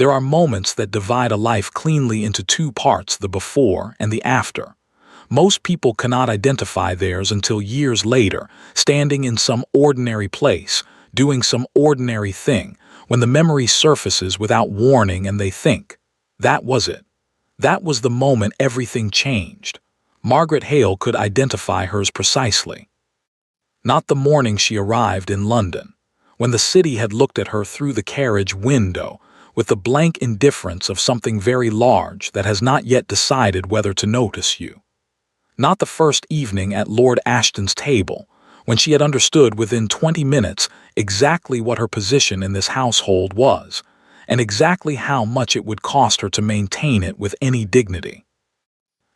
There are moments that divide a life cleanly into two parts, the before and the after. Most people cannot identify theirs until years later, standing in some ordinary place, doing some ordinary thing, when the memory surfaces without warning and they think, that was it. That was the moment everything changed. Margaret Hale could identify hers precisely. Not the morning she arrived in London, when the city had looked at her through the carriage window, with the blank indifference of something very large that has not yet decided whether to notice you. Not the first evening at Lord Ashton's table, when she had understood within 20 minutes exactly what her position in this household was, and exactly how much it would cost her to maintain it with any dignity.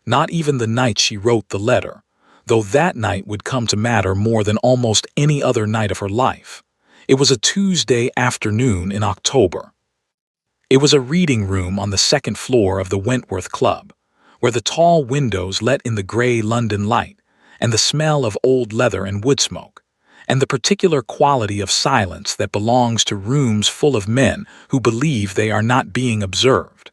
Not even the night she wrote the letter, though that night would come to matter more than almost any other night of her life. It was a Tuesday afternoon in October. It was a reading room on the second floor of the Wentworth Club, where the tall windows let in the gray London light, and the smell of old leather and wood smoke, and the particular quality of silence that belongs to rooms full of men who believe they are not being observed.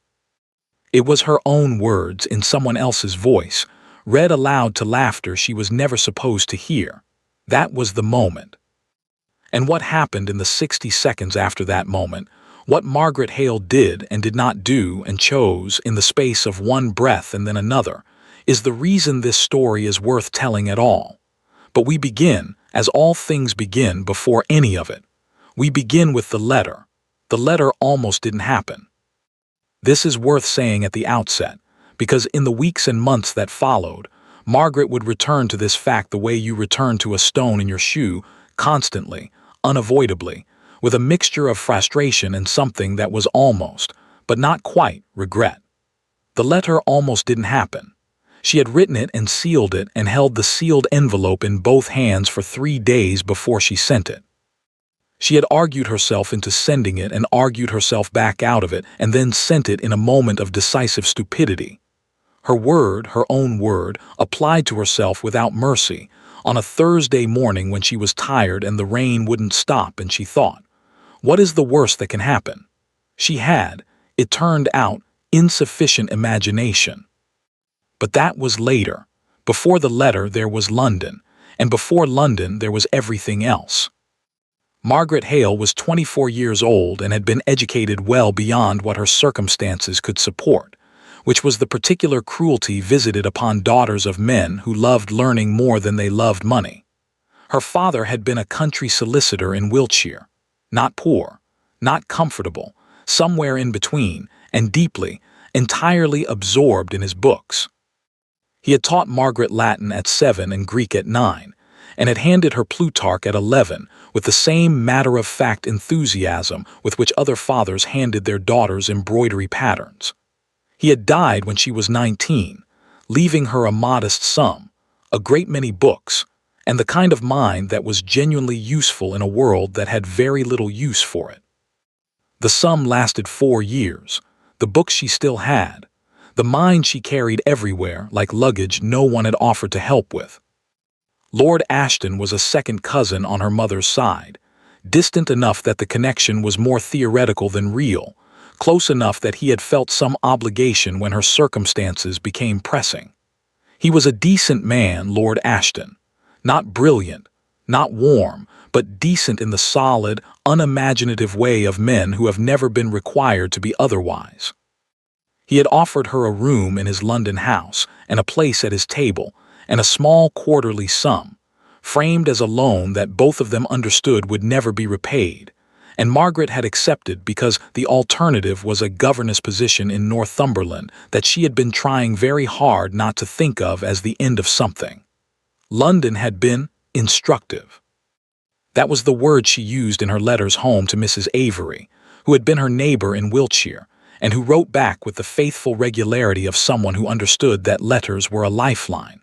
It was her own words in someone else's voice, read aloud to laughter she was never supposed to hear. That was the moment. And what happened in the 60 seconds after that moment, what Margaret Hale did and did not do and chose in the space of one breath and then another, is the reason this story is worth telling at all. But we begin, as all things begin, before any of it. We begin with the letter. The letter almost didn't happen. This is worth saying at the outset, because in the weeks and months that followed, Margaret would return to this fact the way you return to a stone in your shoe, constantly, unavoidably, with a mixture of frustration and something that was almost, but not quite, regret. The letter almost didn't happen. She had written it and sealed it and held the sealed envelope in both hands for 3 days before she sent it. She had argued herself into sending it and argued herself back out of it and then sent it in a moment of decisive stupidity. Her word, her own word, applied to herself without mercy, on a Thursday morning when she was tired and the rain wouldn't stop, and she thought, what is the worst that can happen? She had, it turned out, insufficient imagination. But that was later. Before the letter there was London, and before London there was everything else. Margaret Hale was 24 years old and had been educated well beyond what her circumstances could support, which was the particular cruelty visited upon daughters of men who loved learning more than they loved money. Her father had been a country solicitor in Wiltshire, not poor, not comfortable, somewhere in between, and deeply, entirely absorbed in his books. He had taught Margaret Latin at 7 and Greek at 9, and had handed her Plutarch at 11 with the same matter-of-fact enthusiasm with which other fathers handed their daughters embroidery patterns. He had died when she was 19, leaving her a modest sum, a great many books, and the kind of mind that was genuinely useful in a world that had very little use for it. The sum lasted 4 years, the books she still had, the mind she carried everywhere like luggage no one had offered to help with. Lord Ashton was a second cousin on her mother's side, distant enough that the connection was more theoretical than real, close enough that he had felt some obligation when her circumstances became pressing. He was a decent man, Lord Ashton. Not brilliant, not warm, but decent in the solid, unimaginative way of men who have never been required to be otherwise. He had offered her a room in his London house and a place at his table, and a small quarterly sum, framed as a loan that both of them understood would never be repaid, and Margaret had accepted because the alternative was a governess position in Northumberland that she had been trying very hard not to think of as the end of something. London had been instructive. That was the word she used in her letters home to Mrs. Avery, who had been her neighbor in Wiltshire, and who wrote back with the faithful regularity of someone who understood that letters were a lifeline.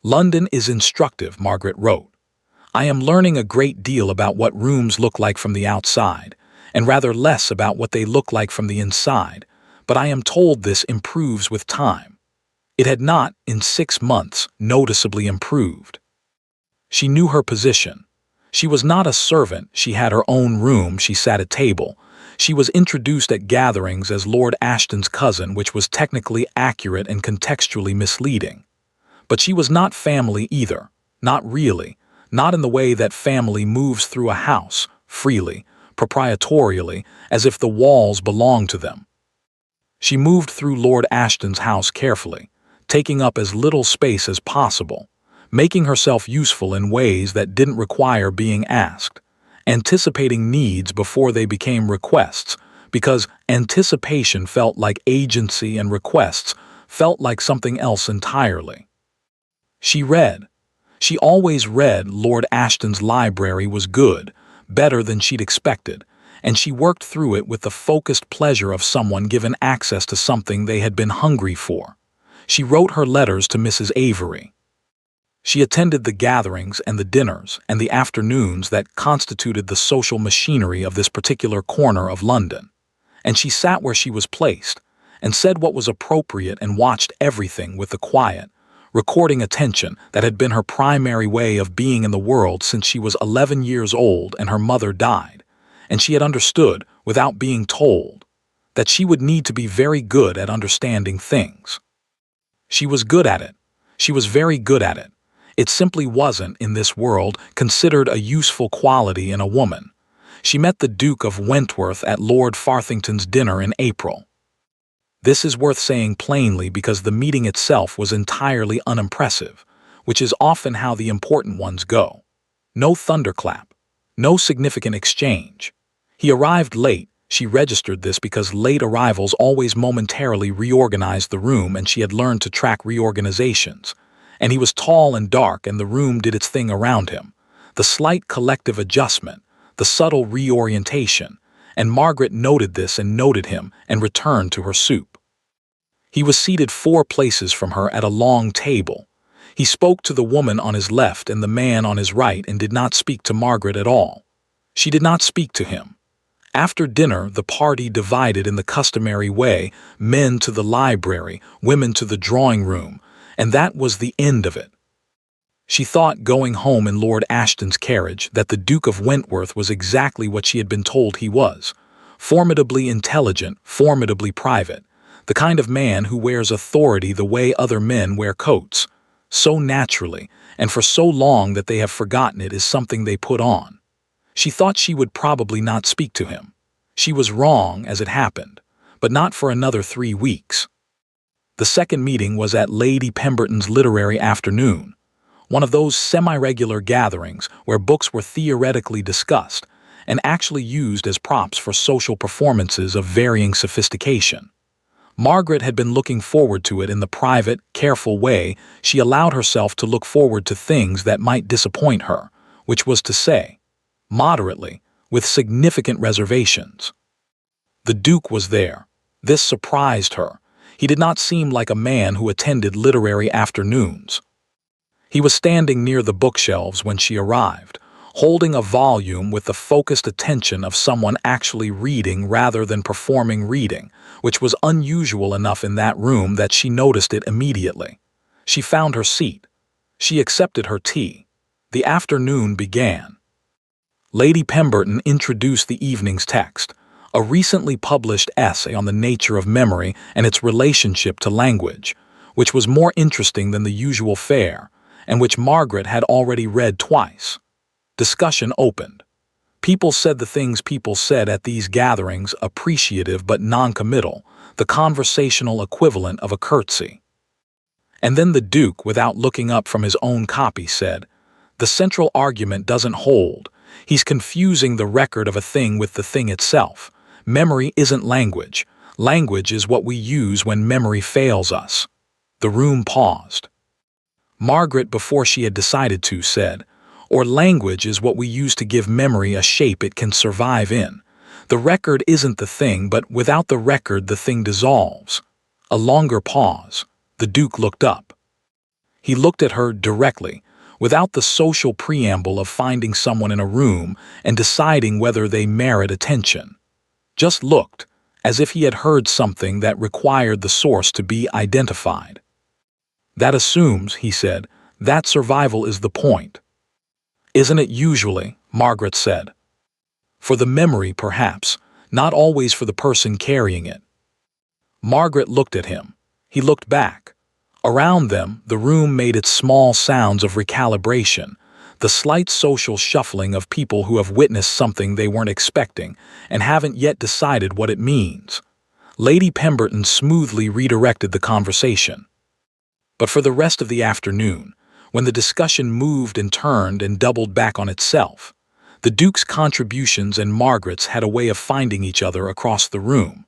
London is instructive, Margaret wrote. I am learning a great deal about what rooms look like from the outside, and rather less about what they look like from the inside, but I am told this improves with time. It had not, in 6 months, noticeably improved. She knew her position. She was not a servant, she had her own room, she sat at table. She was introduced at gatherings as Lord Ashton's cousin, which was technically accurate and contextually misleading. But she was not family either. Not really. Not in the way that family moves through a house, freely, proprietorially, as if the walls belong to them. She moved through Lord Ashton's house carefully, taking up as little space as possible, making herself useful in ways that didn't require being asked, anticipating needs before they became requests, because anticipation felt like agency and requests felt like something else entirely. She read. She always read. Lord Ashton's library was good, better than she'd expected, and she worked through it with the focused pleasure of someone given access to something they had been hungry for. She wrote her letters to Mrs. Avery. She attended the gatherings and the dinners and the afternoons that constituted the social machinery of this particular corner of London, and she sat where she was placed and said what was appropriate and watched everything with the quiet, recording attention that had been her primary way of being in the world since she was 11 years old and her mother died, and she had understood, without being told, that she would need to be very good at understanding things. She was good at it. She was very good at it. It simply wasn't, in this world, considered a useful quality in a woman. She met the Duke of Wentworth at Lord Farthington's dinner in April. This is worth saying plainly because the meeting itself was entirely unimpressive, which is often how the important ones go. No thunderclap. No significant exchange. He arrived late. She registered this because late arrivals always momentarily reorganized the room, and she had learned to track reorganizations. And he was tall and dark, and the room did its thing around him. The slight collective adjustment, the subtle reorientation, and Margaret noted this and noted him and returned to her soup. He was seated 4 places from her at a long table. He spoke to the woman on his left and the man on his right and did not speak to Margaret at all. She did not speak to him. After dinner, the party divided in the customary way, men to the library, women to the drawing room, and that was the end of it. She thought, going home in Lord Ashton's carriage, that the Duke of Wentworth was exactly what she had been told he was. Formidably intelligent, formidably private, the kind of man who wears authority the way other men wear coats, so naturally, and for so long that they have forgotten it is something they put on. She thought she would probably not speak to him. She was wrong, as it happened, but not for another 3 weeks. The second meeting was at Lady Pemberton's literary afternoon, one of those semi-regular gatherings where books were theoretically discussed and actually used as props for social performances of varying sophistication. Margaret had been looking forward to it in the private, careful way she allowed herself to look forward to things that might disappoint her, which was to say, moderately, with significant reservations. The Duke was there. This surprised her. He did not seem like a man who attended literary afternoons. He was standing near the bookshelves when she arrived, holding a volume with the focused attention of someone actually reading rather than performing reading, which was unusual enough in that room that she noticed it immediately. She found her seat. She accepted her tea. The afternoon began. Lady Pemberton introduced the evening's text, a recently published essay on the nature of memory and its relationship to language, which was more interesting than the usual fare, and which Margaret had already read twice. Discussion opened. People said the things people said at these gatherings, appreciative but non-committal, the conversational equivalent of a curtsy. And then the Duke, without looking up from his own copy, said, "The central argument doesn't hold. He's confusing the record of a thing with the thing itself. Memory isn't language. Language is what we use when memory fails us." The room paused. Margaret, before she had decided to, said, "Or language is what we use to give memory a shape it can survive in. The record isn't the thing, but without the record the thing dissolves." A longer pause. The Duke looked up. He looked at her directly, without the social preamble of finding someone in a room and deciding whether they merit attention. Just looked, as if he had heard something that required the source to be identified. "That assumes," he said, "that survival is the point." "Isn't it usually?" Margaret said. "For the memory, perhaps. not always for the person carrying it. Margaret looked at him. He looked back. Around them, the room made its small sounds of recalibration, the slight social shuffling of people who have witnessed something they weren't expecting and haven't yet decided what it means. Lady Pemberton smoothly redirected the conversation. But for the rest of the afternoon, when the discussion moved and turned and doubled back on itself, the Duke's contributions and Margaret's had a way of finding each other across the room,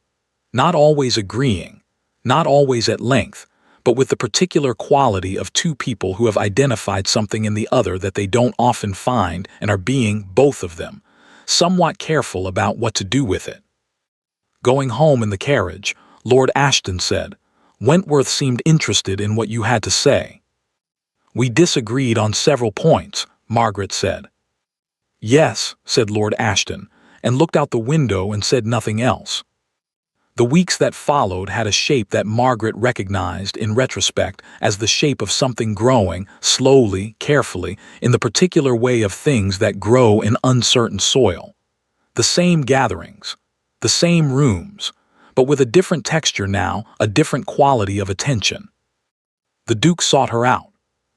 not always agreeing, not always at length, but with the particular quality of two people who have identified something in the other that they don't often find and are being, both of them, somewhat careful about what to do with it. Going home in the carriage, Lord Ashton said, "Wentworth seemed interested in what you had to say." "We disagreed on several points," Margaret said. "Yes," said Lord Ashton, and looked out the window and said nothing else. The weeks that followed had a shape that Margaret recognized in retrospect as the shape of something growing, slowly, carefully, in the particular way of things that grow in uncertain soil. The same gatherings, the same rooms, but with a different texture now, a different quality of attention. The Duke sought her out.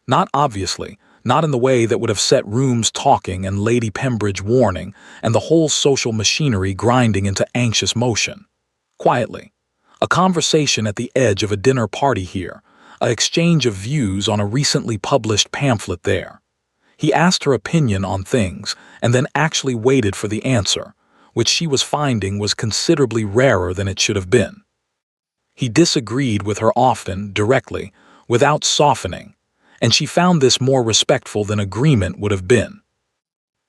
Not obviously, not in the way that would have set rooms talking and Lady Pembridge warning and the whole social machinery grinding into anxious motion. Quietly, a conversation at the edge of a dinner party here, an exchange of views on a recently published pamphlet there. He asked her opinion on things and then actually waited for the answer, which she was finding was considerably rarer than it should have been. He disagreed with her often, directly, without softening, and she found this more respectful than agreement would have been.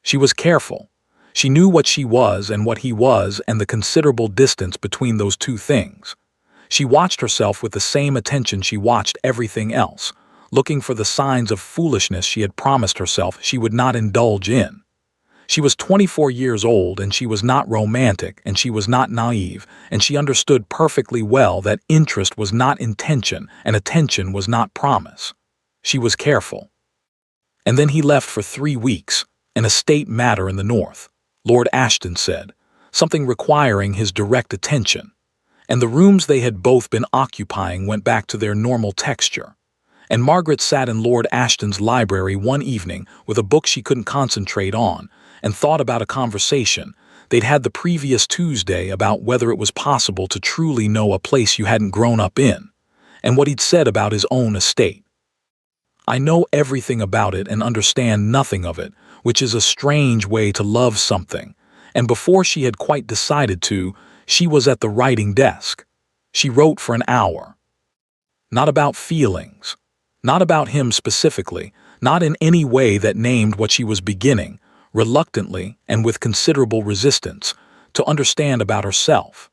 She was careful. She knew what she was and what he was and the considerable distance between those two things. She watched herself with the same attention she watched everything else, looking for the signs of foolishness she had promised herself she would not indulge in. She was 24 years old and she was not romantic and she was not naive, and she understood perfectly well that interest was not intention and attention was not promise. She was careful. And then he left for 3 weeks, an estate matter in the north, Lord Ashton said, something requiring his direct attention, and the rooms they had both been occupying went back to their normal texture. And Margaret sat in Lord Ashton's library one evening with a book she couldn't concentrate on and thought about a conversation they'd had the previous Tuesday about whether it was possible to truly know a place you hadn't grown up in, and what he'd said about his own estate. "I know everything about it and understand nothing of it, which is a strange way to love something," and before she had quite decided to, she was at the writing desk. She wrote for an hour. Not about feelings, not about him specifically, not in any way that named what she was beginning, reluctantly and with considerable resistance, to understand about herself.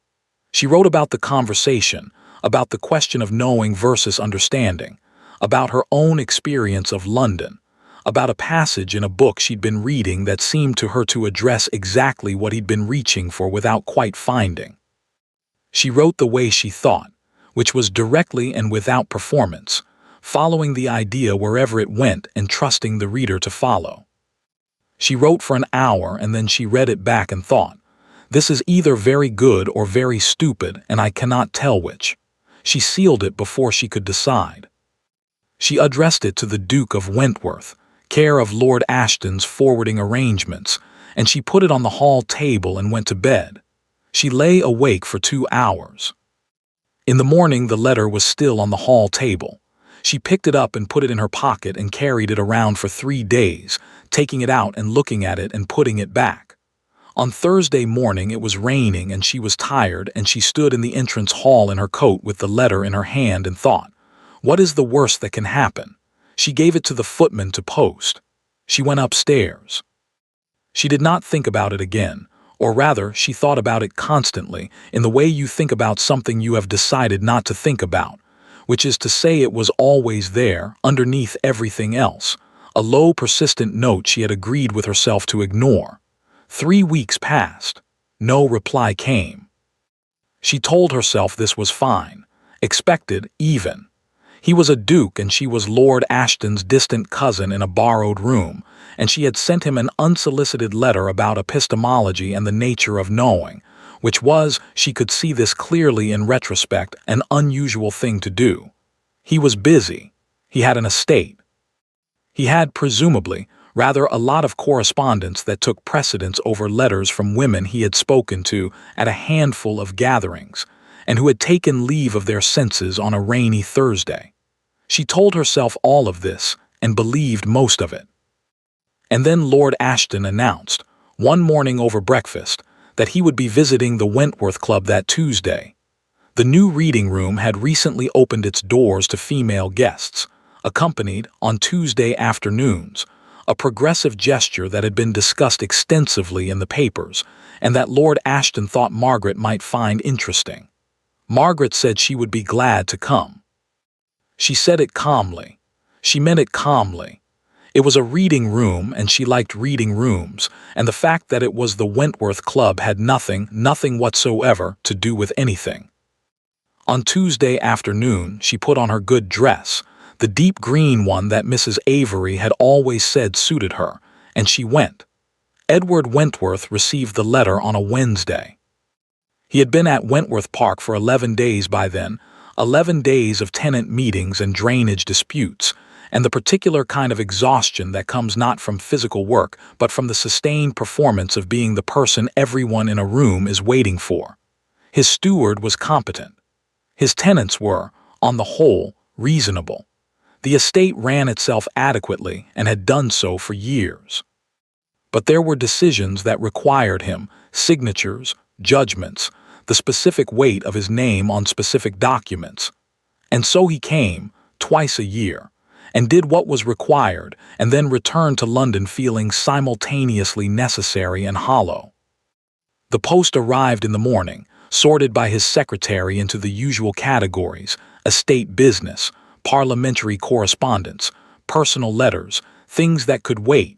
She wrote about the conversation, about the question of knowing versus understanding, about her own experience of London, about a passage in a book she'd been reading that seemed to her to address exactly what he'd been reaching for without quite finding. She wrote the way she thought, which was directly and without performance, following the idea wherever it went and trusting the reader to follow. She wrote for an hour and then she read it back and thought, "This is either very good or very stupid, and I cannot tell which." She sealed it before she could decide. She addressed it to the Duke of Wentworth, care of Lord Ashton's forwarding arrangements, and she put it on the hall table and went to bed. She lay awake for 2 hours. In the morning the letter was still on the hall table. She picked it up and put it in her pocket and carried it around for 3 days, taking it out and looking at it and putting it back. On Thursday morning it was raining and she was tired, and she stood in the entrance hall in her coat with the letter in her hand and thought, "What is the worst that can happen?" She gave it to the footman to post. She went upstairs. She did not think about it again, or rather, she thought about it constantly, in the way you think about something you have decided not to think about, which is to say it was always there, underneath everything else, a low, persistent note she had agreed with herself to ignore. 3 weeks passed. No reply came. She told herself this was fine, expected even. He was a duke and she was Lord Ashton's distant cousin in a borrowed room, and she had sent him an unsolicited letter about epistemology and the nature of knowing, which was, she could see this clearly in retrospect, an unusual thing to do. He was busy. He had an estate. He had, presumably, rather a lot of correspondence that took precedence over letters from women he had spoken to at a handful of gatherings, and who had taken leave of their senses on a rainy Thursday. She told herself all of this, and believed most of it. And then Lord Ashton announced, one morning over breakfast, that he would be visiting the Wentworth Club that Tuesday. The new reading room had recently opened its doors to female guests, accompanied, on Tuesday afternoons, a progressive gesture that had been discussed extensively in the papers, and that Lord Ashton thought Margaret might find interesting. Margaret said she would be glad to come. She said it calmly. She meant it calmly. It was a reading room, and she liked reading rooms, and the fact that it was the Wentworth Club had nothing whatsoever to do with anything. On Tuesday afternoon, she put on her good dress, the deep green one that Mrs. Avery had always said suited her, and she went. Edward Wentworth received the letter on a Wednesday. He had been at Wentworth Park for 11 days by then, 11 days of tenant meetings and drainage disputes, and the particular kind of exhaustion that comes not from physical work but from the sustained performance of being the person everyone in a room is waiting for. His steward was competent. His tenants were, on the whole, reasonable. The estate ran itself adequately and had done so for years. But there were decisions that required him, signatures, judgments, the specific weight of his name on specific documents. And so he came, twice a year, and did what was required, and then returned to London feeling simultaneously necessary and hollow. The post arrived in the morning, sorted by his secretary into the usual categories: estate business, parliamentary correspondence, personal letters, things that could wait.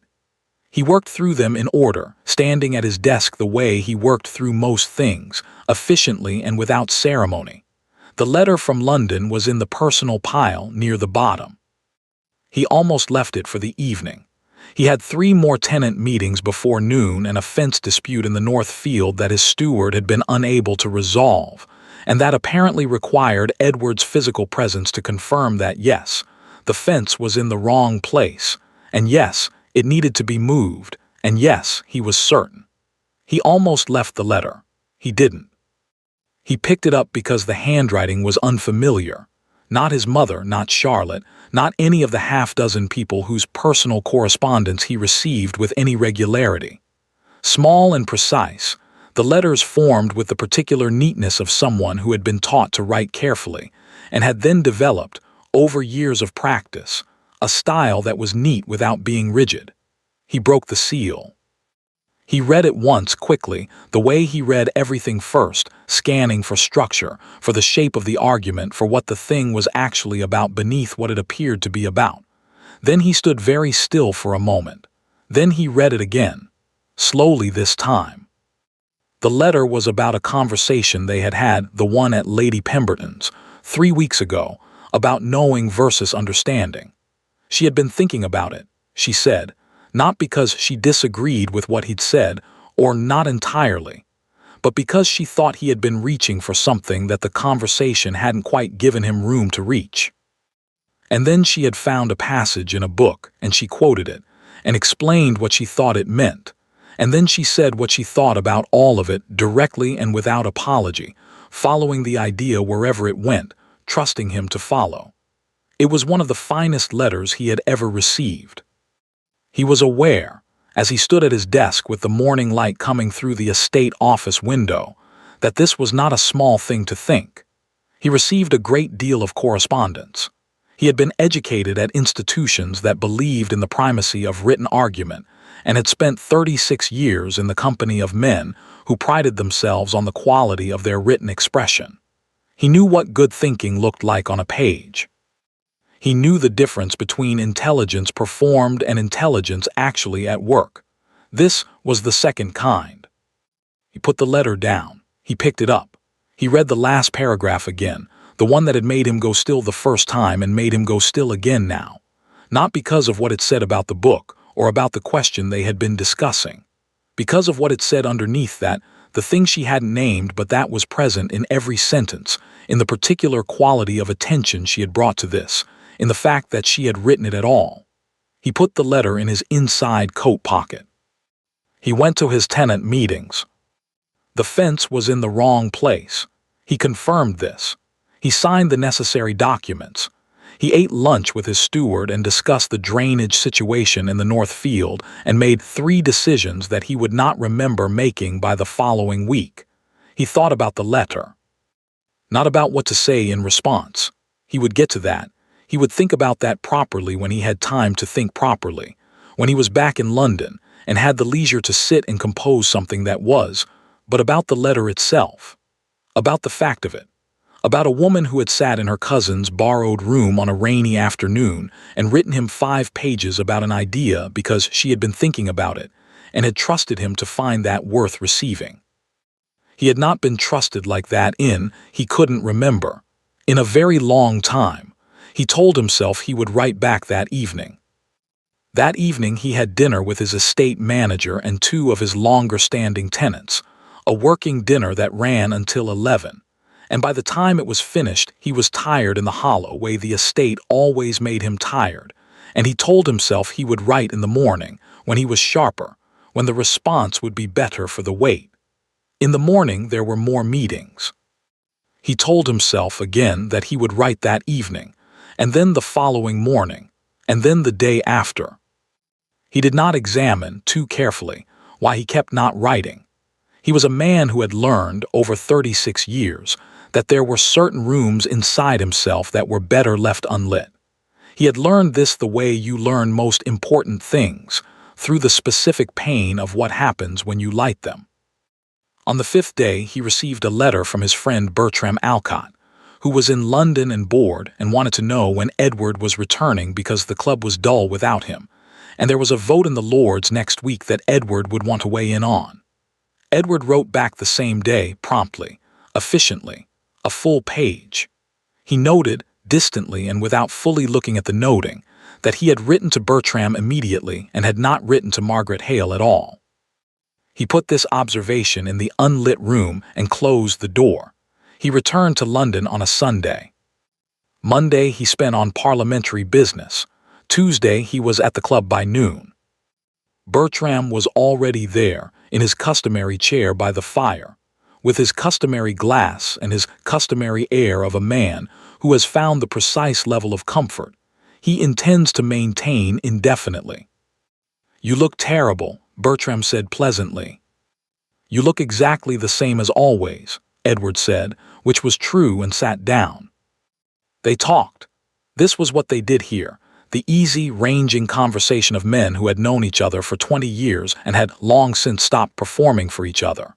He worked through them in order, standing at his desk the way he worked through most things, efficiently and without ceremony. The letter from London was in the personal pile near the bottom. He almost left it for the evening. He had 3 more tenant meetings before noon and a fence dispute in the North Field that his steward had been unable to resolve, and that apparently required Edward's physical presence to confirm that yes, the fence was in the wrong place, and yes, it needed to be moved, and yes, he was certain. He almost left the letter. He didn't. He picked it up because the handwriting was unfamiliar. Not his mother, not Charlotte, not any of the half-dozen people whose personal correspondence he received with any regularity. Small and precise, the letters formed with the particular neatness of someone who had been taught to write carefully, and had then developed, over years of practice, a style that was neat without being rigid. He broke the seal. He read it once quickly, the way he read everything first, scanning for structure, for the shape of the argument, for what the thing was actually about beneath what it appeared to be about. Then he stood very still for a moment. Then he read it again, slowly this time. The letter was about a conversation they had had, the one at Lady Pemberton's, 3 weeks ago, about knowing versus understanding. She had been thinking about it, she said, not because she disagreed with what he'd said, or not entirely, but because she thought he had been reaching for something that the conversation hadn't quite given him room to reach. And then she had found a passage in a book, and she quoted it, and explained what she thought it meant, and then she said what she thought about all of it directly and without apology, following the idea wherever it went, trusting him to follow. It was one of the finest letters he had ever received. He was aware, as he stood at his desk with the morning light coming through the estate office window, that this was not a small thing to think. He received a great deal of correspondence. He had been educated at institutions that believed in the primacy of written argument, and had spent 36 years in the company of men who prided themselves on the quality of their written expression. He knew what good thinking looked like on a page. He knew the difference between intelligence performed and intelligence actually at work. This was the second kind. He put the letter down. He picked it up. He read the last paragraph again, the one that had made him go still the first time and made him go still again now, not because of what it said about the book or about the question they had been discussing, because of what it said underneath that, the thing she hadn't named but that was present in every sentence, in the particular quality of attention she had brought to this, in the fact that she had written it at all. He put the letter in his inside coat pocket. He went to his tenant meetings. The fence was in the wrong place. He confirmed this. He signed the necessary documents. He ate lunch with his steward and discussed the drainage situation in the North Field and made 3 decisions that he would not remember making by the following week. He thought about the letter. Not about what to say in response. He would get to that. He would think about that properly when he had time to think properly, when he was back in London and had the leisure to sit and compose something that was, but about the letter itself, about the fact of it. About a woman who had sat in her cousin's borrowed room on a rainy afternoon and written him 5 pages about an idea because she had been thinking about it and had trusted him to find that worth receiving. He had not been trusted like that he couldn't remember, in a very long time. He told himself he would write back that evening. That evening he had dinner with his estate manager and 2 of his longer-standing tenants, a working dinner that ran until 11. And by the time it was finished, he was tired in the hollow way the estate always made him tired, and he told himself he would write in the morning, when he was sharper, when the response would be better for the wait. In the morning there were more meetings. He told himself again that he would write that evening, and then the following morning, and then the day after. He did not examine, too carefully, why he kept not writing. He was a man who had learned, over 36 years, that there were certain rooms inside himself that were better left unlit. He had learned this the way you learn most important things, through the specific pain of what happens when you light them. On the 5th day, he received a letter from his friend Bertram Alcott, who was in London and bored and wanted to know when Edward was returning because the club was dull without him, and there was a vote in the Lords next week that Edward would want to weigh in on. Edward wrote back the same day, promptly, efficiently, a full page. He noted, distantly and without fully looking at the noting, that he had written to Bertram immediately and had not written to Margaret Hale at all. He put this observation in the unlit room and closed the door. He returned to London on a Sunday. Monday he spent on parliamentary business. Tuesday he was at the club by noon. Bertram was already there, in his customary chair by the fire, with his customary glass and his customary air of a man who has found the precise level of comfort he intends to maintain indefinitely. "You look terrible," Bertram said pleasantly. "You look exactly the same as always," Edward said, which was true, and sat down. They talked. This was what they did here, the easy, ranging conversation of men who had known each other for 20 years and had long since stopped performing for each other.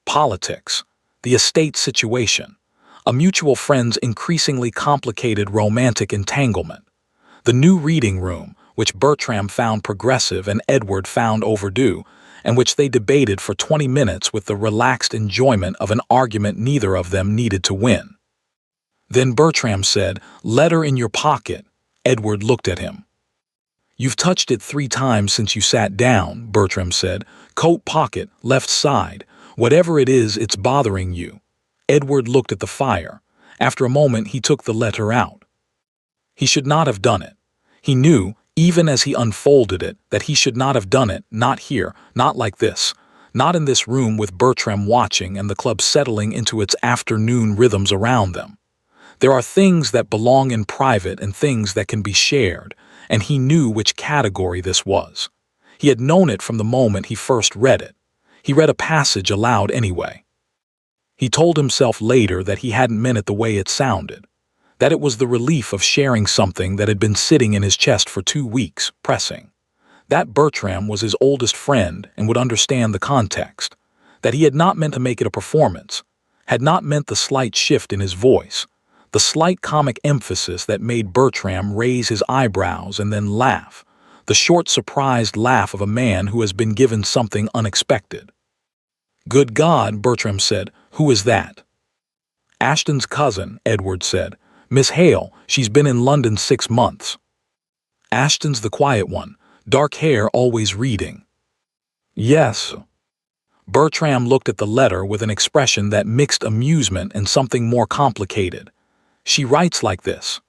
Politics, the estate situation, a mutual friend's increasingly complicated romantic entanglement, the new reading room, which Bertram found progressive and Edward found overdue, and which they debated for 20 minutes with the relaxed enjoyment of an argument neither of them needed to win. Then Bertram said, "Letter in your pocket." Edward looked at him. "You've touched it 3 times since you sat down," Bertram said. "Coat pocket, left side. Whatever it is, it's bothering you." Edward looked at the fire. After a moment he took the letter out. He should not have done it. He knew, even as he unfolded it, that he should not have done it, not here, not like this, not in this room with Bertram watching and the club settling into its afternoon rhythms around them. There are things that belong in private and things that can be shared, and he knew which category this was. He had known it from the moment he first read it. He read a passage aloud anyway. He told himself later that he hadn't meant it the way it sounded, that it was the relief of sharing something that had been sitting in his chest for 2 weeks, pressing. That Bertram was his oldest friend and would understand the context, that he had not meant to make it a performance, had not meant the slight shift in his voice, the slight comic emphasis that made Bertram raise his eyebrows and then laugh, the short surprised laugh of a man who has been given something unexpected. "Good God," Bertram said, "who is that?" "Ashton's cousin," Edward said. "Miss Hale, she's been in London 6 months. Ashton's the quiet one, dark hair, always reading." "Yes." Bertram looked at the letter with an expression that mixed amusement and something more complicated. "She writes like this.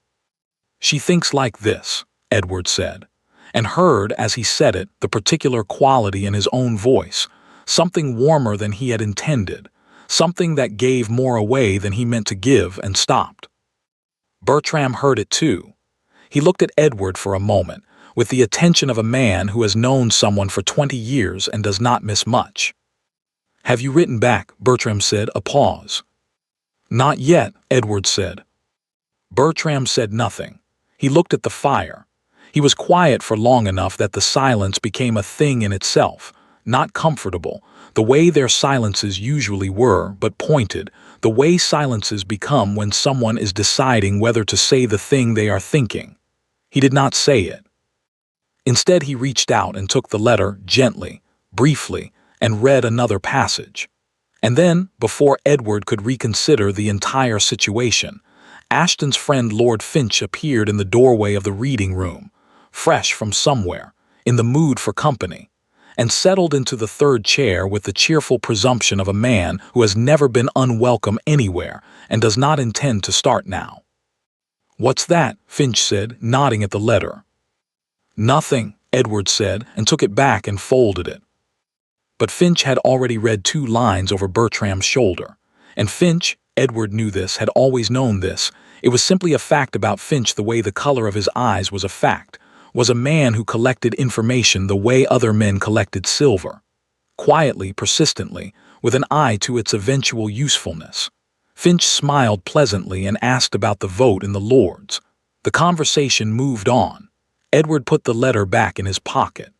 She thinks like this," Edward said, and heard, as he said it, the particular quality in his own voice, something warmer than he had intended, something that gave more away than he meant to give, and stopped. Bertram heard it too. He looked at Edward for a moment, with the attention of a man who has known someone for 20 years and does not miss much. "Have you written back?" Bertram said, a pause. "Not yet," Edward said. Bertram said nothing. He looked at the fire. He was quiet for long enough that the silence became a thing in itself, not comfortable, the way their silences usually were, but pointed, the way silences become when someone is deciding whether to say the thing they are thinking. He did not say it. Instead, he reached out and took the letter gently, briefly, and read another passage. And then, before Edward could reconsider the entire situation, Ashton's friend Lord Finch appeared in the doorway of the reading room, fresh from somewhere, in the mood for company, and settled into the third chair with the cheerful presumption of a man who has never been unwelcome anywhere and does not intend to start now. "What's that?" Finch said, nodding at the letter. "Nothing," Edward said, and took it back and folded it. But Finch had already read 2 lines over Bertram's shoulder, and Finch, Edward knew this, had always known this. It was simply a fact about Finch the way the color of his eyes was a fact, was a man who collected information the way other men collected silver. Quietly, persistently, with an eye to its eventual usefulness. Finch smiled pleasantly and asked about the vote in the Lords. The conversation moved on. Edward put the letter back in his pocket.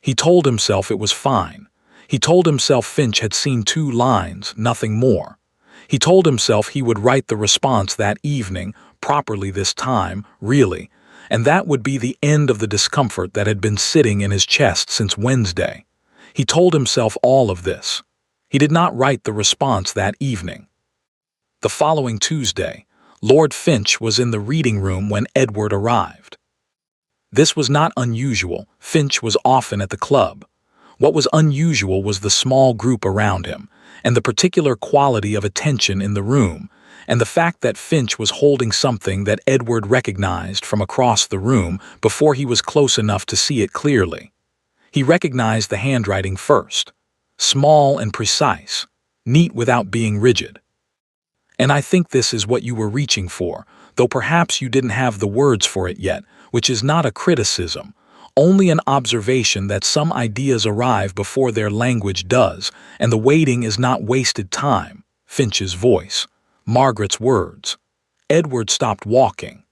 He told himself it was fine. He told himself Finch had seen 2 lines, nothing more. He told himself he would write the response that evening, properly this time, really, and that would be the end of the discomfort that had been sitting in his chest since Wednesday. He told himself all of this. He did not write the response that evening. The following Tuesday, Lord Finch was in the reading room when Edward arrived. This was not unusual. Finch was often at the club. What was unusual was the small group around him, and the particular quality of attention in the room, and the fact that Finch was holding something that Edward recognized from across the room before he was close enough to see it clearly. He recognized the handwriting first. Small and precise, neat without being rigid. "And I think this is what you were reaching for, though perhaps you didn't have the words for it yet, which is not a criticism, only an observation that some ideas arrive before their language does, and the waiting is not wasted time." Finch's voice. Margaret's words. Edward stopped walking.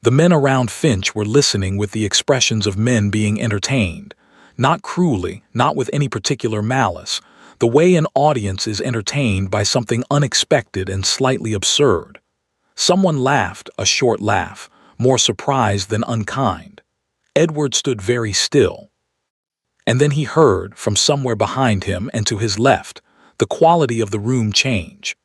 The men around Finch were listening with the expressions of men being entertained, not cruelly, not with any particular malice, the way an audience is entertained by something unexpected and slightly absurd. Someone laughed, a short laugh, more surprised than unkind. Edward stood very still. And then he heard, from somewhere behind him and to his left, the quality of the room change.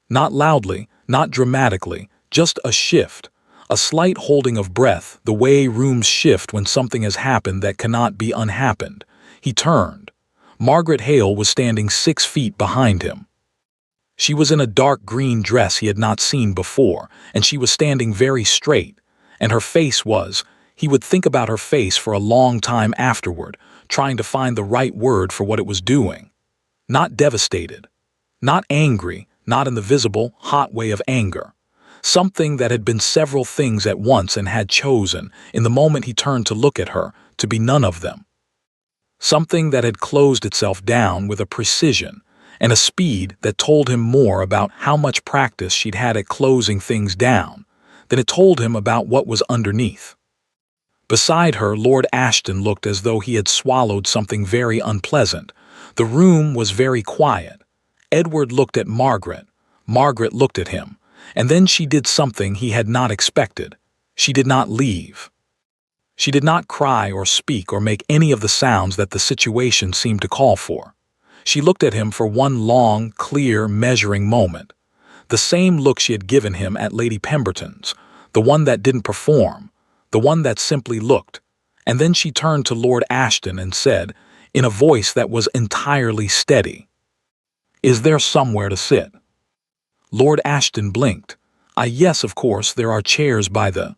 Not loudly, not dramatically, just a shift, a slight holding of breath, the way rooms shift when something has happened that cannot be unhappened. He turned. Margaret Hale was standing 6 feet behind him. She was in a dark green dress he had not seen before, and she was standing very straight, and her face was, he would think about her face for a long time afterward, trying to find the right word for what it was doing. Not devastated, not angry, not in the visible, hot way of anger. Something that had been several things at once and had chosen, in the moment he turned to look at her, to be none of them. Something that had closed itself down with a precision and a speed that told him more about how much practice she'd had at closing things down than it told him about what was underneath. Beside her, Lord Ashton looked as though he had swallowed something very unpleasant. The room was very quiet. Edward looked at Margaret. Margaret looked at him. And then she did something he had not expected. She did not leave. She did not cry or speak or make any of the sounds that the situation seemed to call for. She looked at him for one long, clear, measuring moment. The same look she had given him at Lady Pemberton's, the one that didn't perform, the one that simply looked. And then she turned to Lord Ashton and said, in a voice that was entirely steady. "Is there somewhere to sit?" Lord Ashton blinked. Yes, of course, there are chairs by the—"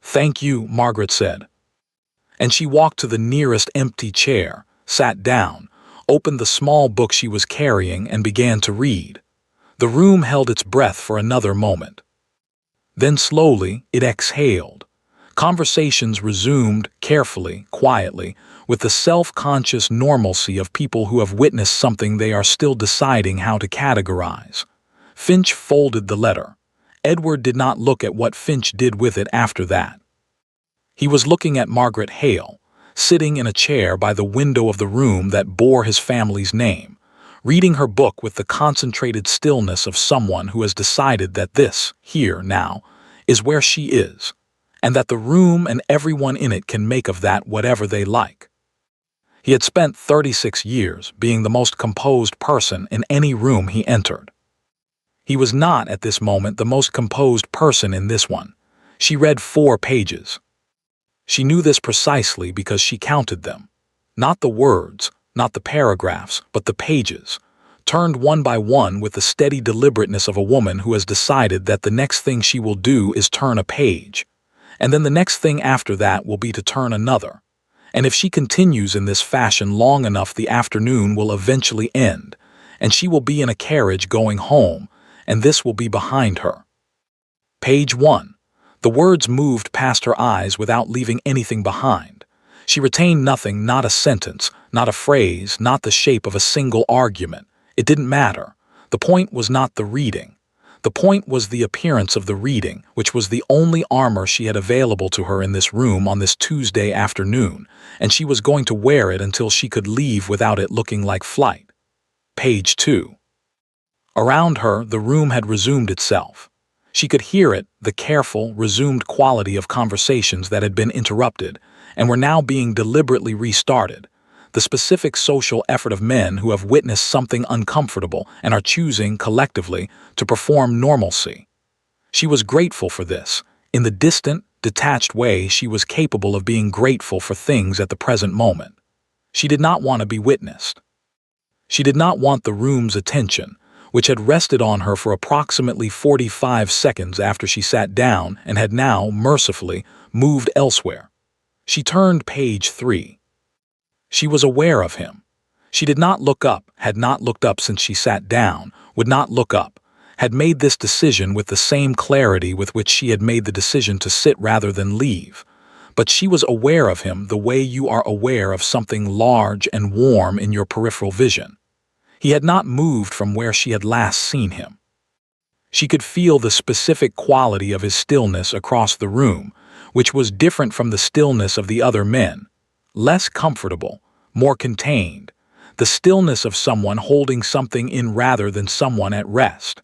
"Thank you," Margaret said. And she walked to the nearest empty chair, sat down, opened the small book she was carrying, and began to read. The room held its breath for another moment. Then slowly it exhaled. Conversations resumed, carefully, quietly, with the self-conscious normalcy of people who have witnessed something they are still deciding how to categorize. Finch folded the letter. Edward did not look at what Finch did with it after that. He was looking at Margaret Hale, sitting in a chair by the window of the room that bore his family's name, reading her book with the concentrated stillness of someone who has decided that this, here, now, is where she is, and that the room and everyone in it can make of that whatever they like. He had spent 36 years being the most composed person in any room he entered. He was not, at this moment, the most composed person in this one. She read 4 pages. She knew this precisely because she counted them. Not the words, not the paragraphs, but the pages, turned one by one with the steady deliberateness of a woman who has decided that the next thing she will do is turn a page, and then the next thing after that will be to turn another. And if she continues in this fashion long enough, the afternoon will eventually end, and she will be in a carriage going home, and this will be behind her. Page 1. The words moved past her eyes without leaving anything behind. She retained nothing, not a sentence, not a phrase, not the shape of a single argument. It didn't matter. The point was not the reading. The point was the appearance of the reading, which was the only armor she had available to her in this room on this Tuesday afternoon, and she was going to wear it until she could leave without it looking like flight. Page 2. Around her, the room had resumed itself. She could hear it, the careful, resumed quality of conversations that had been interrupted and were now being deliberately restarted, the specific social effort of men who have witnessed something uncomfortable and are choosing, collectively, to perform normalcy. She was grateful for this. In the distant, detached way she was capable of being grateful for things at the present moment. She did not want to be witnessed. She did not want the room's attention, which had rested on her for approximately 45 seconds after she sat down and had now, mercifully, moved elsewhere. She turned page 3. She was aware of him. She did not look up, had not looked up since she sat down, would not look up, had made this decision with the same clarity with which she had made the decision to sit rather than leave. But she was aware of him the way you are aware of something large and warm in your peripheral vision. He had not moved from where she had last seen him. She could feel the specific quality of his stillness across the room, which was different from the stillness of the other men, less comfortable, more contained, the stillness of someone holding something in rather than someone at rest.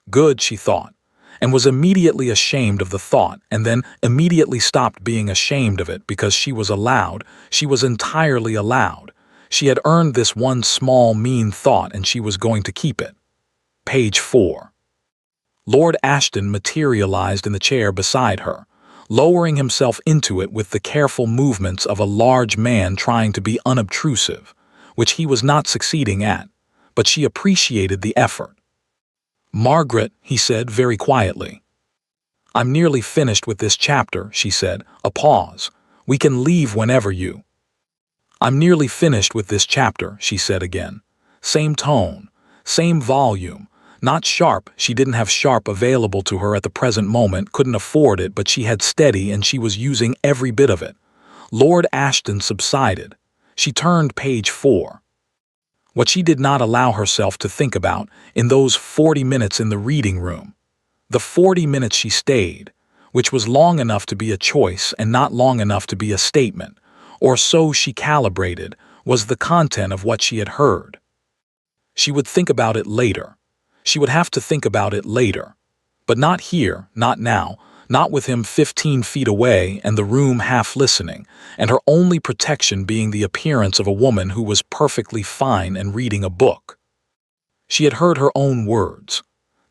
Good, she thought, and was immediately ashamed of the thought, and then immediately stopped being ashamed of it because she was allowed, she was entirely allowed. She had earned this one small, mean thought, and she was going to keep it. Page 4. Lord Ashton materialized in the chair beside her, lowering himself into it with the careful movements of a large man trying to be unobtrusive, which he was not succeeding at, but she appreciated the effort. "Margaret," he said very quietly. "I'm nearly finished with this chapter," she said, a pause. "We can leave whenever you—" "I'm nearly finished with this chapter," she said again. Same tone, same volume, not sharp. She didn't have sharp available to her at the present moment, couldn't afford it, but she had steady and she was using every bit of it. Lord Ashton subsided. She turned page 4. What she did not allow herself to think about in those 40 minutes in the reading room, the 40 minutes she stayed, which was long enough to be a choice and not long enough to be a statement, or so she calibrated, was the content of what she had heard. She would think about it later. She would have to think about it later. But not here, not now, not with him 15 feet away and the room half listening, and her only protection being the appearance of a woman who was perfectly fine and reading a book. She had heard her own words.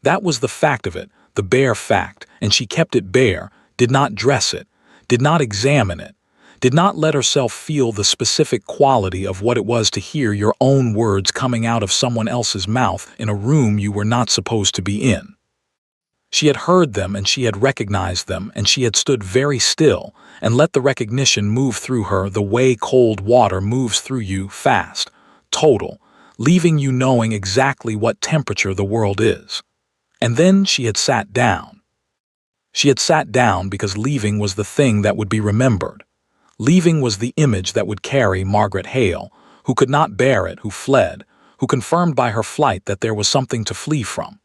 That was the fact of it, the bare fact, and she kept it bare, did not dress it, did not examine it. did not let herself feel the specific quality of what it was to hear your own words coming out of someone else's mouth in a room you were not supposed to be in. She had heard them and she had recognized them, and she had stood very still and let the recognition move through her the way cold water moves through you, fast, total, leaving you knowing exactly what temperature the world is. And then she had sat down. She had sat down because leaving was the thing that would be remembered. Leaving was the image that would carry Margaret Hale, who could not bear it, who fled, who confirmed by her flight that there was something to flee from.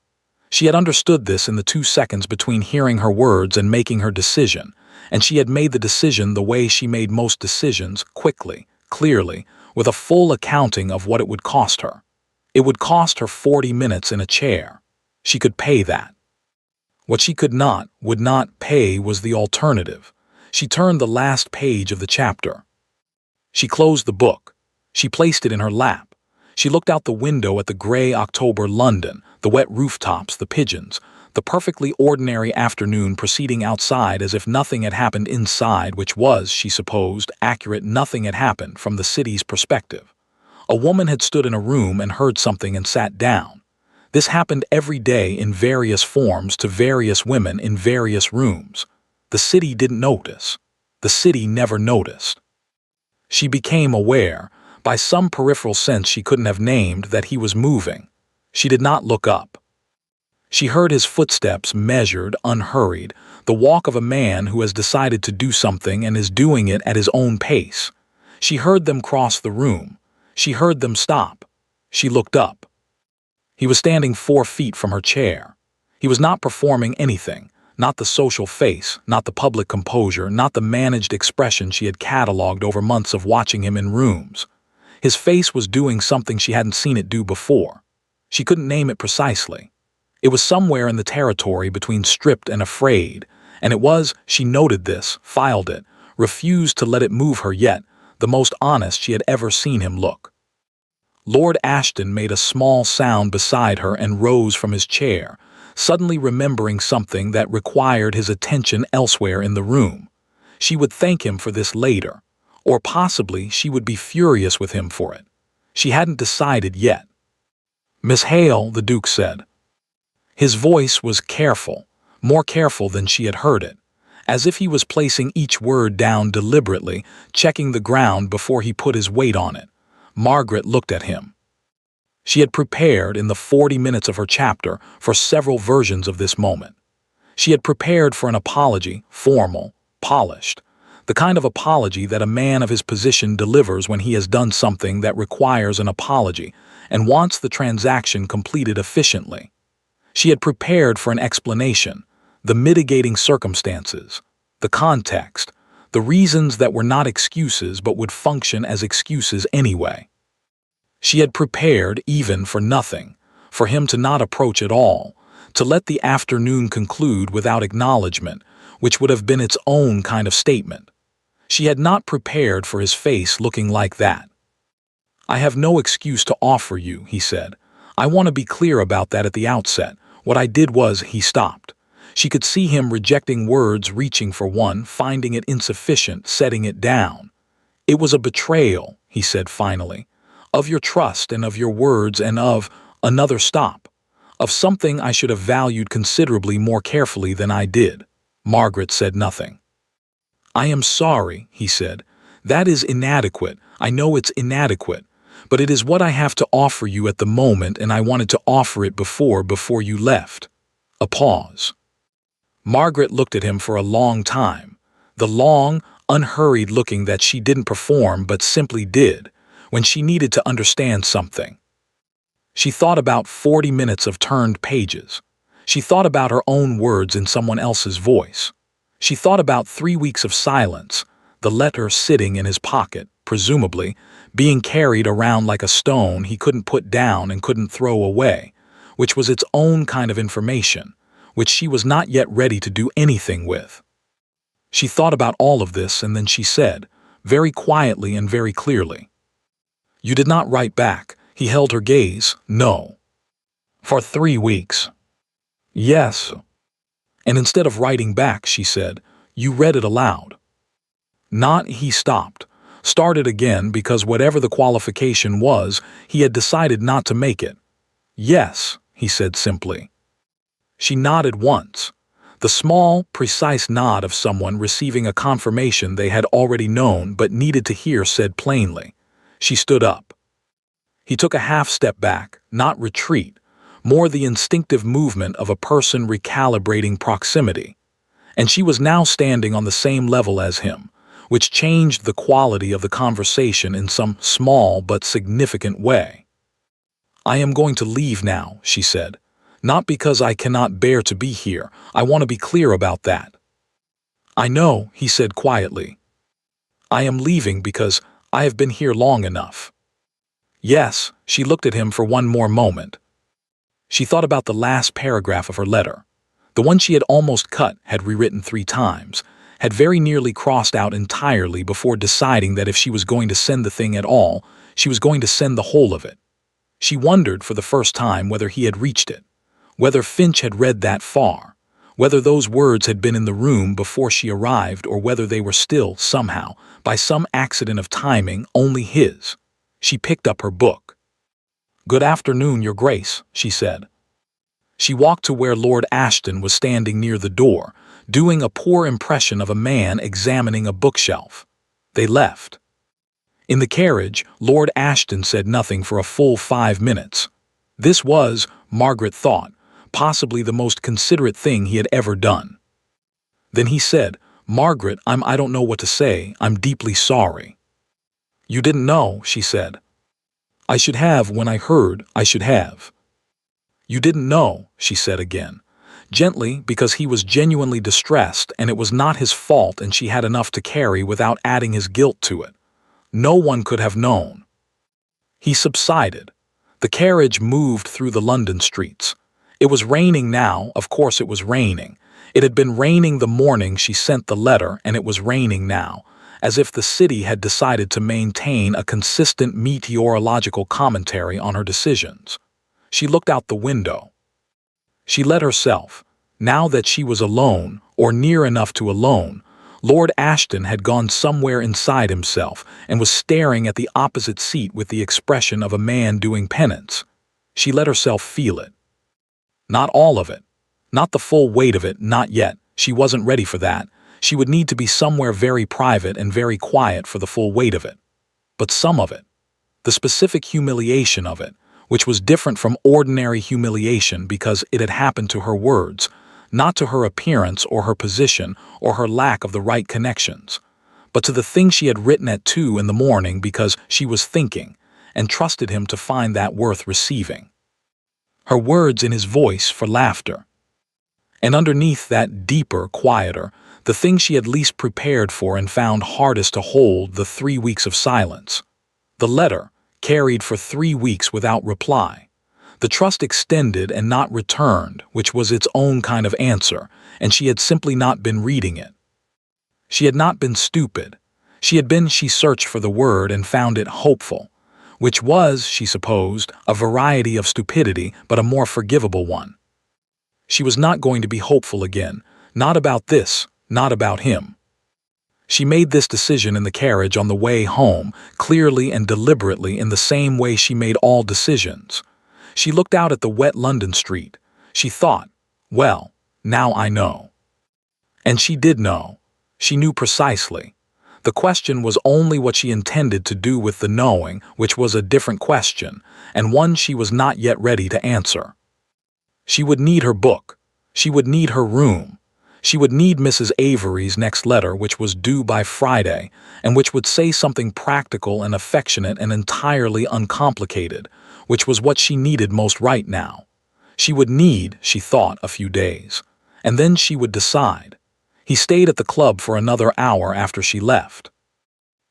She had understood this in the 2 seconds between hearing her words and making her decision, and she had made the decision the way she made most decisions, quickly, clearly, with a full accounting of what it would cost her. It would cost her 40 minutes in a chair. She could pay that. What she would not pay was the alternative. She turned the last page of the chapter. She closed the book. She placed it in her lap. She looked out the window at the gray October London, the wet rooftops, the pigeons, the perfectly ordinary afternoon proceeding outside as if nothing had happened inside, which was, she supposed, accurate. Nothing had happened from the city's perspective. A woman had stood in a room and heard something and sat down. This happened every day in various forms to various women in various rooms. The city didn't notice. The city never noticed. She became aware, by some peripheral sense she couldn't have named, that he was moving. She did not look up. She heard his footsteps, measured, unhurried, the walk of a man who has decided to do something and is doing it at his own pace. She heard them cross the room. She heard them stop. She looked up. He was standing 4 feet from her chair. He was not performing anything, not the social face, not the public composure, not the managed expression she had catalogued over months of watching him in rooms. His face was doing something she hadn't seen it do before. She couldn't name it precisely. It was somewhere in the territory between stripped and afraid, and it was, she noted this, filed it, refused to let it move her yet, the most honest she had ever seen him look. Lord Ashton made a small sound beside her and rose from his chair, suddenly remembering something that required his attention elsewhere in the room. She would thank him for this later, or possibly she would be furious with him for it. She hadn't decided yet. "Miss Hale," the Duke said. His voice was careful, more careful than she had heard it, as if he was placing each word down deliberately, checking the ground before he put his weight on it. Margaret looked at him. She had prepared in the 40 minutes of her chapter for several versions of this moment. She had prepared for an apology, formal, polished, the kind of apology that a man of his position delivers when he has done something that requires an apology and wants the transaction completed efficiently. She had prepared for an explanation, the mitigating circumstances, the context, the reasons that were not excuses but would function as excuses anyway. She had prepared even for nothing, for him to not approach at all, to let the afternoon conclude without acknowledgement, which would have been its own kind of statement. She had not prepared for his face looking like that. "I have no excuse to offer you," he said. "I want to be clear about that at the outset. What I did was," he stopped. She could see him rejecting words, reaching for one, finding it insufficient, setting it down. "It was a betrayal," he said finally, "of your trust and of your words and of," another stop, "of something I should have valued considerably more carefully than I did." Margaret said nothing. "I am sorry," he said. "That is inadequate. I know it's inadequate. But it is what I have to offer you at the moment, and I wanted to offer it before you left." A pause. Margaret looked at him for a long time, the long, unhurried looking that she didn't perform but simply did, when she needed to understand something. She thought about 40 minutes of turned pages. She thought about her own words in someone else's voice. She thought about 3 weeks of silence, the letter sitting in his pocket, presumably, being carried around like a stone he couldn't put down and couldn't throw away, which was its own kind of information, which she was not yet ready to do anything with. She thought about all of this, and then she said, very quietly and very clearly, "You did not write back." He held her gaze. "No." "For 3 weeks." "Yes." "And instead of writing back," she said, "you read it aloud." Not he stopped. Started again because whatever the qualification was, he had decided not to make it. Yes, he said simply. She nodded once. The small, precise nod of someone receiving a confirmation they had already known but needed to hear said plainly. She stood up. He took a half step back, not retreat, more the instinctive movement of a person recalibrating proximity. And she was now standing on the same level as him, which changed the quality of the conversation in some small but significant way. I am going to leave now, she said. Not because I cannot bear to be here, I want to be clear about that. I know, he said quietly. I am leaving because I have been here long enough. Yes, she looked at him for one more moment. She thought about the last paragraph of her letter. The one she had almost cut, had rewritten 3 times, had very nearly crossed out entirely before deciding that if she was going to send the thing at all, she was going to send the whole of it. She wondered for the first time whether he had reached it, whether Finch had read that far, whether those words had been in the room before she arrived or whether they were still, somehow, by some accident of timing, only his. She picked up her book. Good afternoon, Your Grace, she said. She walked to where Lord Ashton was standing near the door, doing a poor impression of a man examining a bookshelf. They left. In the carriage, Lord Ashton said nothing for a full 5 minutes. This was, Margaret thought, possibly the most considerate thing he had ever done. Then he said, Margaret, I don't know what to say, I'm deeply sorry. You didn't know, she said. I should have when I heard, I should have. You didn't know, she said again, gently because he was genuinely distressed and it was not his fault and she had enough to carry without adding his guilt to it. No one could have known. He subsided. The carriage moved through the London streets. It was raining now, of course it was raining. It had been raining the morning she sent the letter and it was raining now, as if the city had decided to maintain a consistent meteorological commentary on her decisions. She looked out the window. She let herself, now that she was alone, or near enough to alone, Lord Ashton had gone somewhere inside himself and was staring at the opposite seat with the expression of a man doing penance. She let herself feel it. Not all of it. Not the full weight of it, not yet. She wasn't ready for that. She would need to be somewhere very private and very quiet for the full weight of it. But some of it. The specific humiliation of it, which was different from ordinary humiliation because it had happened to her words, not to her appearance or her position or her lack of the right connections, but to the thing she had written at 2 in the morning because she was thinking and trusted him to find that worth receiving. Her words in his voice for laughter. And underneath that deeper, quieter, the thing she had least prepared for and found hardest to hold, the 3 weeks of silence. The letter, carried for 3 weeks without reply. The trust extended and not returned, which was its own kind of answer, and she had simply not been reading it. She had not been stupid. She searched for the word and found it hopeful, which was, she supposed, a variety of stupidity, but a more forgivable one. She was not going to be hopeful again, not about this, not about him. She made this decision in the carriage on the way home, clearly and deliberately in the same way she made all decisions. She looked out at the wet London street. She thought, well, now I know. And she did know. She knew precisely. The question was only what she intended to do with the knowing, which was a different question, and one she was not yet ready to answer. She would need her book. She would need her room. She would need Mrs. Avery's next letter, which was due by Friday, and which would say something practical and affectionate and entirely uncomplicated, which was what she needed most right now. She would need, she thought, a few days, and then she would decide. He stayed at the club for another hour after she left.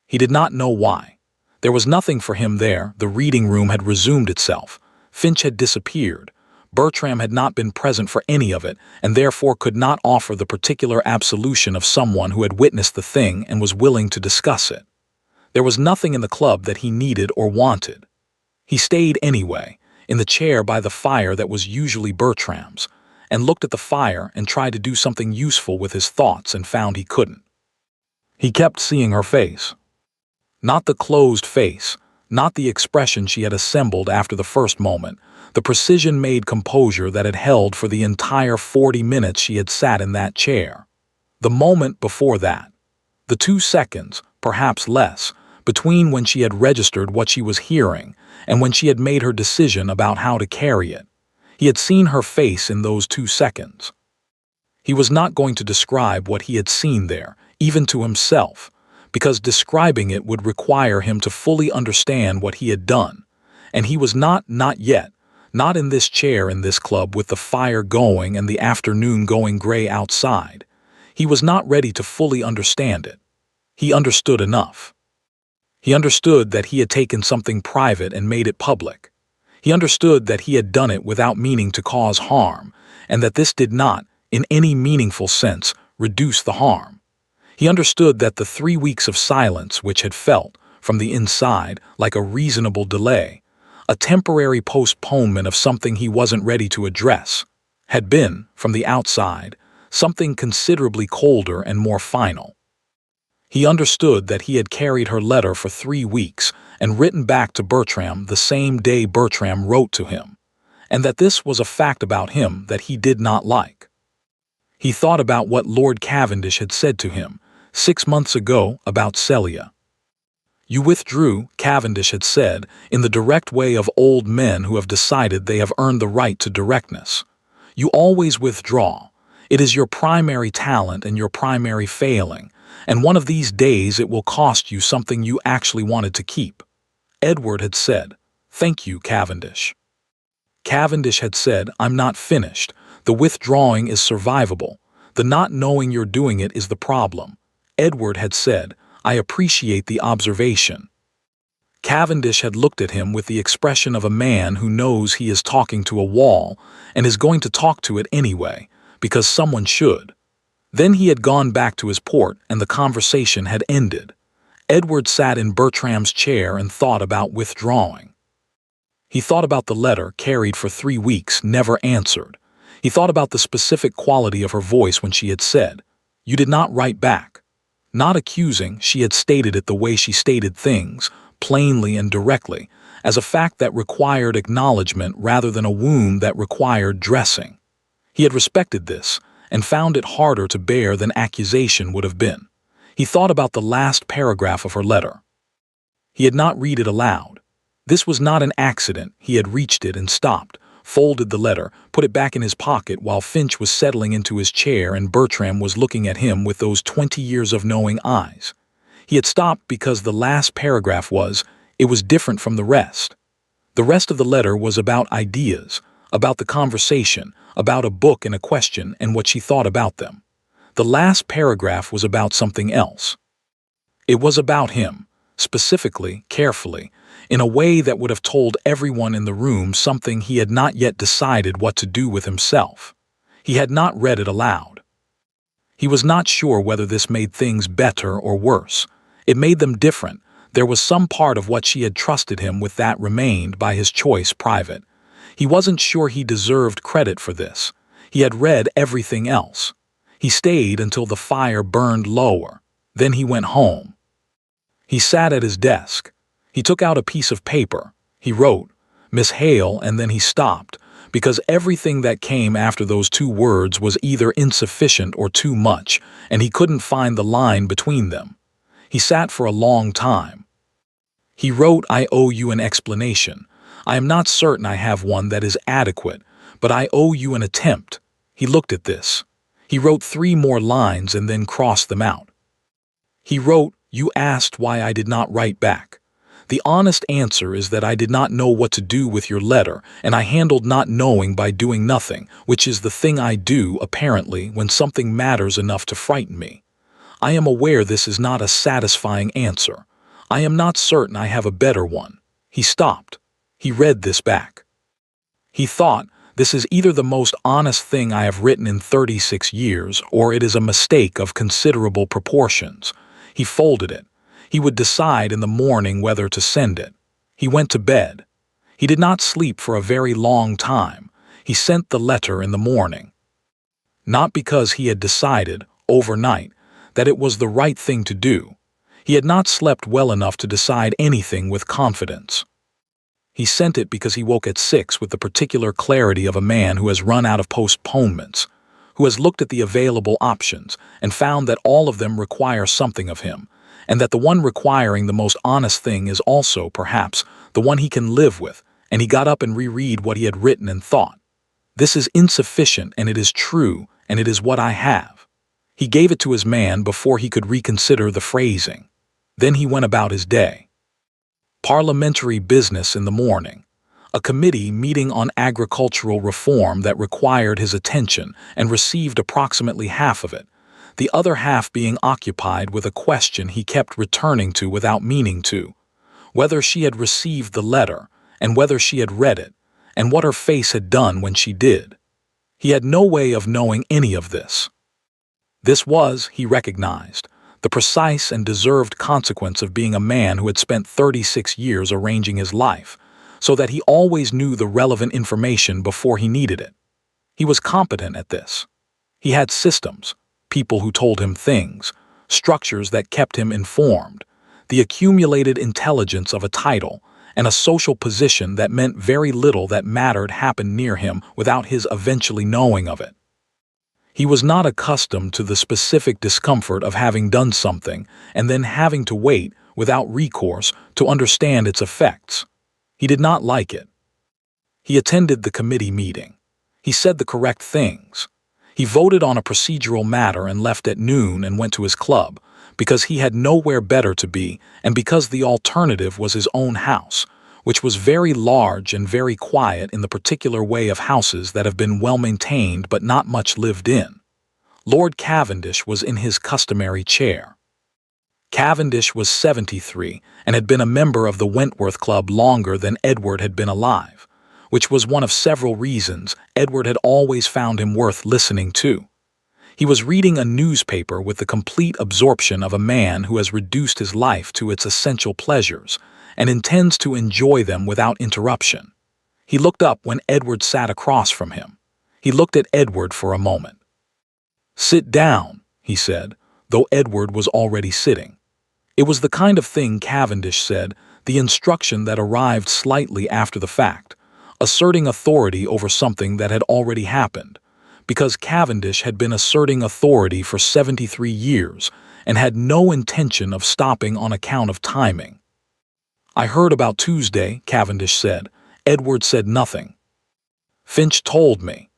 He did not know why. There was nothing for him there. The reading room had resumed itself. Finch had disappeared. Bertram had not been present for any of it, and therefore could not offer the particular absolution of someone who had witnessed the thing and was willing to discuss it. There was nothing in the club that he needed or wanted. He stayed anyway, in the chair by the fire that was usually Bertram's, and looked at the fire and tried to do something useful with his thoughts and found he couldn't. He kept seeing her face. Not the closed face, not the expression she had assembled after the first moment, the precision-made composure that had held for the entire 40 minutes she had sat in that chair. The moment before that. The 2 seconds, perhaps less, between when she had registered what she was hearing and when she had made her decision about how to carry it. He had seen her face in those 2 seconds. He was not going to describe what he had seen there, even to himself, because describing it would require him to fully understand what he had done. And he was not yet, not in this chair in this club with the fire going and the afternoon going gray outside. He was not ready to fully understand it. He understood enough. He understood that he had taken something private and made it public. He understood that he had done it without meaning to cause harm, and that this did not, in any meaningful sense, reduce the harm. He understood that the 3 weeks of silence which had felt, from the inside, like a reasonable delay, a temporary postponement of something he wasn't ready to address, had been, from the outside, something considerably colder and more final. He understood that he had carried her letter for 3 weeks and written back to Bertram the same day Bertram wrote to him, and that this was a fact about him that he did not like. He thought about what Lord Cavendish had said to him 6 months ago about Celia. "You withdrew," Cavendish had said, "in the direct way of old men who have decided they have earned the right to directness. You always withdraw. It is your primary talent and your primary failing, and one of these days it will cost you something you actually wanted to keep." Edward had said, "Thank you, Cavendish." Cavendish had said, "I'm not finished. The withdrawing is survivable. The not knowing you're doing it is the problem." Edward had said, "I appreciate the observation." Cavendish had looked at him with the expression of a man who knows he is talking to a wall and is going to talk to it anyway, because someone should. Then he had gone back to his port and the conversation had ended. Edward sat in Bertram's chair and thought about withdrawing. He thought about the letter carried for 3 weeks, never answered. He thought about the specific quality of her voice when she had said, "You did not write back." Not accusing, she had stated it the way she stated things, plainly and directly, as a fact that required acknowledgement rather than a wound that required dressing. He had respected this, and found it harder to bear than accusation would have been. He thought about the last paragraph of her letter. He had not read it aloud. This was not an accident. He had reached it and stopped, folded the letter, put it back in his pocket while Finch was settling into his chair and Bertram was looking at him with those 20 years of knowing eyes. He had stopped because the last paragraph it was different from the rest. The rest of the letter was about ideas, about the conversation, about a book and a question and what she thought about them. The last paragraph was about something else. It was about him, specifically, carefully, in a way that would have told everyone in the room something he had not yet decided what to do with himself. He had not read it aloud. He was not sure whether this made things better or worse. It made them different. There was some part of what she had trusted him with that remained by his choice private. He wasn't sure he deserved credit for this. He had read everything else. He stayed until the fire burned lower. Then he went home. He sat at his desk. He took out a piece of paper. He wrote, "Miss Hale," and then he stopped, because everything that came after those 2 words was either insufficient or too much, and he couldn't find the line between them. He sat for a long time. He wrote, "I owe you an explanation. I am not certain I have one that is adequate, but I owe you an attempt." He looked at this. He wrote 3 more lines and then crossed them out. He wrote, "You asked why I did not write back. The honest answer is that I did not know what to do with your letter, and I handled not knowing by doing nothing, which is the thing I do, apparently, when something matters enough to frighten me. I am aware this is not a satisfying answer. I am not certain I have a better one." He stopped. He read this back. He thought, "This is either the most honest thing I have written in 36 years, or it is a mistake of considerable proportions." He folded it. He would decide in the morning whether to send it. He went to bed. He did not sleep for a very long time. He sent the letter in the morning. Not because he had decided, overnight, that it was the right thing to do. He had not slept well enough to decide anything with confidence. He sent it because he woke at 6 with the particular clarity of a man who has run out of postponements, who has looked at the available options and found that all of them require something of him, and that the one requiring the most honest thing is also, perhaps, the one he can live with, and he got up and reread what he had written and thought. This is insufficient, and it is true, and it is what I have. He gave it to his man before he could reconsider the phrasing. Then he went about his day. Parliamentary business in the morning. A committee meeting on agricultural reform that required his attention and received approximately half of it, the other half being occupied with a question he kept returning to without meaning to: whether she had received the letter, and whether she had read it, and what her face had done when she did. He had no way of knowing any of this. This was, he recognized, the precise and deserved consequence of being a man who had spent 36 years arranging his life, so that he always knew the relevant information before he needed it. He was competent at this. He had systems, people who told him things, structures that kept him informed, the accumulated intelligence of a title, and a social position that meant very little that mattered happened near him without his eventually knowing of it. He was not accustomed to the specific discomfort of having done something and then having to wait, without recourse, to understand its effects. He did not like it. He attended the committee meeting. He said the correct things. He voted on a procedural matter and left at noon and went to his club, because he had nowhere better to be, and because the alternative was his own house, which was very large and very quiet in the particular way of houses that have been well maintained but not much lived in. Lord Cavendish was in his customary chair. Cavendish was 73 and had been a member of the Wentworth Club longer than Edward had been alive, which was one of several reasons Edward had always found him worth listening to. He was reading a newspaper with the complete absorption of a man who has reduced his life to its essential pleasures and intends to enjoy them without interruption. He looked up when Edward sat across from him. He looked at Edward for a moment. "Sit down," he said, though Edward was already sitting. It was the kind of thing Cavendish said, the instruction that arrived slightly after the fact, asserting authority over something that had already happened, because Cavendish had been asserting authority for 73 years and had no intention of stopping on account of timing. "I heard about Tuesday," Cavendish said. Edward said nothing. "Finch told me."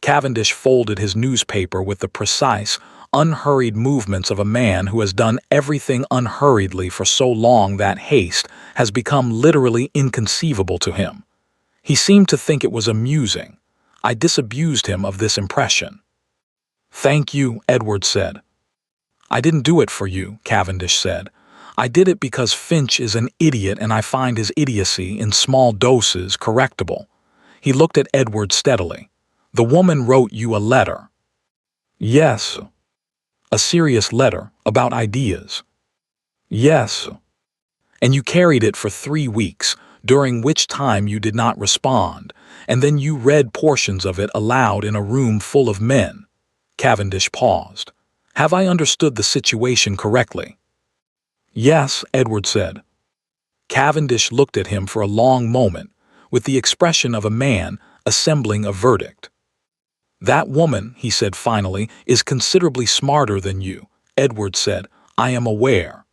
Cavendish folded his newspaper with the precise, unhurried movements of a man who has done everything unhurriedly for so long that haste has become literally inconceivable to him. He seemed to think it was amusing. I disabused him of this impression. "Thank you," Edward said. "I didn't do it for you," Cavendish said. "I did it because Finch is an idiot and I find his idiocy in small doses correctable." He looked at Edward steadily. "The woman wrote you a letter." "Yes." "A serious letter about ideas." "Yes." "And you carried it for 3 weeks, during which time you did not respond, and then you read portions of it aloud in a room full of men." Cavendish paused. "Have I understood the situation correctly?" "Yes," Edward said. Cavendish looked at him for a long moment, with the expression of a man assembling a verdict. "That woman," he said finally, "is considerably smarter than you," Edward said. "I am aware.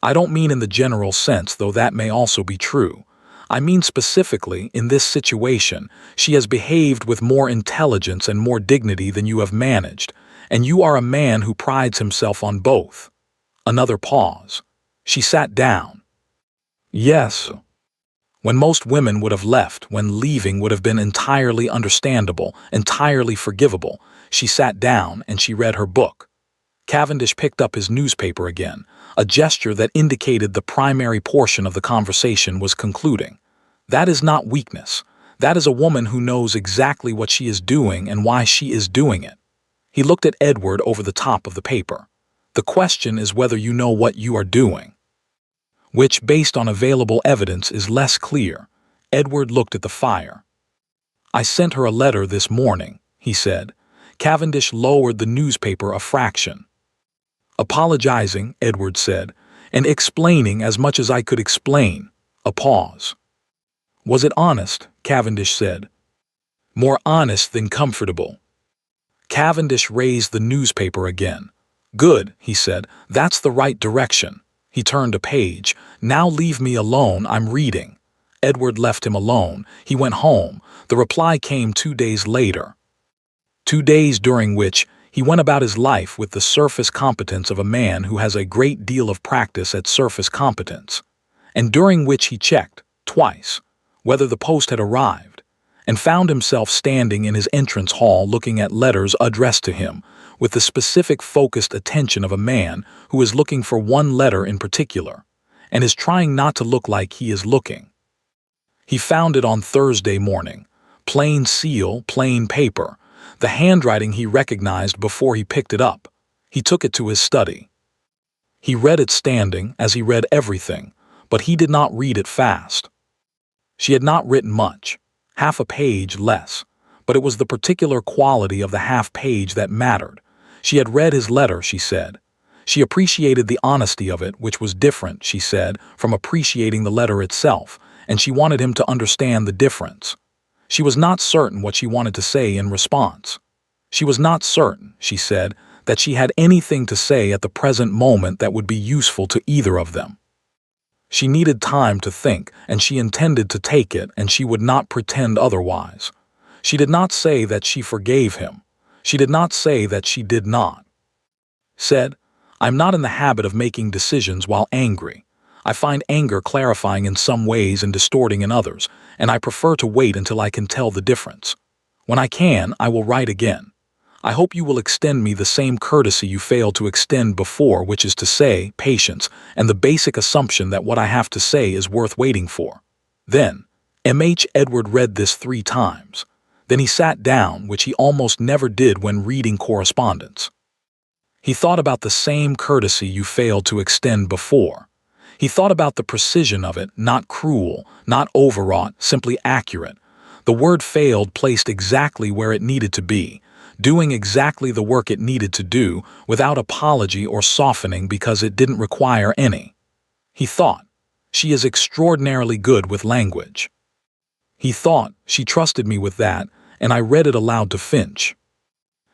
I don't mean in the general sense, though that may also be true. I mean specifically, in this situation, she has behaved with more intelligence and more dignity than you have managed, and you are a man who prides himself on both." Another pause. She sat down. "Yes." When most women would have left, when leaving would have been entirely understandable, entirely forgivable, she sat down and she read her book. Cavendish picked up his newspaper again, a gesture that indicated the primary portion of the conversation was concluding. That is not weakness. That is a woman who knows exactly what she is doing and why she is doing it. He looked at Edward over the top of the paper. "The question is whether you know what you are doing." Which, based on available evidence, is less clear. Edward looked at the fire. "I sent her a letter this morning," he said. Cavendish lowered the newspaper a fraction. Apologizing, Edward said, and explaining as much as I could explain. A pause. Was it honest? Cavendish said. More honest than comfortable. Cavendish raised the newspaper again. Good, he said, that's the right direction. He turned a page. Now leave me alone, I'm reading. Edward left him alone. He went home. The reply came 2 days later. 2 days during which he went about his life with the surface competence of a man who has a great deal of practice at surface competence, and during which he checked, twice, whether the post had arrived, and found himself standing in his entrance hall looking at letters addressed to him with the specific focused attention of a man who is looking for one letter in particular, and is trying not to look like he is looking. He found it on Thursday morning, plain seal, plain paper, the handwriting he recognized before he picked it up. He took it to his study. He read it standing, as he read everything, but he did not read it fast. She had not written much, half a page less, but it was the particular quality of the half page that mattered. She had read his letter, she said. She appreciated the honesty of it, which was different, she said, from appreciating the letter itself, and she wanted him to understand the difference. She was not certain what she wanted to say in response. She was not certain, she said, that she had anything to say at the present moment that would be useful to either of them. She needed time to think, and she intended to take it, and she would not pretend otherwise. She did not say that she forgave him. She did not say that she did not. Said, I'm not in the habit of making decisions while angry. I find anger clarifying in some ways and distorting in others, and I prefer to wait until I can tell the difference. When I can, I will write again. I hope you will extend me the same courtesy you failed to extend before, which is to say, patience, and the basic assumption that what I have to say is worth waiting for. Then, M.H. Edward read this 3 times. Then he sat down, which he almost never did when reading correspondence. He thought about the same courtesy you failed to extend before. He thought about the precision of it, not cruel, not overwrought, simply accurate. The word failed placed exactly where it needed to be, doing exactly the work it needed to do, without apology or softening because it didn't require any. He thought, she is extraordinarily good with language. He thought, she trusted me with that, and I read it aloud to Finch.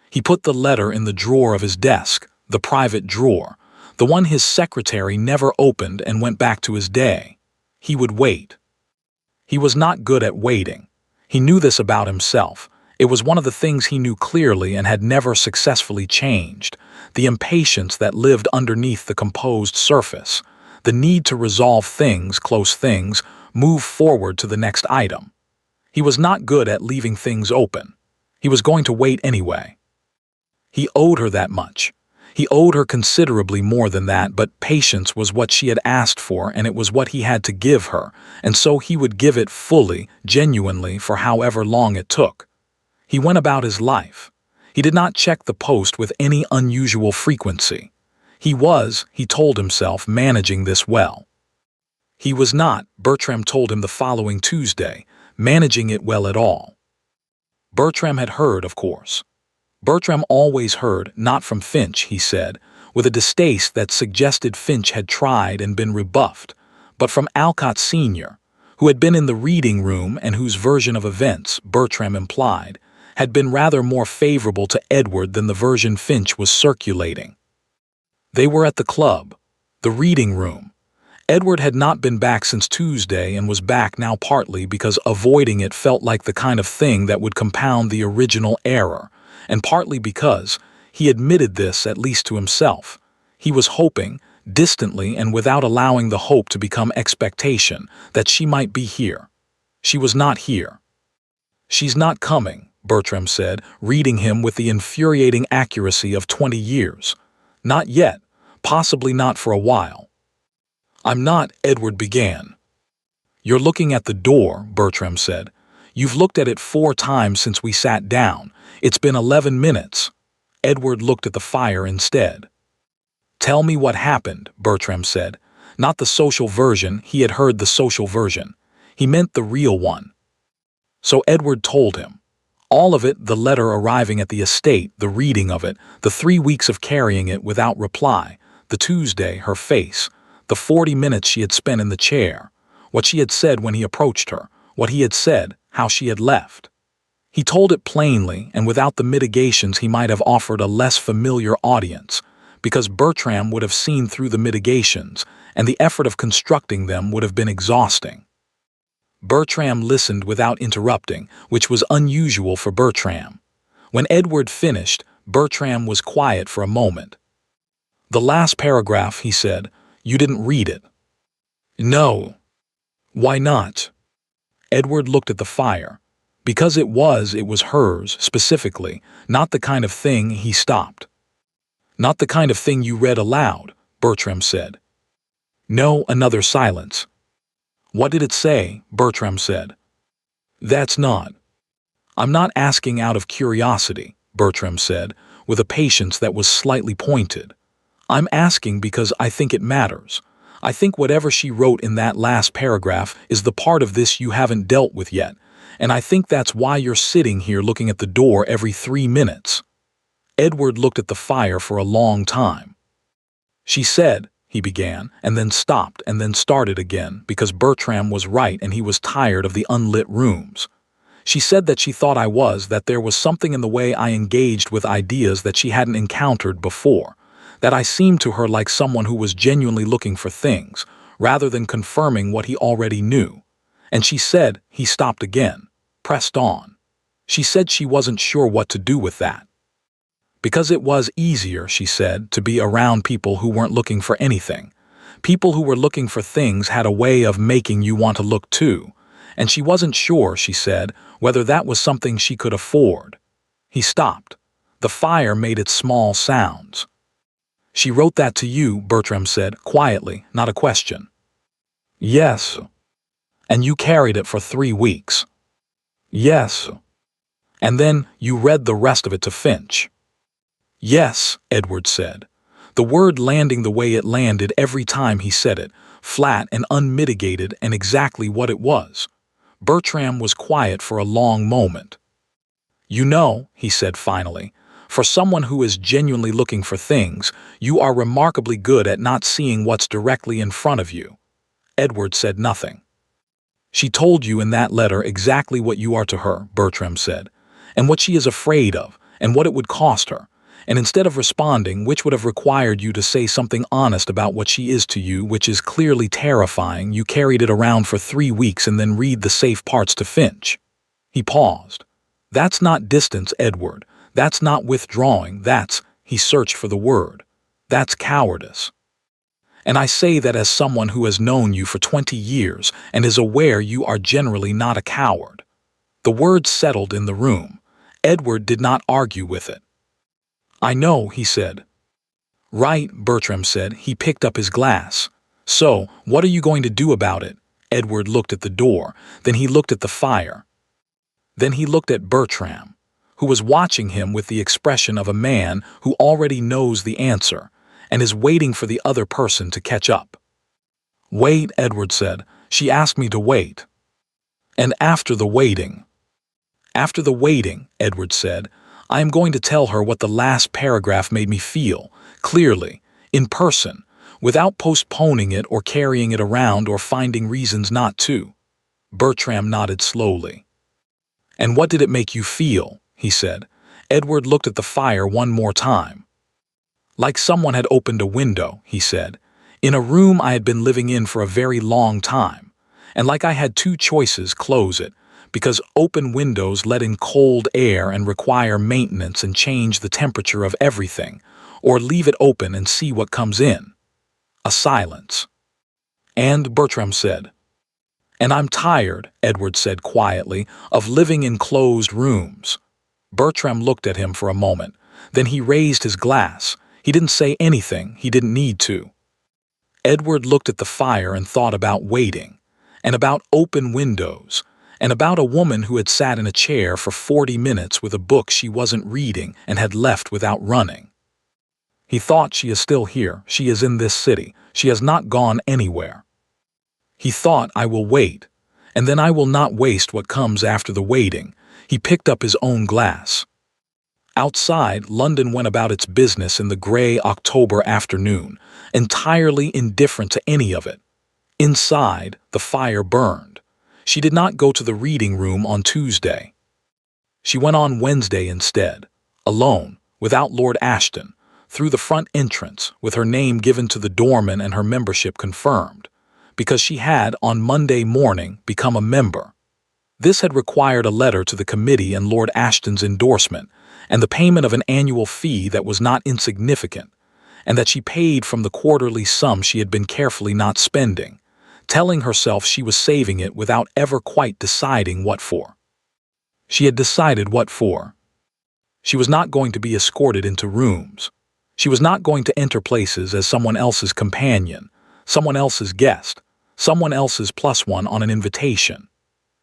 He put the letter in the drawer of his desk, the private drawer, the one his secretary never opened, and went back to his day. He would wait. He was not good at waiting. He knew this about himself. It was one of the things he knew clearly and had never successfully changed, the impatience that lived underneath the composed surface, the need to resolve things, close things, move forward to the next item. He was not good at leaving things open. He was going to wait anyway. He owed her that much. He owed her considerably more than that, but patience was what she had asked for, and it was what he had to give her, and so he would give it fully, genuinely, for however long it took. He went about his life. He did not check the post with any unusual frequency. He was, he told himself, managing this well. He was not, Bertram told him the following Tuesday, managing it well at all. Bertram had heard, of course. Bertram always heard, not from Finch, he said, with a distaste that suggested Finch had tried and been rebuffed, but from Alcott Sr., who had been in the reading room and whose version of events, Bertram implied, had been rather more favorable to Edward than the version Finch was circulating. They were at the club, the reading room. Edward had not been back since Tuesday and was back now partly because avoiding it felt like the kind of thing that would compound the original error, and partly because, he admitted this at least to himself, he was hoping, distantly and without allowing the hope to become expectation, that she might be here. She was not here. She's not coming, Bertram said, reading him with the infuriating accuracy of 20 years. Not yet, possibly not for a while. I'm not, Edward began. You're looking at the door, Bertram said. You've looked at it 4 times since we sat down. It's been 11 minutes. Edward looked at the fire instead. Tell me what happened, Bertram said. Not the social version, he had heard the social version. He meant the real one. So Edward told him. All of it, the letter arriving at the estate, the reading of it, the 3 weeks of carrying it without reply, the Tuesday, her face, the 40 minutes she had spent in the chair, what she had said when he approached her, what he had said, how she had left. He told it plainly, and without the mitigations he might have offered a less familiar audience, because Bertram would have seen through the mitigations, and the effort of constructing them would have been exhausting. Bertram listened without interrupting, which was unusual for Bertram. When Edward finished, Bertram was quiet for a moment. "The last paragraph," he said. "You didn't read it." "No." "Why not?" Edward looked at the fire. Because it was hers, specifically, not the kind of thing. He stopped. "Not the kind of thing you read aloud," Bertram said. No, another silence. "What did it say?" Bertram said. "That's not." "I'm not asking out of curiosity," Bertram said, with a patience that was slightly pointed. "I'm asking because I think it matters. I think whatever she wrote in that last paragraph is the part of this you haven't dealt with yet, and I think that's why you're sitting here looking at the door every 3 minutes." Edward looked at the fire for a long time. "She said," he began, and then stopped and then started again because Bertram was right and he was tired of the unlit rooms. "She said that she thought that there was something in the way I engaged with ideas that she hadn't encountered before, that I seemed to her like someone who was genuinely looking for things, rather than confirming what he already knew. And she said," he stopped again, pressed on. "She said she wasn't sure what to do with that. Because it was easier," she said, "to be around people who weren't looking for anything. People who were looking for things had a way of making you want to look too. And she wasn't sure," she said, "whether that was something she could afford." He stopped. The fire made its small sounds. "She wrote that to you," Bertram said, quietly, not a question. "Yes." "And you carried it for 3 weeks." "Yes." "And then you read the rest of it to Finch." "Yes," Edward said, the word landing the way it landed every time he said it, flat and unmitigated and exactly what it was. Bertram was quiet for a long moment. "You know," he said finally, "for someone who is genuinely looking for things, you are remarkably good at not seeing what's directly in front of you." Edward said nothing. "She told you in that letter exactly what you are to her," Bertram said, "and what she is afraid of, and what it would cost her. And instead of responding, which would have required you to say something honest about what she is to you, which is clearly terrifying, you carried it around for 3 weeks and then read the safe parts to Finch." He paused. "That's not distance, Edward. That's not withdrawing. He searched for the word. "That's cowardice. And I say that as someone who has known you for 20 years and is aware you are generally not a coward." The word settled in the room. Edward did not argue with it. "I know," he said. "Right," Bertram said. He picked up his glass. "So, what are you going to do about it?" Edward looked at the door, then he looked at the fire. Then he looked at Bertram, who was watching him with the expression of a man who already knows the answer and is waiting for the other person to catch up. "Wait," Edward said. "She asked me to wait." "And after the waiting?" "After the waiting," Edward said, "I am going to tell her what the last paragraph made me feel, clearly, in person, without postponing it or carrying it around or finding reasons not to." Bertram nodded slowly. "And what did it make you feel?" he said. Edward looked at the fire one more time. "Like someone had opened a window," he said, "in a room I had been living in for a very long time, and like I had 2 choices: close it, because open windows let in cold air and require maintenance and change the temperature of everything, or leave it open and see what comes in." A silence. "And," Bertram said. "And I'm tired," Edward said quietly, "of living in closed rooms." Bertram looked at him for a moment. Then he raised his glass. He didn't say anything. He didn't need to. Edward looked at the fire and thought about waiting, and about open windows, and about a woman who had sat in a chair for 40 minutes with a book she wasn't reading and had left without running. He thought, she is still here. She is in this city. She has not gone anywhere. He thought, I will wait, and then I will not waste what comes after the waiting. He picked up his own glass. Outside, London went about its business in the gray October afternoon, entirely indifferent to any of it. Inside, the fire burned. She did not go to the reading room on Tuesday. She went on Wednesday instead, alone, without Lord Ashton, through the front entrance, with her name given to the doorman and her membership confirmed, because she had, on Monday morning, become a member. This had required a letter to the committee and Lord Ashton's endorsement, and the payment of an annual fee that was not insignificant, and that she paid from the quarterly sum she had been carefully not spending, telling herself she was saving it without ever quite deciding what for. She had decided what for. She was not going to be escorted into rooms. She was not going to enter places as someone else's companion, someone else's guest, someone else's +1 on an invitation.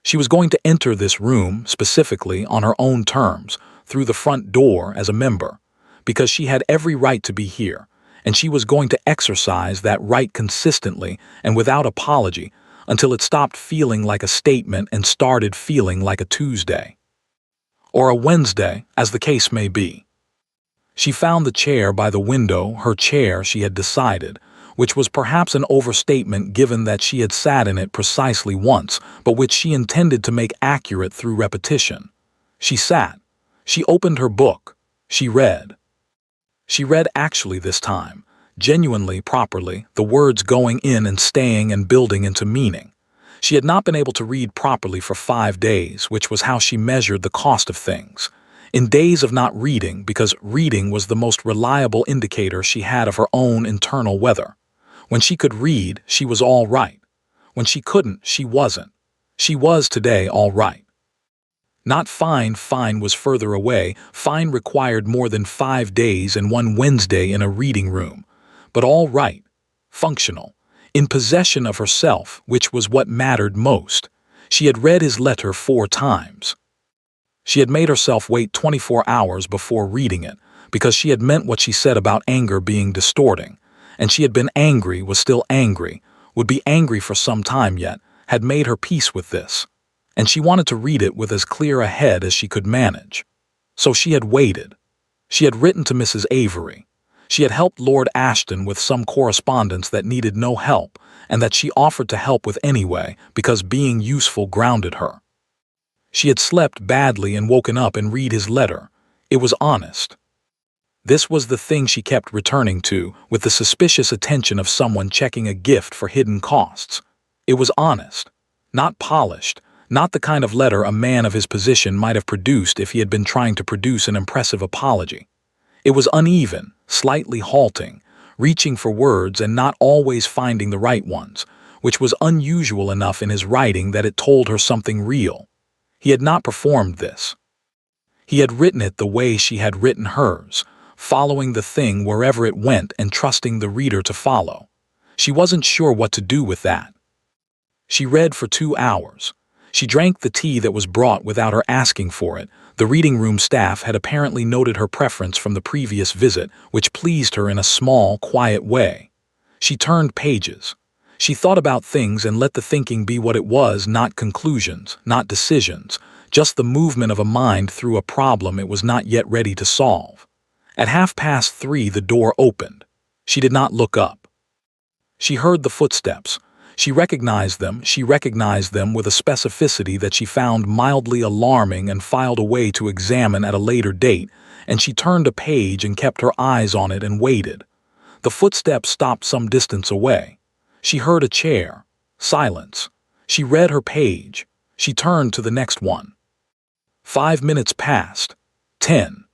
She was going to enter this room, specifically, on her own terms, through the front door as a member, because she had every right to be here, and she was going to exercise that right consistently and without apology until it stopped feeling like a statement and started feeling like a Tuesday. Or a Wednesday, as the case may be. She found the chair by the window, her chair, she had decided, which was perhaps an overstatement given that she had sat in it precisely once, but which she intended to make accurate through repetition. She sat. She opened her book. She read. She read actually this time, genuinely, properly, the words going in and staying and building into meaning. She had not been able to read properly for 5 days, which was how she measured the cost of things. In days of not reading, because reading was the most reliable indicator she had of her own internal weather. When she could read, she was all right. When she couldn't, she wasn't. She was today all right. Not fine, fine was further away, fine required more than 5 days and 1 Wednesday in a reading room. But all right, functional, in possession of herself, which was what mattered most. She had read his letter 4 times. She had made herself wait 24 hours before reading it, because she had meant what she said about anger being distorting, and she had been angry, was still angry, would be angry for some time yet, had made her peace with this, and she wanted to read it with as clear a head as she could manage. So she had waited. She had written to Mrs. Avery. She had helped Lord Ashton with some correspondence that needed no help, and that she offered to help with anyway, because being useful grounded her. She had slept badly and woken up and read his letter. It was honest. This was the thing she kept returning to, with the suspicious attention of someone checking a gift for hidden costs. It was honest, not polished, not the kind of letter a man of his position might have produced if he had been trying to produce an impressive apology. It was uneven, slightly halting, reaching for words and not always finding the right ones, which was unusual enough in his writing that it told her something real. He had not performed this. He had written it the way she had written hers, following the thing wherever it went and trusting the reader to follow. She wasn't sure what to do with that. She read for 2 hours. She drank the tea that was brought without her asking for it. The reading room staff had apparently noted her preference from the previous visit, which pleased her in a small, quiet way. She turned pages. She thought about things and let the thinking be what it was, not conclusions, not decisions, just the movement of a mind through a problem it was not yet ready to solve. At 3:30 the door opened. She did not look up. She heard the footsteps. She recognized them with a specificity that she found mildly alarming and filed away to examine at a later date, and she turned a page and kept her eyes on it and waited. The footsteps stopped some distance away. She heard a chair. Silence. She read her page. She turned to the next one. 5 minutes passed. 10.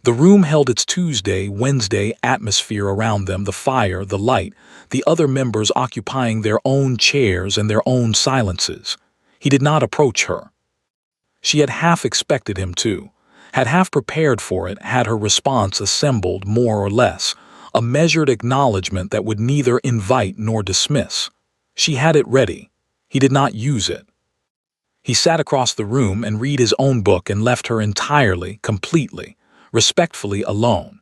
The room held its Tuesday, Wednesday atmosphere around them, the fire, the light, the other members occupying their own chairs and their own silences. He did not approach her. She had half expected him to, had half prepared for it, had her response assembled more or less, a measured acknowledgement that would neither invite nor dismiss. She had it ready. He did not use it. He sat across the room and read his own book and left her entirely, completely, respectfully alone.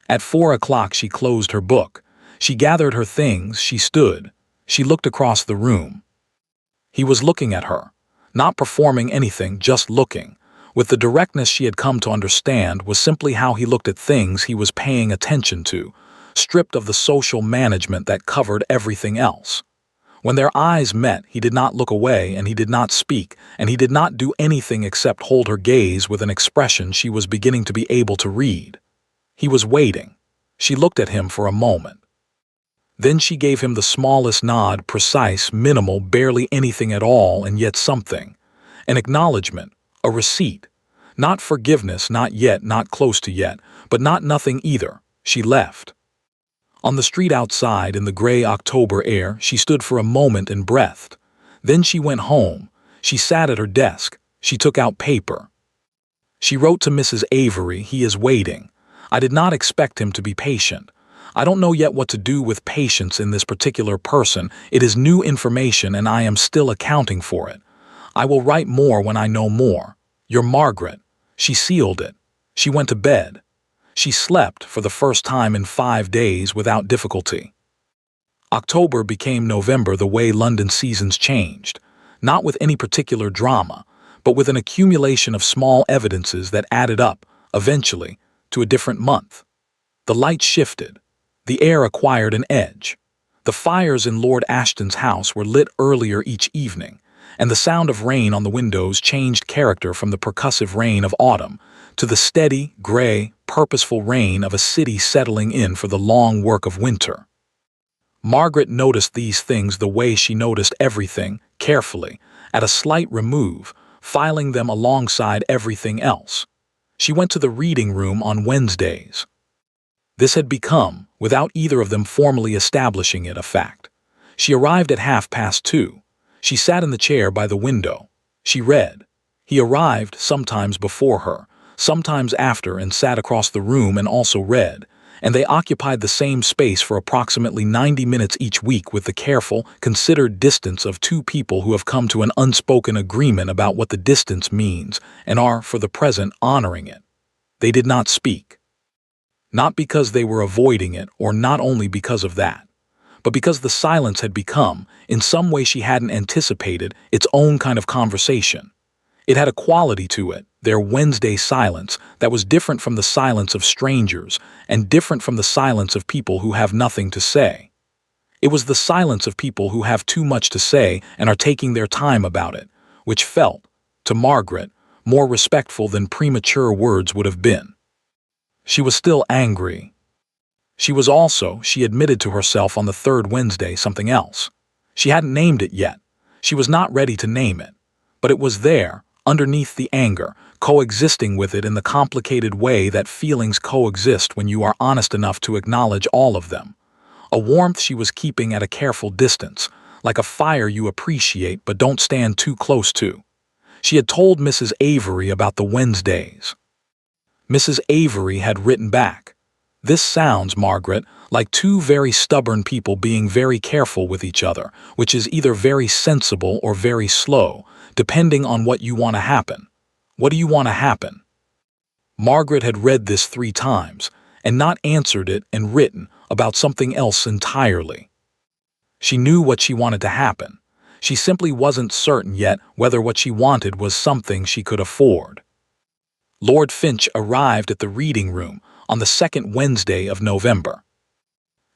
At 4 o'clock she closed her book. She gathered her things, she stood. She looked across the room. He was looking at her, not performing anything, just looking, With the directness she had come to understand was simply how he looked at things he was paying attention to, stripped of the social management that covered everything else. When their eyes met, he did not look away, and he did not speak, and he did not do anything except hold her gaze with an expression she was beginning to be able to read. He was waiting. She looked at him for a moment. Then she gave him the smallest nod, precise, minimal, barely anything at all, and yet something. An acknowledgement, a receipt. Not forgiveness, not yet, not close to yet, but not nothing either. She left. On the street outside, in the gray October air, she stood for a moment and breathed. Then she went home. She sat at her desk. She took out paper. She wrote to Mrs. Avery, "He is waiting. I did not expect him to be patient. I don't know yet what to do with patience in this particular person. It is new information and I am still accounting for it. I will write more when I know more. Your Margaret." She sealed it. She went to bed. She slept for the first time in 5 days without difficulty. October became November the way London seasons changed, not with any particular drama, but with an accumulation of small evidences that added up, eventually, to a different month. The light shifted. The air acquired an edge. The fires in Lord Ashton's house were lit earlier each evening, and the sound of rain on the windows changed character from the percussive rain of autumn to the steady, gray, purposeful rain of a city settling in for the long work of winter. Margaret noticed these things the way she noticed everything, carefully, at a slight remove, filing them alongside everything else. She went to the reading room on Wednesdays. This had become, without either of them formally establishing it, a fact. She arrived at 2:30. She sat in the chair by the window. She read. He arrived sometimes before her, sometimes after, and sat across the room and also read, and they occupied the same space for approximately 90 minutes each week with the careful, considered distance of two people who have come to an unspoken agreement about what the distance means and are, for the present, honoring it. They did not speak. Not because they were avoiding it, or not only because of that, but because the silence had become, in some way she hadn't anticipated, its own kind of conversation. It had a quality to it, their Wednesday silence, that was different from the silence of strangers and different from the silence of people who have nothing to say. It was the silence of people who have too much to say and are taking their time about it, which felt, to Margaret, more respectful than premature words would have been. She was still angry. She was also, she admitted to herself on the third Wednesday, something else. She hadn't named it yet. She was not ready to name it. But it was there, underneath the anger, coexisting with it in the complicated way that feelings coexist when you are honest enough to acknowledge all of them. A warmth she was keeping at a careful distance, like a fire you appreciate but don't stand too close to. She had told Mrs. Avery about the Wednesdays. Mrs. Avery had written back. This sounds, Margaret, like two very stubborn people being very careful with each other, which is either very sensible or very slow, depending on what you want to happen. What do you want to happen? Margaret had read this 3 times, and not answered it and written about something else entirely. She knew what she wanted to happen. She simply wasn't certain yet whether what she wanted was something she could afford. Lord Finch arrived at the reading room on the second Wednesday of November.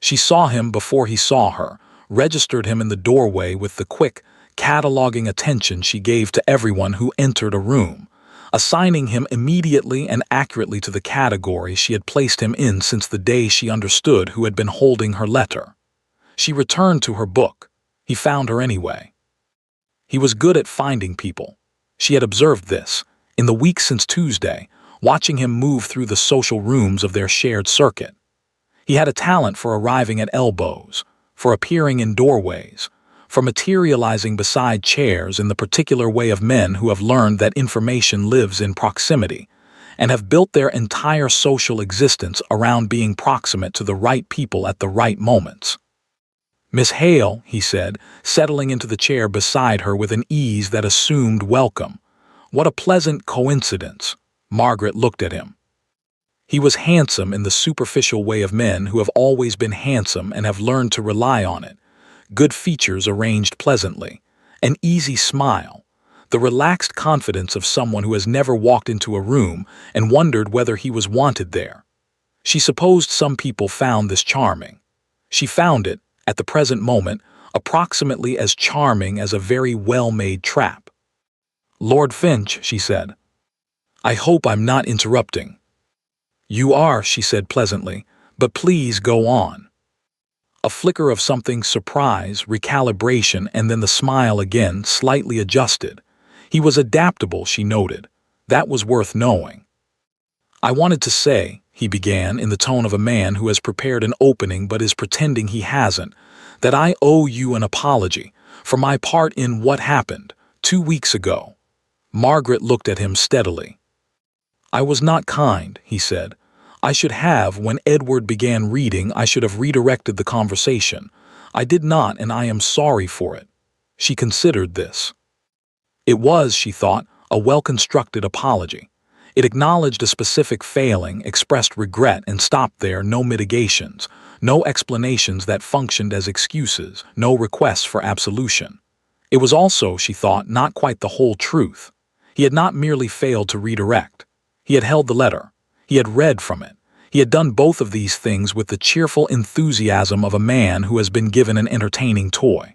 She saw him before he saw her, registered him in the doorway with the quick, cataloging attention she gave to everyone who entered a room, assigning him immediately and accurately to the category she had placed him in since the day she understood who had been holding her letter. She returned to her book. He found her anyway. He was good at finding people. She had observed this, in the week since Tuesday, watching him move through the social rooms of their shared circuit. He had a talent for arriving at elbows, for appearing in doorways, for materializing beside chairs in the particular way of men who have learned that information lives in proximity, and have built their entire social existence around being proximate to the right people at the right moments. "Miss Hale," he said, settling into the chair beside her with an ease that assumed welcome. "What a pleasant coincidence." Margaret looked at him. He was handsome in the superficial way of men who have always been handsome and have learned to rely on it. Good features arranged pleasantly, an easy smile, the relaxed confidence of someone who has never walked into a room and wondered whether he was wanted there. She supposed some people found this charming. She found it, at the present moment, approximately as charming as a very well-made trap. "Lord Finch," she said. "I hope I'm not interrupting." "You are," she said pleasantly, "but please go on." A flicker of something, surprise, recalibration, and then the smile again, slightly adjusted. He was adaptable, she noted. That was worth knowing. "I wanted to say," he began in the tone of a man who has prepared an opening but is pretending he hasn't, "that I owe you an apology for my part in what happened 2 weeks ago." Margaret looked at him steadily. "I was not kind," he said. "I should have, when Edward began reading, I should have redirected the conversation. I did not, and I am sorry for it." She considered this. It was, she thought, a well-constructed apology. It acknowledged a specific failing, expressed regret, and stopped there, no mitigations, no explanations that functioned as excuses, no requests for absolution. It was also, she thought, not quite the whole truth. He had not merely failed to redirect. He had held the letter. He had read from it. He had done both of these things with the cheerful enthusiasm of a man who has been given an entertaining toy.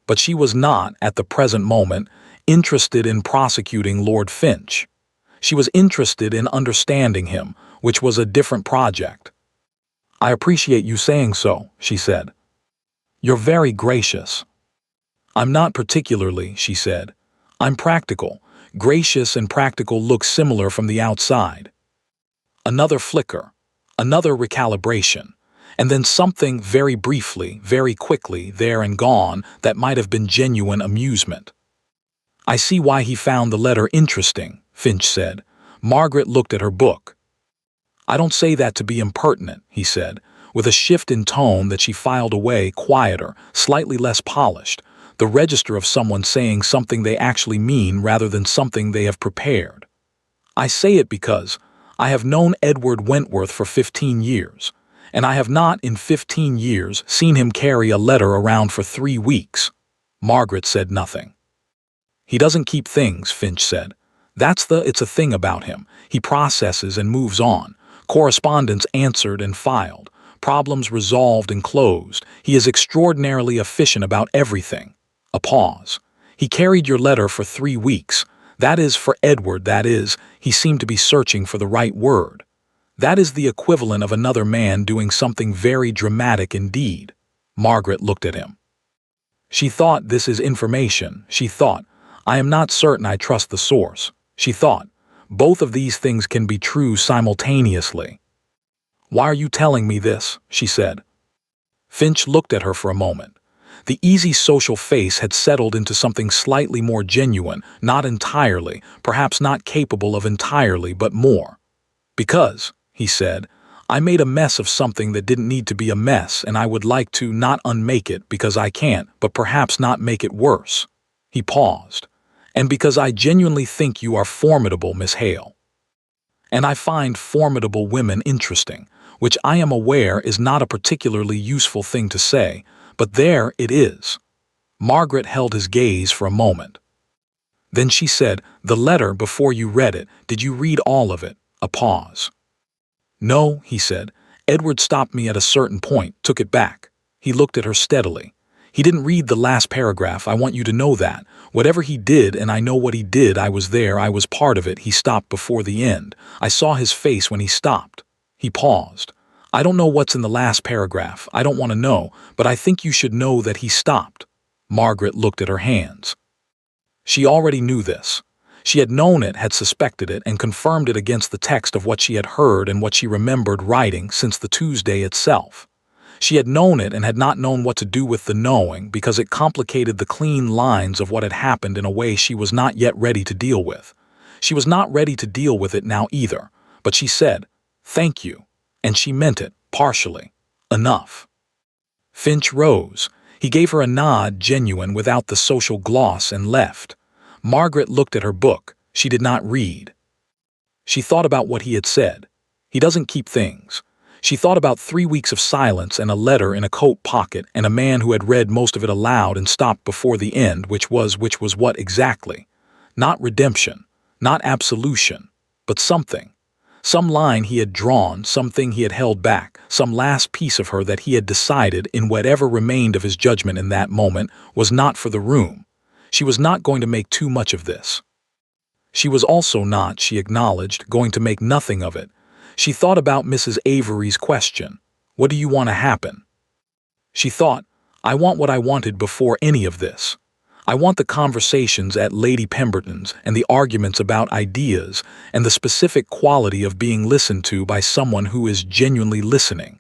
But she was not, at the present moment, interested in prosecuting Lord Finch. She was interested in understanding him, which was a different project. "I appreciate you saying so," she said. "You're very gracious." "I'm not particularly," she said. "I'm practical. Gracious and practical look similar from the outside." Another flicker, another recalibration, and then something very briefly, very quickly, there and gone, that might have been genuine amusement. "I see why he found the letter interesting," Finch said. Margaret looked at her book. "I don't say that to be impertinent," he said, with a shift in tone that she filed away, quieter, slightly less polished, the register of someone saying something they actually mean rather than something they have prepared. "I say it because I have known Edward Wentworth for 15 years, and I have not in 15 years seen him carry a letter around for 3 weeks. Margaret said nothing. "He doesn't keep things," Finch said. It's a thing about him. He processes and moves on. Correspondence answered and filed. Problems resolved and closed. He is extraordinarily efficient about everything." A pause. "He carried your letter for 3 weeks. That is, for Edward, that is," he seemed to be searching for the right word. "That is the equivalent of another man doing something very dramatic indeed." Margaret looked at him. She thought, "This is information." She thought, "I am not certain I trust the source." She thought, "Both of these things can be true simultaneously." "Why are you telling me this?" she said. Finch looked at her for a moment. The easy social face had settled into something slightly more genuine, not entirely, perhaps not capable of entirely, but more. "Because," he said, "I made a mess of something that didn't need to be a mess, and I would like to not unmake it because I can't, but perhaps not make it worse." He paused. "And because I genuinely think you are formidable, Miss Hale. And I find formidable women interesting, which I am aware is not a particularly useful thing to say, but there it is." Margaret held his gaze for a moment. Then she said, "The letter, before you read it, did you read all of it?" A pause. "No," he said. "Edward stopped me at a certain point, took it back." He looked at her steadily. "He didn't read the last paragraph, I want you to know that. Whatever he did, and I know what he did, I was there, I was part of it, he stopped before the end. I saw his face when he stopped." He paused. "I don't know what's in the last paragraph, I don't want to know, but I think you should know that he stopped." Margaret looked at her hands. She already knew this. She had known it, had suspected it, and confirmed it against the text of what she had heard and what she remembered writing since the Tuesday itself. She had known it and had not known what to do with the knowing because it complicated the clean lines of what had happened in a way she was not yet ready to deal with. She was not ready to deal with it now either, but she said, "Thank you," and she meant it, partially. Enough. Finch rose. He gave her a nod, genuine, without the social gloss, and left. Margaret looked at her book. She did not read. She thought about what he had said. He doesn't keep things. She thought about 3 weeks of silence and a letter in a coat pocket and a man who had read most of it aloud and stopped before the end, which was what exactly? Not redemption, not absolution, but something. Some line he had drawn, something he had held back, some last piece of her that he had decided, in whatever remained of his judgment in that moment, was not for the room. She was not going to make too much of this. She was also not, she acknowledged, going to make nothing of it. She thought about Mrs. Avery's question. What do you want to happen? She thought, I want what I wanted before any of this. I want the conversations at Lady Pemberton's and the arguments about ideas and the specific quality of being listened to by someone who is genuinely listening.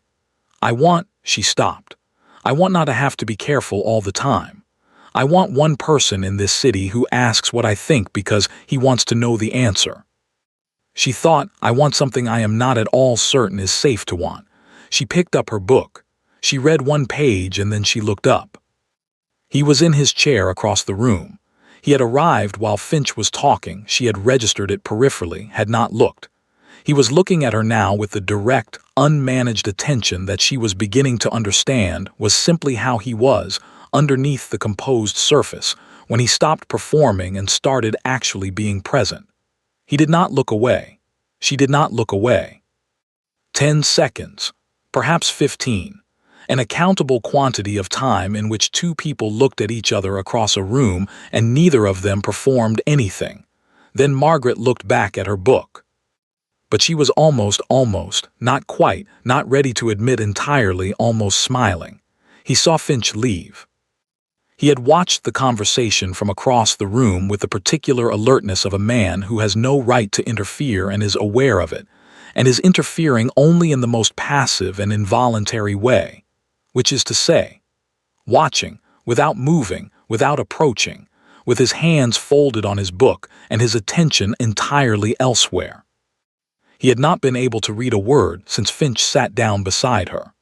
She stopped. I want not to have to be careful all the time. I want one person in this city who asks what I think because he wants to know the answer. She thought, I want something I am not at all certain is safe to want. She picked up her book. She read one page and then she looked up. He was in his chair across the room. He had arrived while Finch was talking. She had registered it peripherally, had not looked. He was looking at her now with the direct, unmanaged attention that she was beginning to understand was simply how he was, underneath the composed surface, when he stopped performing and started actually being present. He did not look away. She did not look away. 10 seconds, perhaps 15. An accountable quantity of time in which two people looked at each other across a room and neither of them performed anything. Then Margaret looked back at her book. But she was almost, not quite, not ready to admit entirely, almost smiling. He saw Finch leave. He had watched the conversation from across the room with the particular alertness of a man who has no right to interfere and is aware of it, and is interfering only in the most passive and involuntary way. Which is to say, watching, without moving, without approaching, with his hands folded on his book and his attention entirely elsewhere. He had not been able to read a word since Finch sat down beside her.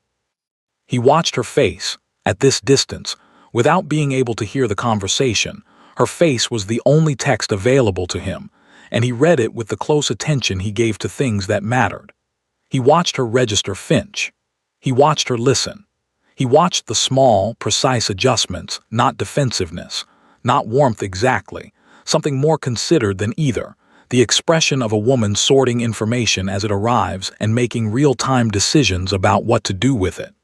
He watched her face, at this distance, without being able to hear the conversation. Her face was the only text available to him, and he read it with the close attention he gave to things that mattered. He watched her register Finch. He watched her listen. He watched the small, precise adjustments, not defensiveness, not warmth exactly, something more considered than either, the expression of a woman sorting information as it arrives and making real-time decisions about what to do with it.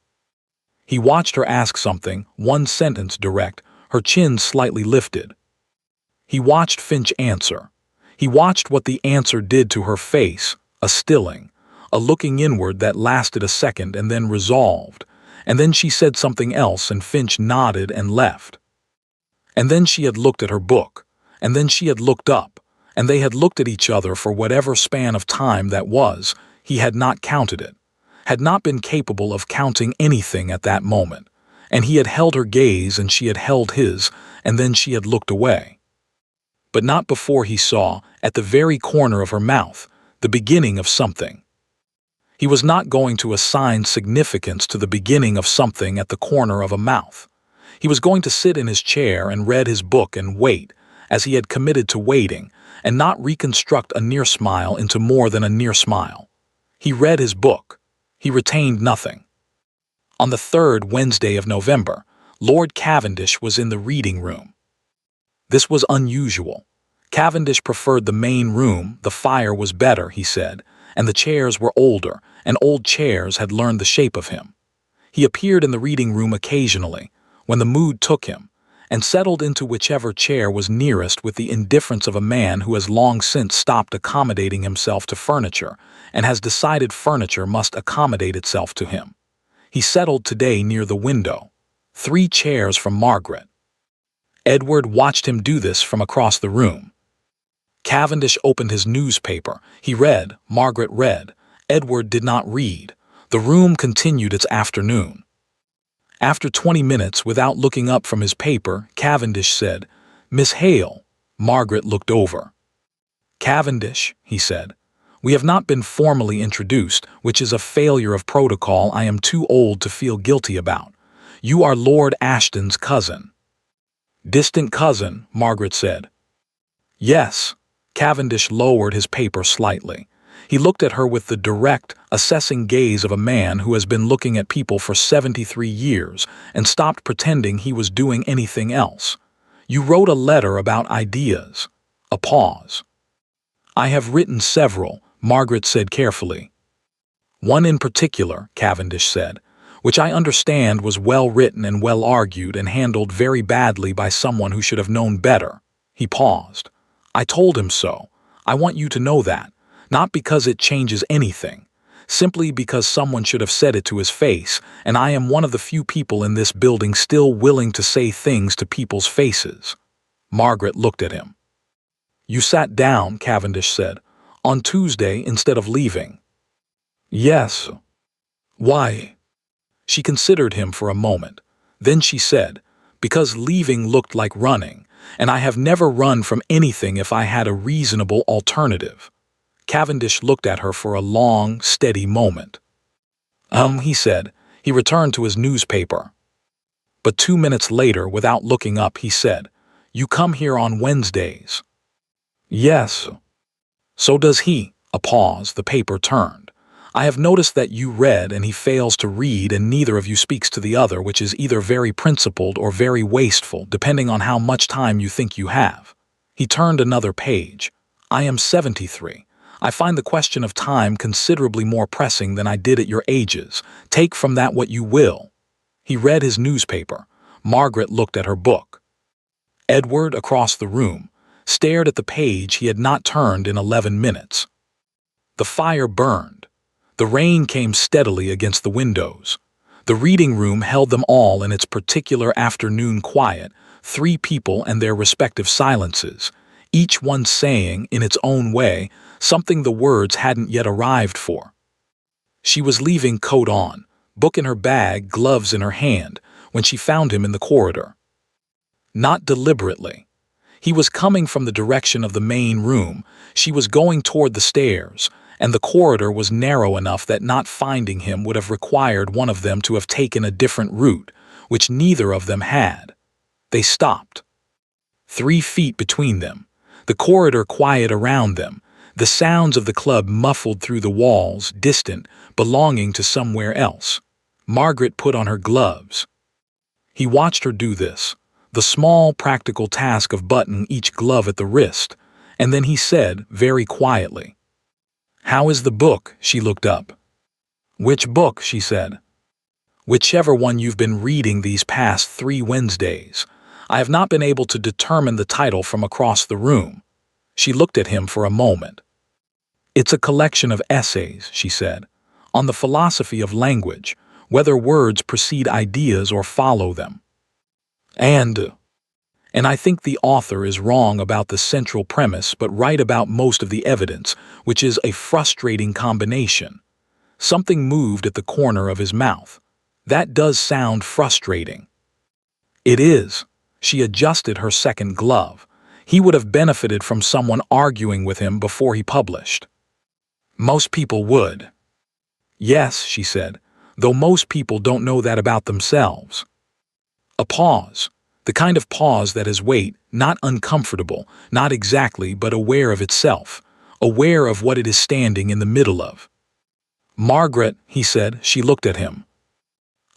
He watched her ask something, one sentence direct, her chin slightly lifted. He watched Finch answer. He watched what the answer did to her face, a stilling, a looking inward that lasted a second and then resolved. And then she said something else and Finch nodded and left. And then she had looked at her book, and then she had looked up, and they had looked at each other for whatever span of time that was. He had not counted it, had not been capable of counting anything at that moment, and he had held her gaze and she had held his, and then she had looked away. But not before he saw, at the very corner of her mouth, the beginning of something. He was not going to assign significance to the beginning of something at the corner of a mouth. He was going to sit in his chair and read his book and wait, as he had committed to waiting, and not reconstruct a near smile into more than a near smile. He read his book. He retained nothing. On the 3rd Wednesday of November, Lord Cavendish was in the reading room. This was unusual. Cavendish preferred the main room, the fire was better, he said, and the chairs were older, and old chairs had learned the shape of him. He appeared in the reading room occasionally, when the mood took him, and settled into whichever chair was nearest with the indifference of a man who has long since stopped accommodating himself to furniture and has decided furniture must accommodate itself to him. He settled today near the window, 3 chairs from Margaret. Edward watched him do this from across the room. Cavendish opened his newspaper. He read, Margaret read. Edward did not read. The room continued its afternoon. After 20 minutes, without looking up from his paper, Cavendish said, Miss Hale. Margaret looked over. Cavendish, he said, we have not been formally introduced, which is a failure of protocol I am too old to feel guilty about. You are Lord Ashton's cousin. Distant cousin, Margaret said. Yes. Cavendish lowered his paper slightly. He looked at her with the direct, assessing gaze of a man who has been looking at people for 73 years and stopped pretending he was doing anything else. You wrote a letter about ideas. A pause. "I have written several," Margaret said carefully. "One in particular," Cavendish said, "which I understand was well written and well argued and handled very badly by someone who should have known better." He paused. "I told him so. I want you to know that, not because it changes anything, simply because someone should have said it to his face, and I am one of the few people in this building still willing to say things to people's faces." Margaret looked at him. "You sat down," Cavendish said, "on Tuesday instead of leaving." "Yes." "Why?" She considered him for a moment. Then she said, "Because leaving looked like running, and I have never run from anything if I had a reasonable alternative." Cavendish looked at her for a long, steady moment. He said. He returned to his newspaper. But 2 minutes later, without looking up, he said, "You come here on Wednesdays." "Yes." "So does he." A pause. The paper turned. "I have noticed that you read and he fails to read, and neither of you speaks to the other, which is either very principled or very wasteful, depending on how much time you think you have." He turned another page. "I am 73. I find the question of time considerably more pressing than I did at your ages. Take from that what you will." He read his newspaper. Margaret looked at her book. Edward, across the room, stared at the page he had not turned in 11 minutes. The fire burned. The rain came steadily against the windows. The reading room held them all in its particular afternoon quiet, 3 people and their respective silences, each one saying, in its own way, something the words hadn't yet arrived for. She was leaving, coat on, book in her bag, gloves in her hand, when she found him in the corridor. Not deliberately. He was coming from the direction of the main room. She was going toward the stairs, and the corridor was narrow enough that not finding him would have required one of them to have taken a different route, which neither of them had. They stopped. 3 feet between them, the corridor quiet around them, the sounds of the club muffled through the walls, distant, belonging to somewhere else. Margaret put on her gloves. He watched her do this, the small practical task of buttoning each glove at the wrist, and then he said, very quietly, "How is the book?" She looked up. "Which book?" she said. "Whichever one you've been reading these past 3 Wednesdays. I have not been able to determine the title from across the room." She looked at him for a moment. "It's a collection of essays," she said, "on the philosophy of language, whether words precede ideas or follow them. And I think the author is wrong about the central premise but right about most of the evidence, which is a frustrating combination." Something moved at the corner of his mouth. "That does sound frustrating." "It is." She adjusted her second glove. He would have benefited from someone arguing with him before he published. "Most people would." "Yes," she said, "though most people don't know that about themselves." A pause. The kind of pause that is weight, not uncomfortable, not exactly, but aware of itself, aware of what it is standing in the middle of. "Margaret," he said. She looked at him.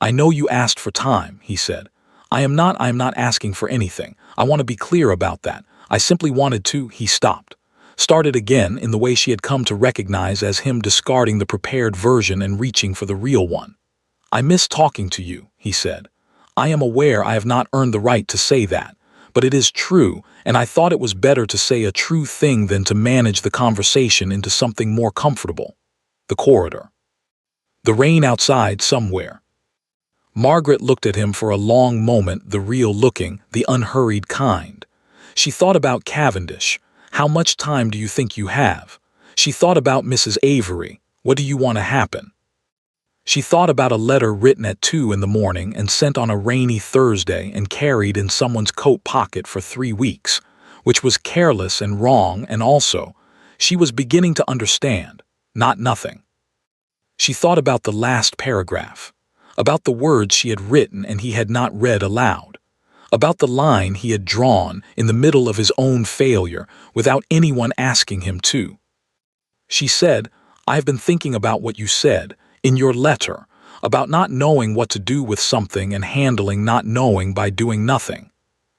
"I know you asked for time," he said. I am not asking for anything. I want to be clear about that. I simply wanted to." He stopped. Started again in the way she had come to recognize as him discarding the prepared version and reaching for the real one. "I miss talking to you," he said. "I am aware I have not earned the right to say that, but it is true, and I thought it was better to say a true thing than to manage the conversation into something more comfortable." The corridor. The rain outside somewhere. Margaret looked at him for a long moment, the real-looking, the unhurried kind. She thought about Cavendish. "How much time do you think you have?" She thought about Mrs. Avery. "What do you want to happen?" She thought about a letter written at 2 in the morning and sent on a rainy Thursday and carried in someone's coat pocket for 3 weeks, which was careless and wrong, and also, she was beginning to understand, not nothing. She thought about the last paragraph, about the words she had written and he had not read aloud, about the line he had drawn in the middle of his own failure without anyone asking him to. She said, "I've been thinking about what you said, in your letter, about not knowing what to do with something and handling not knowing by doing nothing."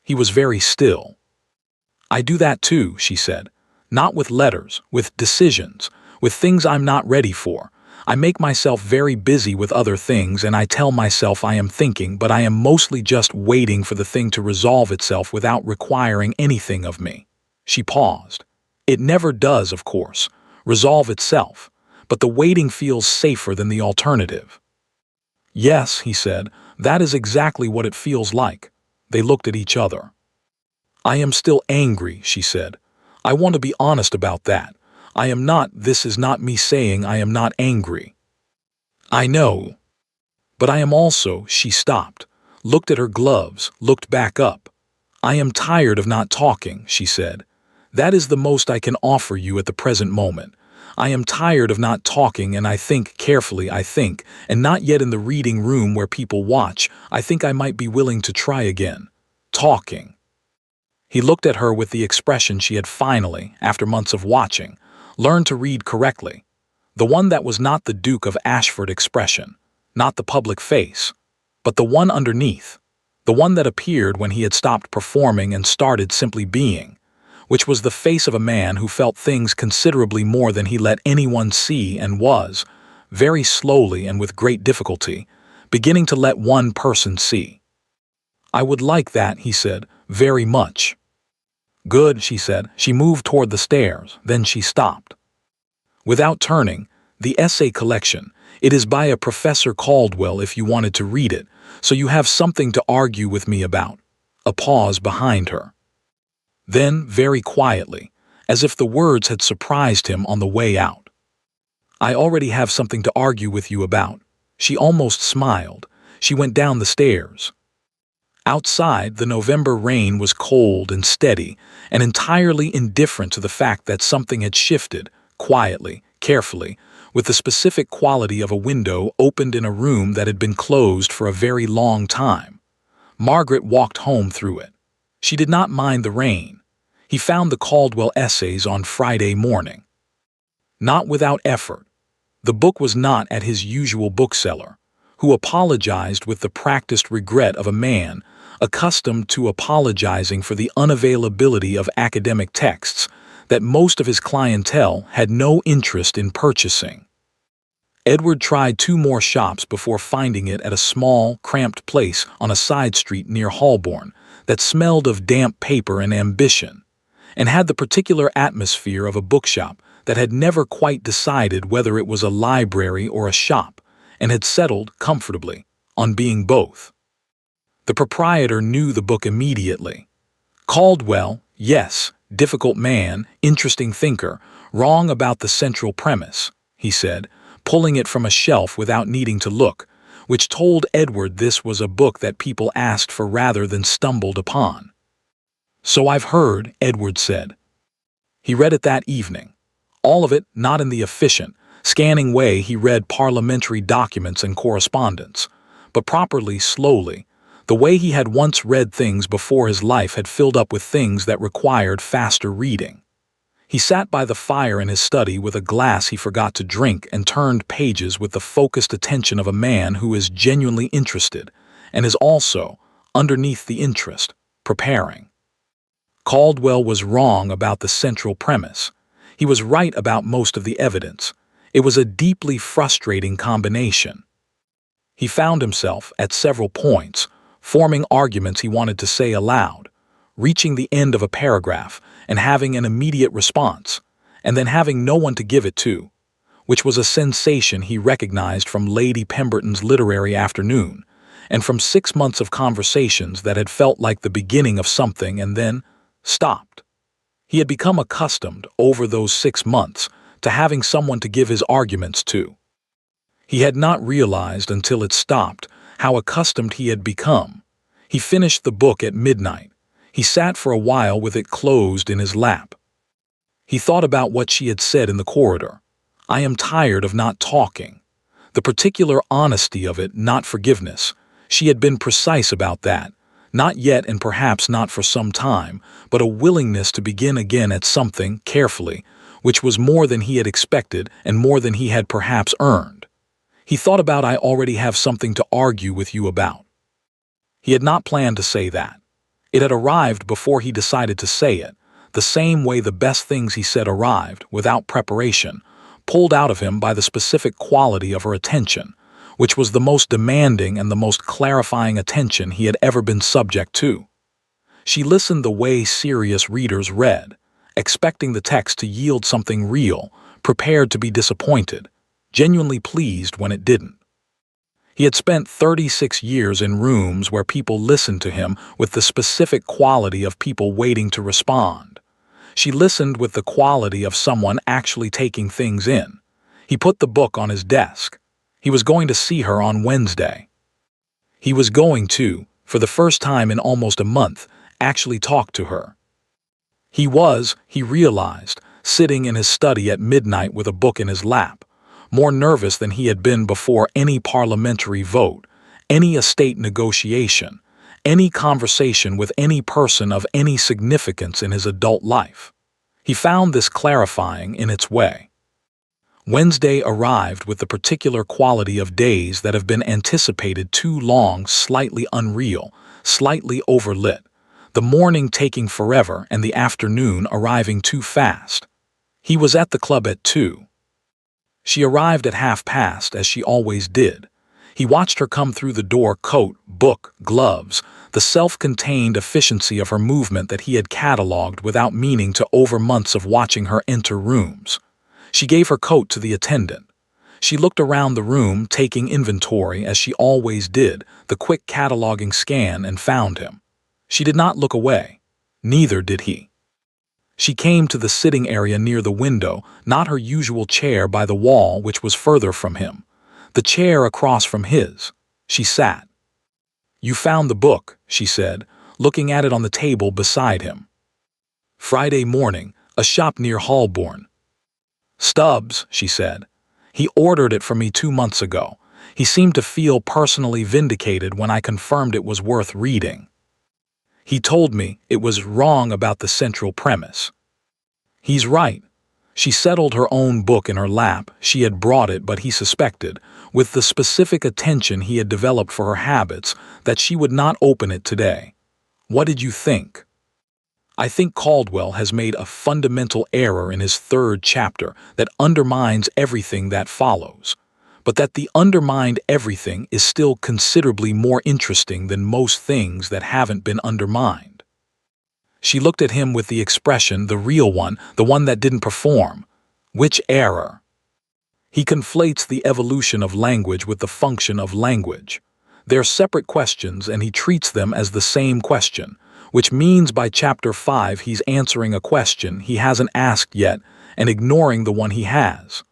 He was very still. I do that too, she said. Not with letters, with decisions, with things I'm not ready for. I make myself very busy with other things and I tell myself I am thinking, but I am mostly just waiting for the thing to resolve itself without requiring anything of me. She paused. It never does, of course, resolve itself, but the waiting feels safer than the alternative. Yes, he said, that is exactly what it feels like. They looked at each other. I am still angry, she said. I want to be honest about that. I am not, this is not me saying I am not angry. I know. But I am also, she stopped, looked at her gloves, looked back up. I am tired of not talking, she said. That is the most I can offer you at the present moment. I am tired of not talking and I think carefully, and not yet in the reading room where people watch, I think I might be willing to try again. Talking. He looked at her with the expression she had finally, after months of watching, learned to read correctly. The one that was not the Duke of Ashford expression, not the public face, but the one underneath, the one that appeared when he had stopped performing and started simply being, which was the face of a man who felt things considerably more than he let anyone see and was, very slowly and with great difficulty, beginning to let one person see. I would like that, he said, very much. Good, she said. She moved toward the stairs, then she stopped. Without turning, the essay collection, it is by a Professor Caldwell if you wanted to read it, so you have something to argue with me about. A pause behind her. Then, very quietly, as if the words had surprised him on the way out. I already have something to argue with you about. She almost smiled. She went down the stairs. Outside, the November rain was cold and steady, and entirely indifferent to the fact that something had shifted, quietly, carefully, with the specific quality of a window opened in a room that had been closed for a very long time. Margaret walked home through it. She did not mind the rain. He found the Caldwell essays on Friday morning. Not without effort. The book was not at his usual bookseller, who apologized with the practiced regret of a man accustomed to apologizing for the unavailability of academic texts that most of his clientele had no interest in purchasing. Edward tried 2 more shops before finding it at a small, cramped place on a side street near Holborn that smelled of damp paper and ambition, and had the particular atmosphere of a bookshop that had never quite decided whether it was a library or a shop, and had settled, comfortably, on being both. The proprietor knew the book immediately. Caldwell, yes, difficult man, interesting thinker, wrong about the central premise, he said, pulling it from a shelf without needing to look, which told Edward this was a book that people asked for rather than stumbled upon. So I've heard, Edward said. He read it that evening. All of it not in the efficient, scanning way he read parliamentary documents and correspondence, but properly, slowly, the way he had once read things before his life had filled up with things that required faster reading. He sat by the fire in his study with a glass he forgot to drink and turned pages with the focused attention of a man who is genuinely interested and is also, underneath the interest, preparing. Caldwell was wrong about the central premise. He was right about most of the evidence. It was a deeply frustrating combination. He found himself, at several points, forming arguments he wanted to say aloud, reaching the end of a paragraph and having an immediate response, and then having no one to give it to, which was a sensation he recognized from Lady Pemberton's literary afternoon, and from 6 months of conversations that had felt like the beginning of something and then stopped. He had become accustomed, over those 6 months, to having someone to give his arguments to. He had not realized until it stopped how accustomed he had become. He finished the book at midnight. He sat for a while with it closed in his lap. He thought about what she had said in the corridor. I am tired of not talking. The particular honesty of it, not forgiveness. She had been precise about that. Not yet and perhaps not for some time, but a willingness to begin again at something, carefully, which was more than he had expected and more than he had perhaps earned. He thought about I already have something to argue with you about. He had not planned to say that. It had arrived before he decided to say it, the same way the best things he said arrived, without preparation, pulled out of him by the specific quality of her attention, which was the most demanding and the most clarifying attention he had ever been subject to. She listened the way serious readers read, expecting the text to yield something real, prepared to be disappointed, genuinely pleased when it didn't. He had spent 36 years in rooms where people listened to him with the specific quality of people waiting to respond. She listened with the quality of someone actually taking things in. He put the book on his desk. He was going to see her on Wednesday. He was going to, for the first time in almost a month, actually talk to her. He realized, sitting in his study at midnight with a book in his lap, more nervous than he had been before any parliamentary vote, any estate negotiation, any conversation with any person of any significance in his adult life. He found this clarifying in its way. Wednesday arrived with the particular quality of days that have been anticipated too long, slightly unreal, slightly overlit, the morning taking forever and the afternoon arriving too fast. He was at the club at 2. She arrived at past, as she always did. He watched her come through the door, coat, book, gloves, the self-contained efficiency of her movement that he had catalogued without meaning to over months of watching her enter rooms. She gave her coat to the attendant. She looked around the room, taking inventory as she always did, the quick cataloging scan, and found him. She did not look away. Neither did he. She came to the sitting area near the window, not her usual chair by the wall, which was further from him. The chair across from his. She sat. "You found the book," she said, looking at it on the table beside him. "Friday morning, a shop near Holborn." "Stubbs," she said. "He ordered it for me 2 months ago. He seemed to feel personally vindicated when I confirmed it was worth reading. He told me it was wrong about the central premise." "He's right." She settled her own book in her lap. She had brought it, but he suspected, with the specific attention he had developed for her habits, that she would not open it today. "What did you think?" "I think Caldwell has made a fundamental error in his 3rd chapter that undermines everything that follows, but that the undermined everything is still considerably more interesting than most things that haven't been undermined." She looked at him with the expression, the real one, the one that didn't perform. "Which error?" He conflates the evolution of language with the function of language. They're separate questions, and he treats them as the same question, which means by chapter 5 he's answering a question he hasn't asked yet and ignoring the one he has.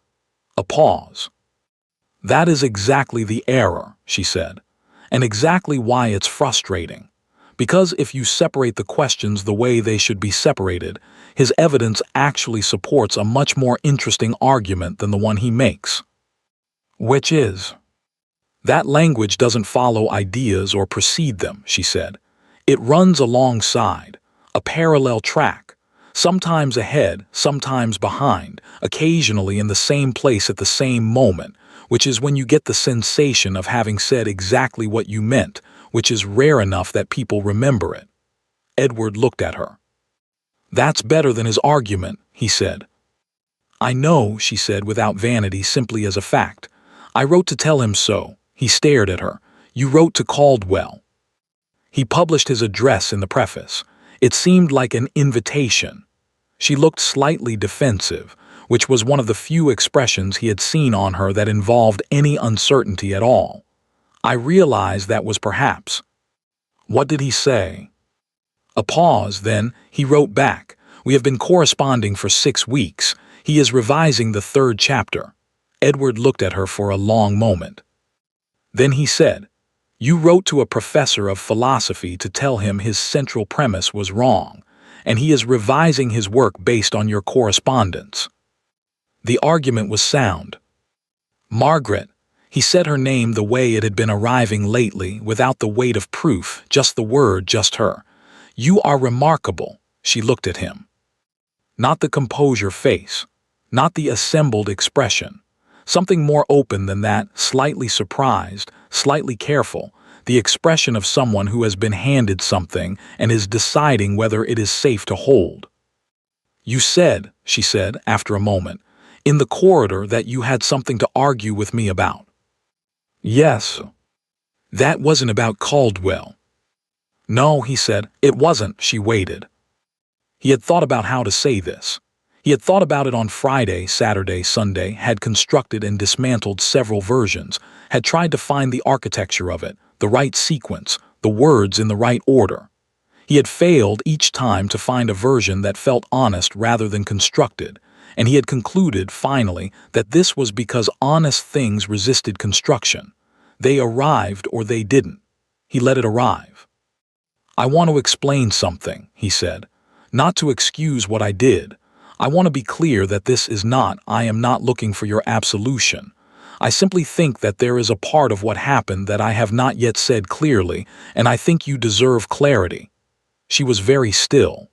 A pause. "That is exactly the error," she said, "and exactly why it's frustrating. Because if you separate the questions the way they should be separated, his evidence actually supports a much more interesting argument than the one he makes. Which is, that language doesn't follow ideas or precede them," she said. "It runs alongside, a parallel track, sometimes ahead, sometimes behind, occasionally in the same place at the same moment, which is when you get the sensation of having said exactly what you meant, which is rare enough that people remember it." Edward looked at her. "That's better than his argument," he said. "I know," she said without vanity, simply as a fact. "I wrote to tell him so." He stared at her. "You wrote to Caldwell." He published his address in the preface. It seemed like an invitation. She looked slightly defensive, which was one of the few expressions he had seen on her that involved any uncertainty at all. I realized that was perhaps. "What did he say?" A pause, then he wrote back. "We have been corresponding for 6 weeks. He is revising the 3rd chapter." Edward looked at her for a long moment. Then he said, "You wrote to a professor of philosophy to tell him his central premise was wrong, and he is revising his work based on your correspondence." The argument was sound. "Margaret," he said her name the way it had been arriving lately, without the weight of proof, just the word, just her. "You are remarkable." She looked at him. Not the composure face, not the assembled expression. Something more open than that, slightly surprised, slightly careful, the expression of someone who has been handed something and is deciding whether it is safe to hold. You said, she said after a moment, in the corridor that you had something to argue with me about. Yes. That wasn't about Caldwell. No, he said, it wasn't. She waited. He had thought about how to say this. He had thought about it on Friday, Saturday, Sunday, had constructed and dismantled several versions, had tried to find the architecture of it, the right sequence, the words in the right order. He had failed each time to find a version that felt honest rather than constructed, and he had concluded, finally, that this was because honest things resisted construction. They arrived or they didn't. He let it arrive. I want to explain something, he said. Not to excuse what I did. I want to be clear that I am not looking for your absolution. I simply think that there is a part of what happened that I have not yet said clearly, and I think you deserve clarity. She was very still.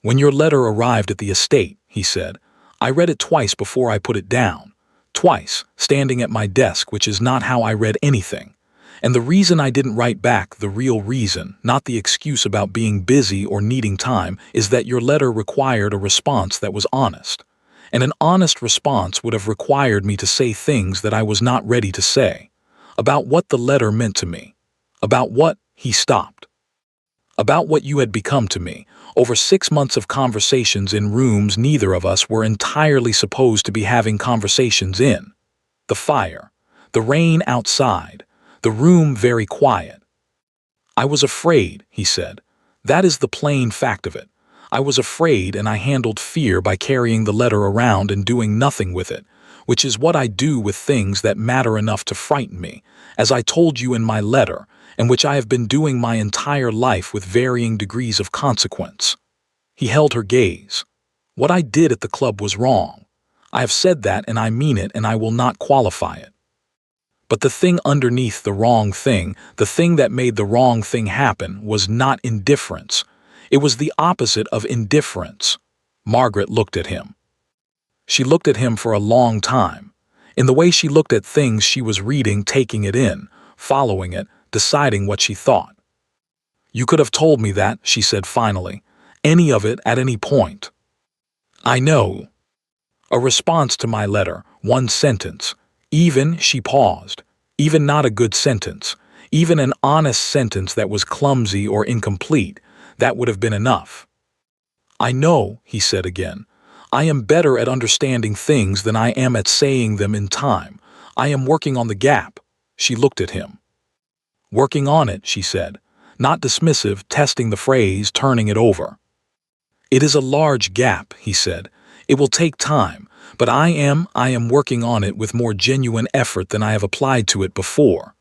When your letter arrived at the estate, he said, I read it twice before I put it down. Twice, standing at my desk, which is not how I read anything. And the reason I didn't write back, the real reason, not the excuse about being busy or needing time, is that your letter required a response that was honest. And an honest response would have required me to say things that I was not ready to say. About what the letter meant to me. About what, he stopped. About what you had become to me. Over 6 months of conversations in rooms neither of us were entirely supposed to be having conversations in. The fire. The rain outside. The room very quiet. I was afraid, he said. That is the plain fact of it. I was afraid, and I handled fear by carrying the letter around and doing nothing with it, which is what I do with things that matter enough to frighten me, as I told you in my letter, and which I have been doing my entire life with varying degrees of consequence. He held her gaze. What I did at the club was wrong. I have said that, and I mean it, and I will not qualify it. But the thing underneath the wrong thing, the thing that made the wrong thing happen, was not indifference. It was the opposite of indifference. Margaret looked at him. She looked at him for a long time. In the way she looked at things she was reading, taking it in, following it, deciding what she thought. You could have told me that, she said finally. Any of it at any point. I know. A response to my letter, one sentence. Even, she paused, even not a good sentence, even an honest sentence that was clumsy or incomplete, that would have been enough. I know, he said again. I am better at understanding things than I am at saying them in time. I am working on the gap. She looked at him. Working on it, she said, not dismissive, testing the phrase, turning it over. It is a large gap, he said. It will take time. But I am working on it with more genuine effort than I have applied to it before.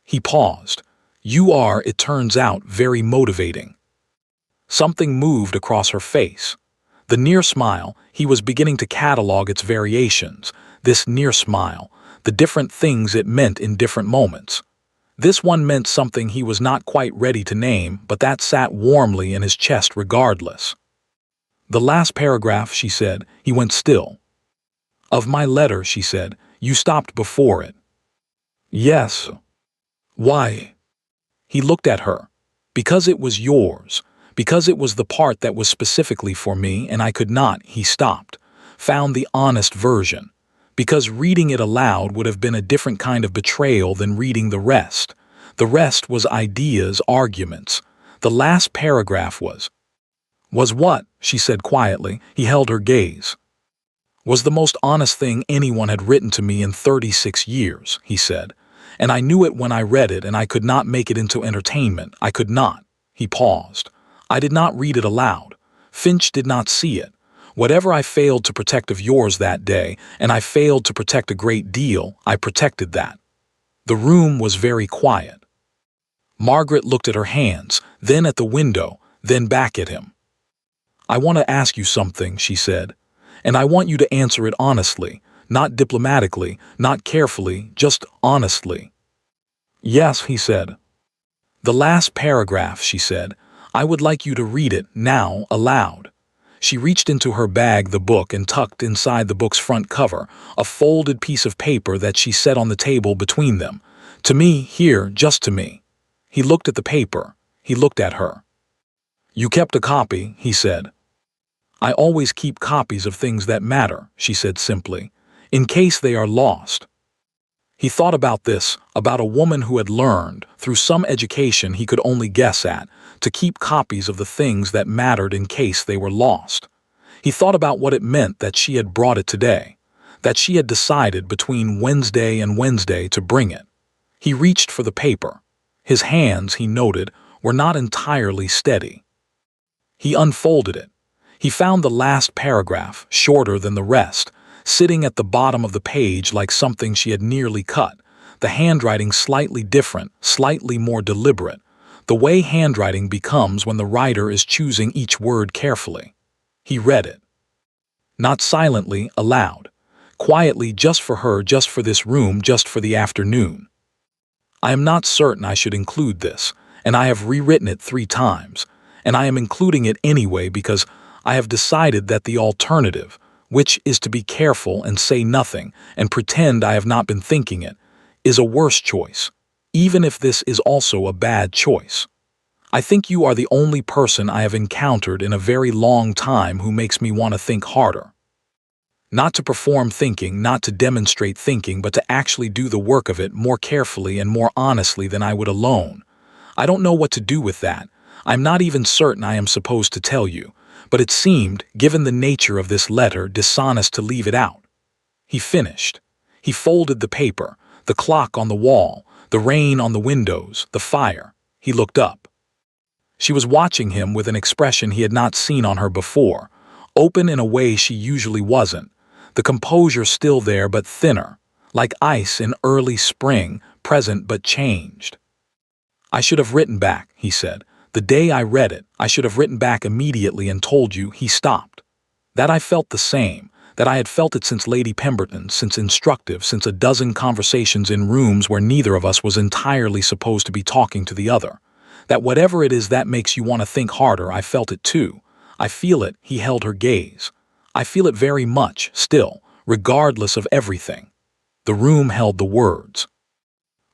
He paused. You are, it turns out, very motivating. Something moved across her face. The near smile, he was beginning to catalog its variations. This near smile, the different things it meant in different moments. This one meant something he was not quite ready to name, but that sat warmly in his chest regardless. The last paragraph, she said, he went still. Of my letter, she said, you stopped before it. Yes. Why? He looked at her. Because it was yours. Because it was the part that was specifically for me and I could not, he stopped. Found the honest version. Because reading it aloud would have been a different kind of betrayal than reading the rest. The rest was ideas, arguments. The last paragraph was. Was what? She said quietly. He held her gaze. Was the most honest thing anyone had written to me in 36 years, he said. And I knew it when I read it, and I could not make it into entertainment. I could not. He paused. I did not read it aloud. Finch did not see it. Whatever I failed to protect of yours that day, and I failed to protect a great deal, I protected that. The room was very quiet. Margaret looked at her hands, then at the window, then back at him. I want to ask you something, she said. And I want you to answer it honestly, not diplomatically, not carefully, just honestly. Yes, he said. The last paragraph, she said. I would like you to read it now aloud. She reached into her bag the book and tucked inside the book's front cover a folded piece of paper that she set on the table between them. To me, here, just to me. He looked at the paper. He looked at her. You kept a copy, he said. I always keep copies of things that matter, she said simply, in case they are lost. He thought about this, about a woman who had learned, through some education he could only guess at, to keep copies of the things that mattered in case they were lost. He thought about what it meant that she had brought it today, that she had decided between Wednesday and Wednesday to bring it. He reached for the paper. His hands, he noted, were not entirely steady. He unfolded it. He found the last paragraph, shorter than the rest, sitting at the bottom of the page like something she had nearly cut, the handwriting slightly different, slightly more deliberate, the way handwriting becomes when the writer is choosing each word carefully. He read it. Not silently, aloud. Quietly, just for her, just for this room, just for the afternoon. I am not certain I should include this, and I have rewritten it 3 times, and I am including it anyway because I have decided that the alternative, which is to be careful and say nothing and pretend I have not been thinking it, is a worse choice, even if this is also a bad choice. I think you are the only person I have encountered in a very long time who makes me want to think harder. Not to perform thinking, not to demonstrate thinking, but to actually do the work of it more carefully and more honestly than I would alone. I don't know what to do with that. I'm not even certain I am supposed to tell you, but it seemed, given the nature of this letter, dishonest to leave it out. He finished. He folded the paper, the clock on the wall, the rain on the windows, the fire. He looked up. She was watching him with an expression he had not seen on her before, open in a way she usually wasn't, the composure still there but thinner, like ice in early spring, present but changed. I should have written back, he said. The day I read it, I should have written back immediately and told you. He stopped. That I felt the same, that I had felt it since Lady Pemberton, since instructive, since a dozen conversations in rooms where neither of us was entirely supposed to be talking to the other. That whatever it is that makes you want to think harder, I felt it too. I feel it, he held her gaze. I feel it very much, still, regardless of everything. The room held the words.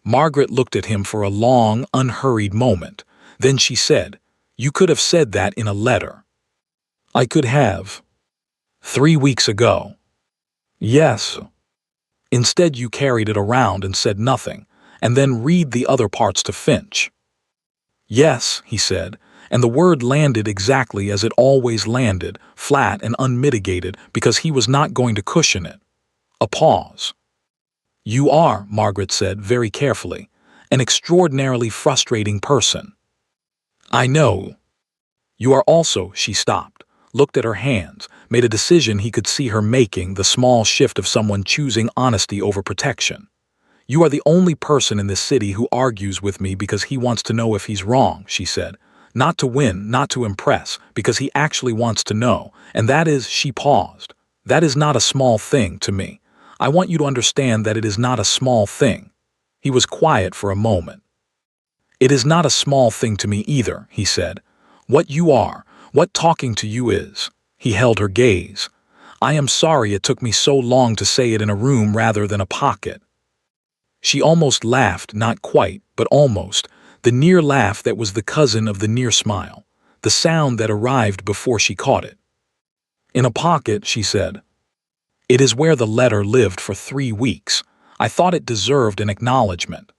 Margaret looked at him for a long, unhurried moment. Then she said, "You could have said that in a letter." "I could have. 3 weeks ago." "Yes." "Instead you carried it around and said nothing, and then read the other parts to Finch." "Yes," he said, and the word landed exactly as it always landed, flat and unmitigated, because he was not going to cushion it. A pause. "You are," Margaret said very carefully, "an extraordinarily frustrating person." "I know." "You are also," she stopped, looked at her hands, made a decision he could see her making, the small shift of someone choosing honesty over protection. "You are the only person in this city who argues with me because he wants to know if he's wrong," she said. "Not to win, not to impress, because he actually wants to know, and that is," she paused, "that is not a small thing to me. I want you to understand that it is not a small thing." He was quiet for a moment. "It is not a small thing to me either," he said. "What you are, what talking to you is." He held her gaze. "I am sorry it took me so long to say it in a room rather than a pocket." She almost laughed, not quite, but almost, the near laugh that was the cousin of the near smile, the sound that arrived before she caught it. "In a pocket," she said. "It is where the letter lived for 3 weeks. I thought it deserved an acknowledgement."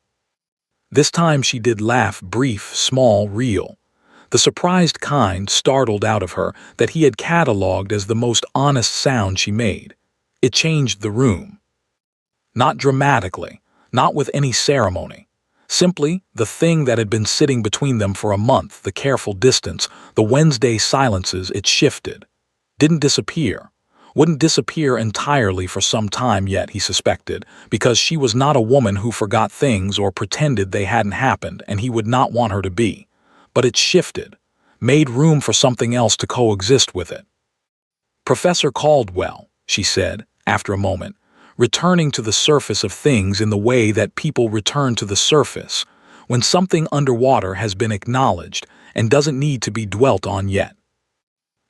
This time she did laugh, brief, small, real. The surprised kind startled out of her that he had catalogued as the most honest sound she made. It changed the room. Not dramatically, not with any ceremony. Simply, the thing that had been sitting between them for a month, the careful distance, the Wednesday silences, it shifted. Didn't disappear. Wouldn't disappear entirely for some time yet, he suspected, because she was not a woman who forgot things or pretended they hadn't happened, and he would not want her to be. But it shifted, made room for something else to coexist with it. "Professor Caldwell," she said, after a moment, returning to the surface of things in the way that people return to the surface, when something underwater has been acknowledged and doesn't need to be dwelt on yet.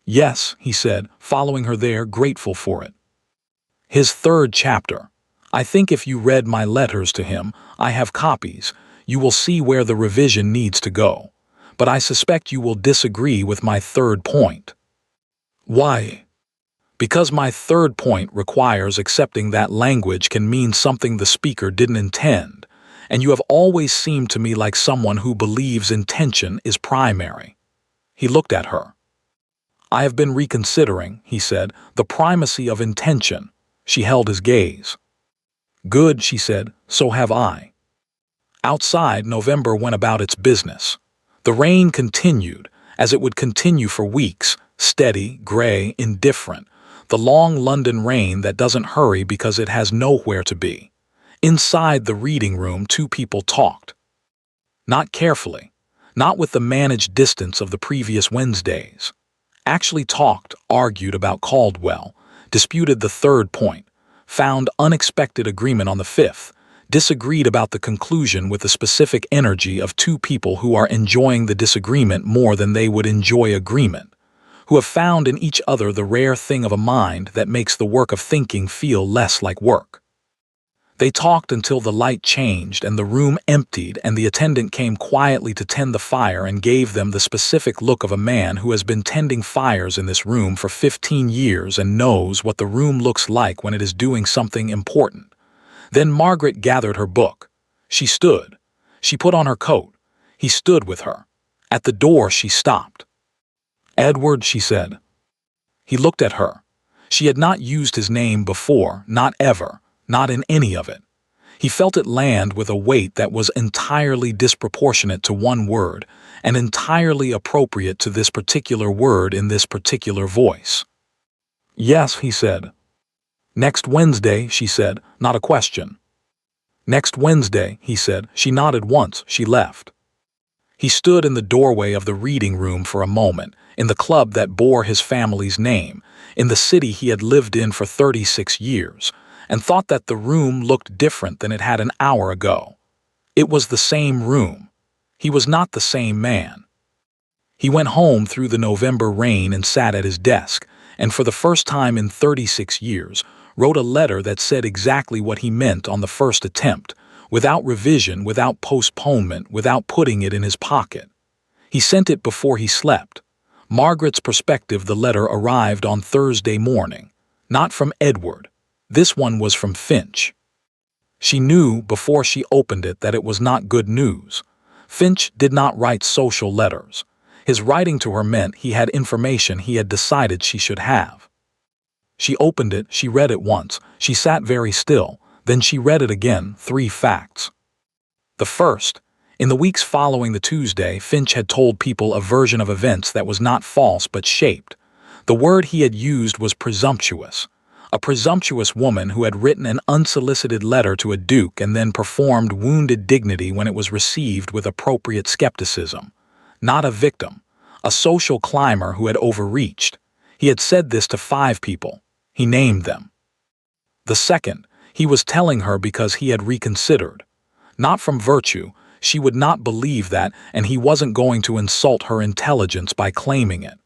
"Yes," he said, following her there, grateful for it. "His 3rd chapter. I think if you read my letters to him, I have copies, you will see where the revision needs to go. But I suspect you will disagree with my 3rd point." Why? Because my third point requires accepting that language can mean something the speaker didn't intend, and you have always seemed to me like someone who believes intention is primary. He looked at her. I have been reconsidering, he said, the primacy of intention. She held his gaze. Good, she said, so have I. Outside, November went about its business. The rain continued, as it would continue for weeks, steady, gray, indifferent, the long London rain that doesn't hurry because it has nowhere to be. Inside the reading room, two people talked. Not carefully, not with the managed distance of the previous Wednesdays. Actually talked, argued about Caldwell, disputed the third point, found unexpected agreement on the fifth, disagreed about the conclusion with the specific energy of two people who are enjoying the disagreement more than they would enjoy agreement, who have found in each other the rare thing of a mind that makes the work of thinking feel less like work. They talked until the light changed and the room emptied and the attendant came quietly to tend the fire and gave them the specific look of a man who has been tending fires in this room for 15 years and knows what the room looks like when it is doing something important. Then Margaret gathered her book. She stood. She put on her coat. He stood with her. At the door she stopped. Edward, she said. He looked at her. She had not used his name before, not ever. Not in any of it. He felt it land with a weight that was entirely disproportionate to one word and entirely appropriate to this particular word in this particular voice. Yes, he said. Next Wednesday, she said, not a question. Next Wednesday, he said. She nodded once, she left. He stood in the doorway of the reading room for a moment, in the club that bore his family's name, in the city he had lived in for 36 years, and thought that the room looked different than it had an hour ago. It was the same room. He was not the same man. He went home through the November rain and sat at his desk, and for the first time in 36 years, wrote a letter that said exactly what he meant on the first attempt, without revision, without postponement, without putting it in his pocket. He sent it before he slept. Margaret's perspective, the letter arrived on Thursday morning, not from Edward. This one was from Finch. She knew before she opened it that it was not good news. Finch did not write social letters. His writing to her meant he had information he had decided she should have. She opened it, she read it once, she sat very still, then she read it again, 3 facts. The first, in the weeks following the Tuesday, Finch had told people a version of events that was not false but shaped. The word he had used was presumptuous. A presumptuous woman who had written an unsolicited letter to a duke and then performed wounded dignity when it was received with appropriate skepticism. Not a victim, a social climber who had overreached. He had said this to 5 people. He named them. The second, he was telling her because he had reconsidered. Not from virtue, she would not believe that, and he wasn't going to insult her intelligence by claiming it.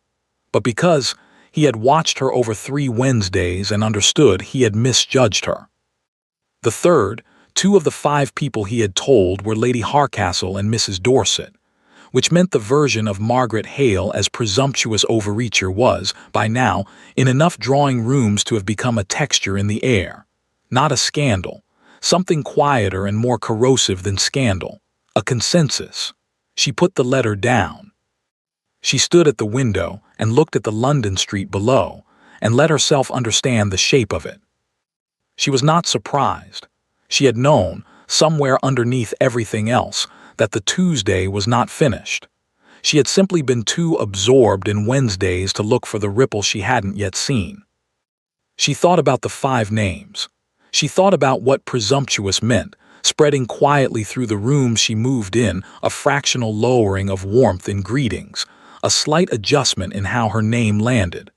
But because he had watched her over 3 Wednesdays and understood he had misjudged her. The third, 2 of the 5 people he had told were Lady Harcastle and Mrs. Dorset, which meant the version of Margaret Hale as presumptuous overreacher was, by now, in enough drawing rooms to have become a texture in the air. Not a scandal, something quieter and more corrosive than scandal, a consensus. She put the letter down. She stood at the window and looked at the London street below and let herself understand the shape of it. She was not surprised. She had known, somewhere underneath everything else, that the Tuesday was not finished. She had simply been too absorbed in Wednesdays to look for the ripple she hadn't yet seen. She thought about the 5 names. She thought about what presumptuous meant, spreading quietly through the rooms she moved in, a fractional lowering of warmth in greetings, a slight adjustment in how her name landed.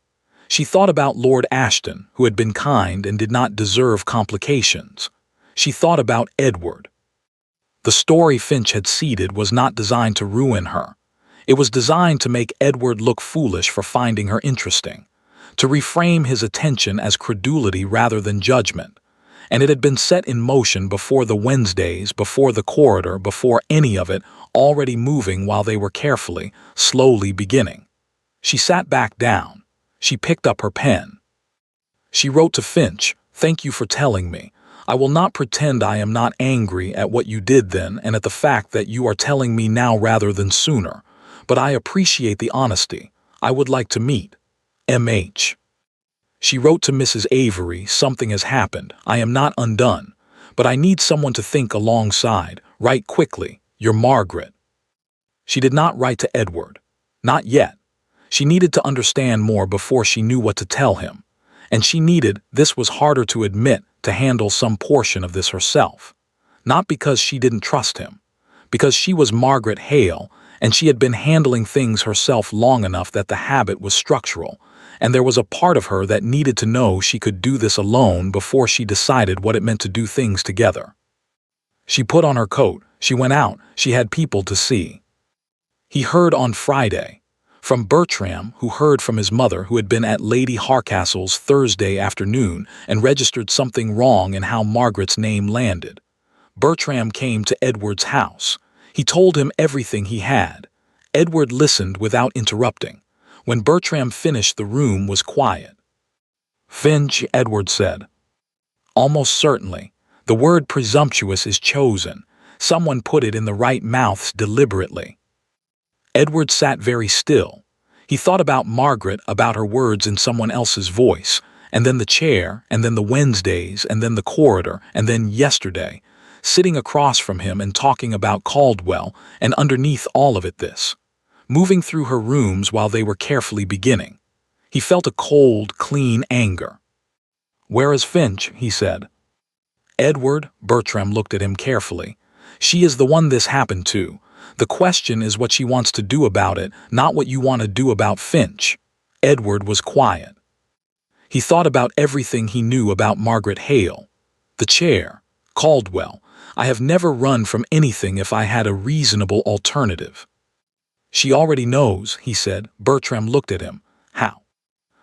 She thought about Lord Ashton, who had been kind and did not deserve complications. She thought about Edward. The story Finch had seeded was not designed to ruin her. It was designed to make Edward look foolish for finding her interesting, to reframe his attention as credulity rather than judgment. And it had been set in motion before the Wednesdays, before the corridor, before any of it, already moving while they were carefully, slowly beginning. She sat back down. She picked up her pen. She wrote to Finch, "Thank you for telling me. I will not pretend I am not angry at what you did then and at the fact that you are telling me now rather than sooner. But I appreciate the honesty. I would like to meet. M.H." She wrote to Mrs. Avery, "Something has happened. I am not undone. But I need someone to think alongside. Write quickly. Your Margaret." She did not write to Edward. Not yet. She needed to understand more before she knew what to tell him. And she needed, this was harder to admit, to handle some portion of this herself. Not because she didn't trust him. Because she was Margaret Hale, and she had been handling things herself long enough that the habit was structural, and there was a part of her that needed to know she could do this alone before she decided what it meant to do things together. She put on her coat, she went out, she had people to see. He heard on Friday. From Bertram, who heard from his mother, who had been at Lady Harcastle's Thursday afternoon and registered something wrong in how Margaret's name landed. Bertram came to Edward's house. He told him everything he had. Edward listened without interrupting. When Bertram finished, the room was quiet. "Finch," Edward said. "Almost certainly. The word presumptuous is chosen. Someone put it in the right mouths deliberately." Edward sat very still. He thought about Margaret, about her words in someone else's voice, and then the chair, and then the Wednesdays, and then the corridor, and then yesterday, sitting across from him and talking about Caldwell, and underneath all of it this, moving through her rooms while they were carefully beginning. He felt a cold, clean anger. "Where is Finch?" he said. "Edward," Bertram looked at him carefully. "She is the one this happened to. The question is what she wants to do about it, not what you want to do about Finch." Edward was quiet. He thought about everything he knew about Margaret Hale. The chair. Caldwell. "I have never run from anything if I had a reasonable alternative." "She already knows," he said. Bertram looked at him. "How?"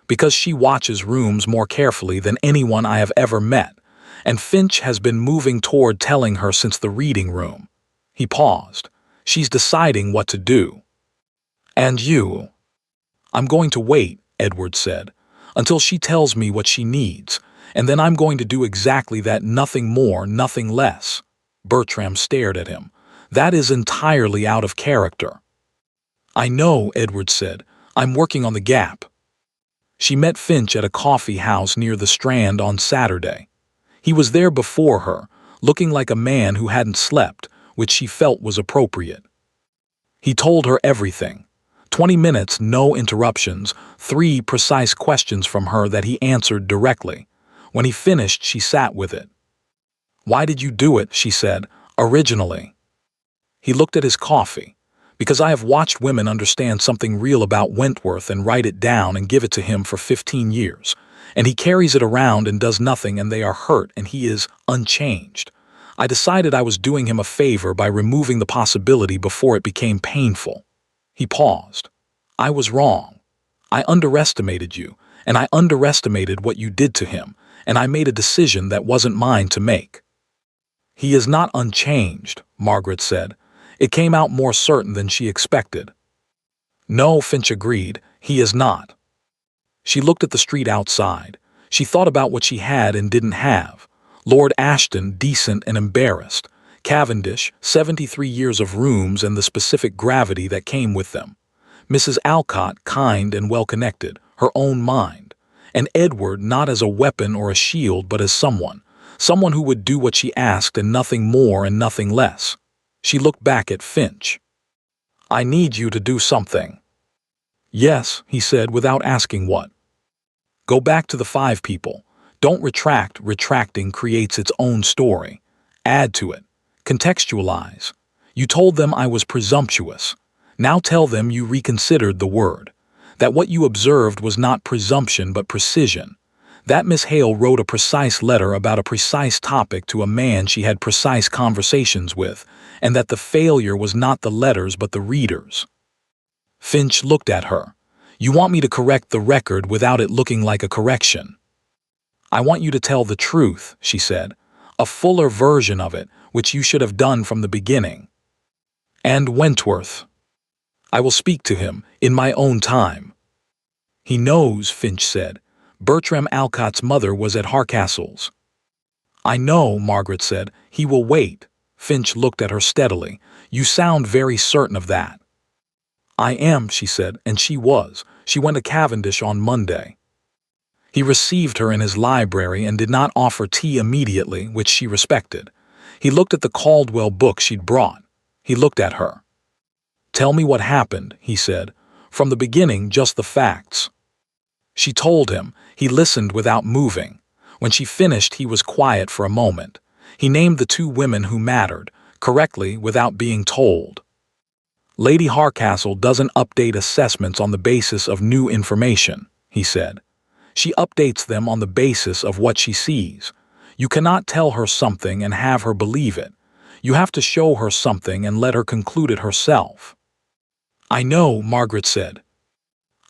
"Because she watches rooms more carefully than anyone I have ever met, and Finch has been moving toward telling her since the reading room." He paused. "She's deciding what to do." "And you?" "I'm going to wait," Edward said, "until she tells me what she needs, and then I'm going to do exactly that, nothing more, nothing less." Bertram stared at him. "That is entirely out of character." "I know," Edward said. "I'm working on the gap." She met Finch at a coffee house near the Strand on Saturday. He was there before her, looking like a man who hadn't slept, which she felt was appropriate. He told her everything. 20 minutes, no interruptions, 3 precise questions from her that he answered directly. When he finished, she sat with it. "Why did you do it?" she said, "originally?" He looked at his coffee. "Because I have watched women understand something real about Wentworth and write it down and give it to him for 15 years. And he carries it around and does nothing, and they are hurt, and he is unchanged. I decided I was doing him a favor by removing the possibility before it became painful." He paused. "I was wrong. I underestimated you, and I underestimated what you did to him, and I made a decision that wasn't mine to make." "He is not unchanged," Margaret said. It came out more certain than she expected. "No," Finch agreed, "he is not." She looked at the street outside. She thought about what she had and didn't have. Lord Ashton, decent and embarrassed. Cavendish, 73 years of rooms and the specific gravity that came with them. Mrs. Alcott, kind and well-connected, her own mind. And Edward, not as a weapon or a shield, but as someone who would do what she asked and nothing more and nothing less. She looked back at Finch. "I need you to do something." "Yes," he said without asking what. "Go back to the 5 people. Don't retract. Retracting creates its own story. Add to it. Contextualize. You told them I was presumptuous. Now tell them you reconsidered the word. That what you observed was not presumption but precision. That Miss Hale wrote a precise letter about a precise topic to a man she had precise conversations with, and that the failure was not the letters but the readers." Finch looked at her. "You want me to correct the record without it looking like a correction?" "I want you to tell the truth," she said. "A fuller version of it, which you should have done from the beginning." "And Wentworth?" "I will speak to him, in my own time." He knows, Finch said. Bertram Alcott's mother was at Harcastle's. I know, Margaret said. He will wait. Finch looked at her steadily. You sound very certain of that. I am, she said, and she was. She went to Cavendish on Monday. He received her in his library and did not offer tea immediately, which she respected. He looked at the Caldwell book she'd brought. He looked at her. Tell me what happened, he said. From the beginning, just the facts. She told him. He listened without moving. When she finished, he was quiet for a moment. He named the two women who mattered, correctly without being told. Lady Harcastle doesn't update assessments on the basis of new information, he said. She updates them on the basis of what she sees. You cannot tell her something and have her believe it. You have to show her something and let her conclude it herself. I know, Margaret said.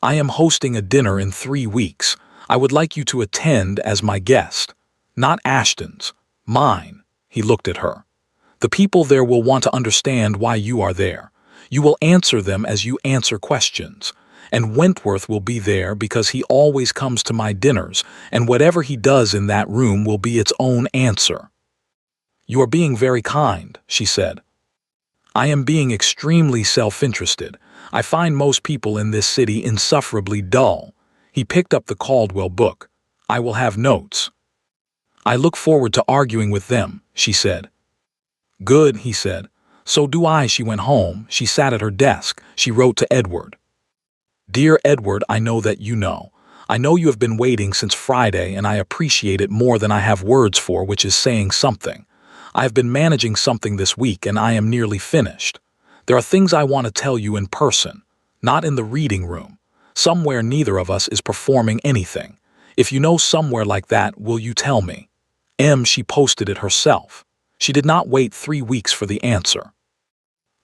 I am hosting a dinner in 3 weeks. I would like you to attend as my guest. Not Ashton's. Mine. He looked at her. The people there will want to understand why you are there. You will answer them as you answer questions. And Wentworth will be there because he always comes to my dinners, and whatever he does in that room will be its own answer. You are being very kind, she said. I am being extremely self-interested. I find most people in this city insufferably dull. He picked up the Caldwell book. I will have notes. I look forward to arguing with them, she said. Good, he said. So do I. She went home. She sat at her desk. She wrote to Edward. Dear Edward, I know that you know. I know you have been waiting since Friday, and I appreciate it more than I have words for, which is saying something. I have been managing something this week, and I am nearly finished. There are things I want to tell you in person, not in the reading room. Somewhere neither of us is performing anything. If you know somewhere like that, will you tell me? She posted it herself. She did not wait 3 weeks for the answer.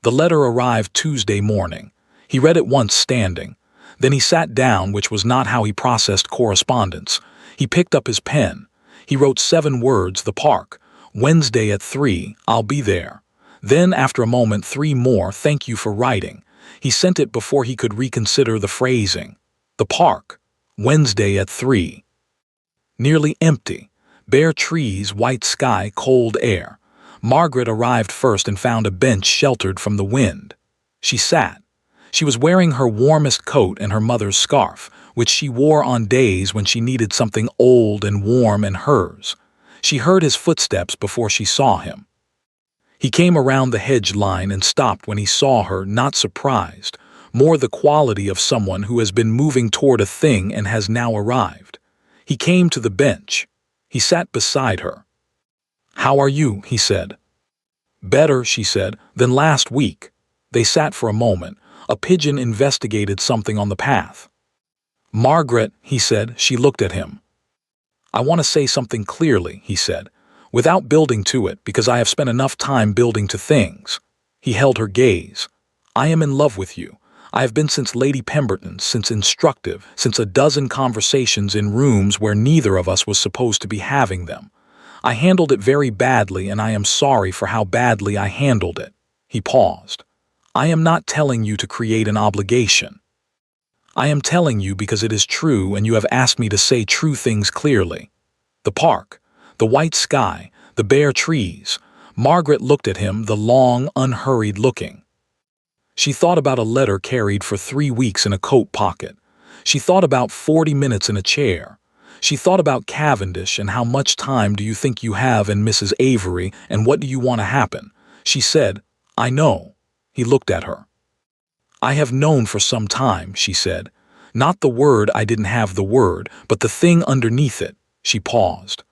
The letter arrived Tuesday morning. He read it once standing. Then he sat down, which was not how he processed correspondence. He picked up his pen. He wrote 7 words, the park. Wednesday at 3, I'll be there. Then, after a moment, 3 more, thank you for writing. He sent it before he could reconsider the phrasing. The park. Wednesday at 3. Nearly empty. Bare trees, white sky, cold air. Margaret arrived first and found a bench sheltered from the wind. She sat. She was wearing her warmest coat and her mother's scarf, which she wore on days when she needed something old and warm and hers. She heard his footsteps before she saw him. He came around the hedge line and stopped when he saw her, not surprised, more the quality of someone who has been moving toward a thing and has now arrived. He came to the bench. He sat beside her. How are you? He said. Better, she said, than last week. They sat for a moment. A pigeon investigated something on the path. Margaret, he said. She looked at him. I want to say something clearly, he said, without building to it, because I have spent enough time building to things. He held her gaze. I am in love with you. I have been since Lady Pemberton's, since instructive, since a dozen conversations in rooms where neither of us was supposed to be having them. I handled it very badly, and I am sorry for how badly I handled it. He paused. I am not telling you to create an obligation. I am telling you because it is true, and you have asked me to say true things clearly. The park, the white sky, the bare trees. Margaret looked at him, the long, unhurried looking. She thought about a letter carried for 3 weeks in a coat pocket. She thought about 40 minutes in a chair. She thought about Cavendish and how much time do you think you have and Mrs. Avery and what do you want to happen. She said, I know. He looked at her. I have known for some time, she said. Not the word, I didn't have the word, but the thing underneath it. She paused.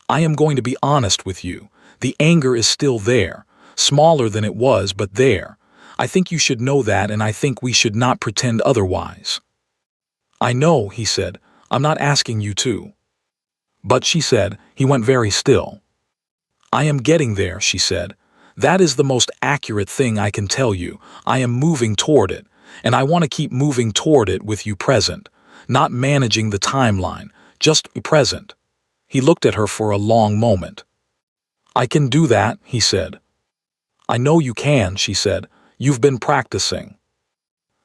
I am going to be honest with you. The anger is still there, smaller than it was, but there. I think you should know that, and I think we should not pretend otherwise. I know, he said. I'm not asking you to. But, she said, he went very still. I am getting there, she said. That is the most accurate thing I can tell you. I am moving toward it, and I want to keep moving toward it with you present, not managing the timeline, just present. He looked at her for a long moment. I can do that, he said. I know you can, she said. You've been practicing.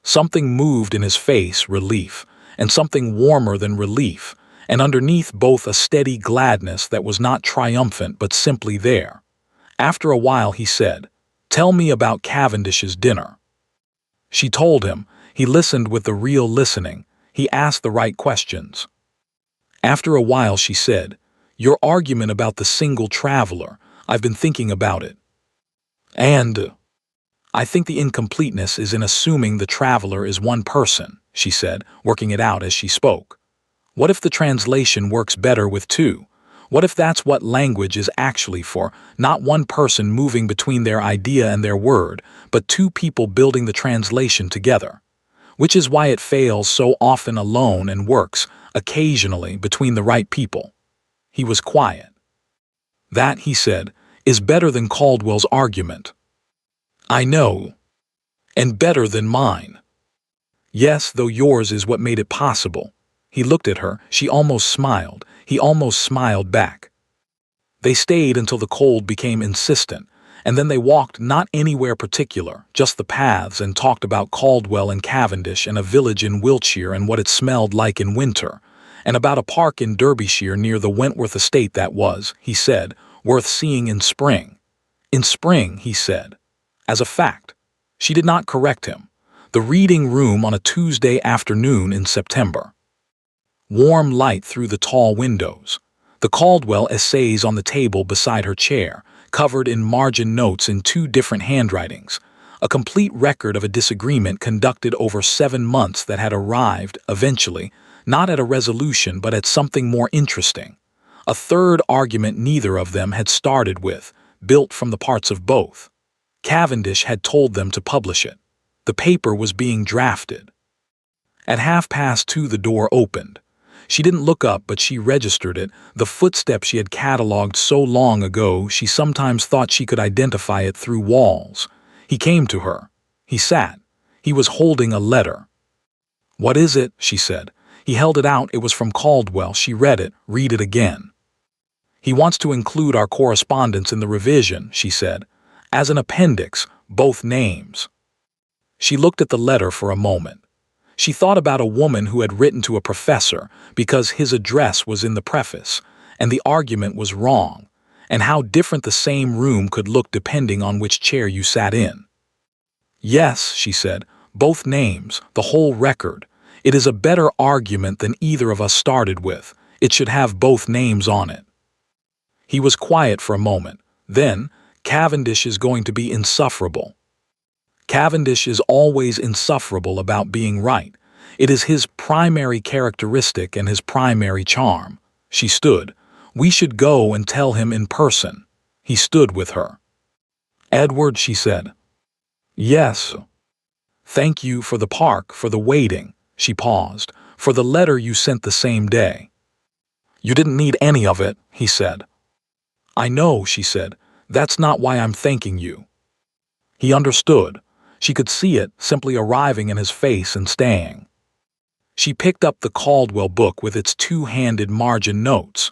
Something moved in his face, relief, and something warmer than relief, and underneath both a steady gladness that was not triumphant but simply there. After a while he said, "Tell me about Cavendish's dinner." She told him. He listened with the real listening. He asked the right questions. After a while she said, "Your argument about the single traveler, I've been thinking about it. And I think the incompleteness is in assuming the traveler is one person," she said, working it out as she spoke. "What if the translation works better with two? What if that's what language is actually for, not one person moving between their idea and their word, but two people building the translation together? Which is why it fails so often alone and works, occasionally, between the right people." He was quiet. "That," he said, "is better than Caldwell's argument." "I know. And better than mine." "Yes, though yours is what made it possible." He looked at her. She almost smiled. He almost smiled back. They stayed until the cold became insistent, and then they walked not anywhere particular, just the paths, and talked about Caldwell and Cavendish and a village in Wiltshire and what it smelled like in winter, and about a park in Derbyshire near the Wentworth estate that was, he said, worth seeing in spring. In spring, he said. As a fact, she did not correct him. The reading room on a Tuesday afternoon in September. Warm light through the tall windows. The Caldwell essays on the table beside her chair, covered in margin notes in two different handwritings. A complete record of a disagreement conducted over 7 months that had arrived, eventually, not at a resolution but at something more interesting. A third argument neither of them had started with, built from the parts of both. Cavendish had told them to publish it. The paper was being drafted. At 2:30 the door opened. She didn't look up, but she registered it, the footstep she had catalogued so long ago she sometimes thought she could identify it through walls. He came to her. He sat. He was holding a letter. "What is it?" she said. He held it out. It was from Caldwell. She read it. "Read it again." "He wants to include our correspondence in the revision," she said. "As an appendix, both names." She looked at the letter for a moment. She thought about a woman who had written to a professor because his address was in the preface, and the argument was wrong, and how different the same room could look depending on which chair you sat in. "Yes," she said, "both names, the whole record. It is a better argument than either of us started with. It should have both names on it." He was quiet for a moment. Then, "Cavendish is going to be insufferable." Cavendish is always insufferable about being right. It is his primary characteristic and his primary charm. She stood. "We should go and tell him in person." He stood with her. "Edward," she said. "Yes." "Thank you for the park, for the waiting." She paused. "For the letter you sent the same day." "You didn't need any of it," he said. "I know," she said. "That's not why I'm thanking you." He understood. She could see it, simply arriving in his face and staying. She picked up the Caldwell book with its two-handed margin notes.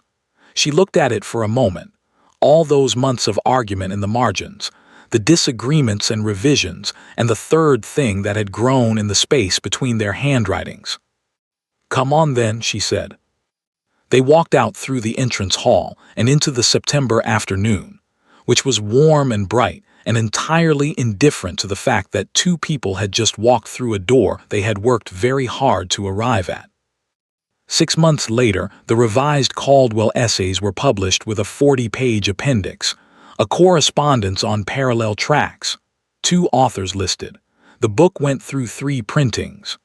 She looked at it for a moment. All those months of argument in the margins, the disagreements and revisions, and the third thing that had grown in the space between their handwritings. "Come on then," she said. They walked out through the entrance hall and into the September afternoon, which was warm and bright, and entirely indifferent to the fact that two people had just walked through a door they had worked very hard to arrive at. 6 months later, the revised Caldwell essays were published with a 40-page appendix, a correspondence on parallel tracks, 2 authors listed. The book went through 3 printings.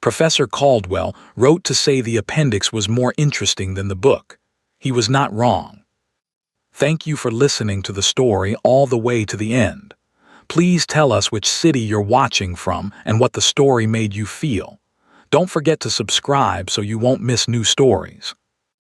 Professor Caldwell wrote to say the appendix was more interesting than the book. He was not wrong. Thank you for listening to the story all the way to the end. Please tell us which city you're watching from and what the story made you feel. Don't forget to subscribe so you won't miss new stories.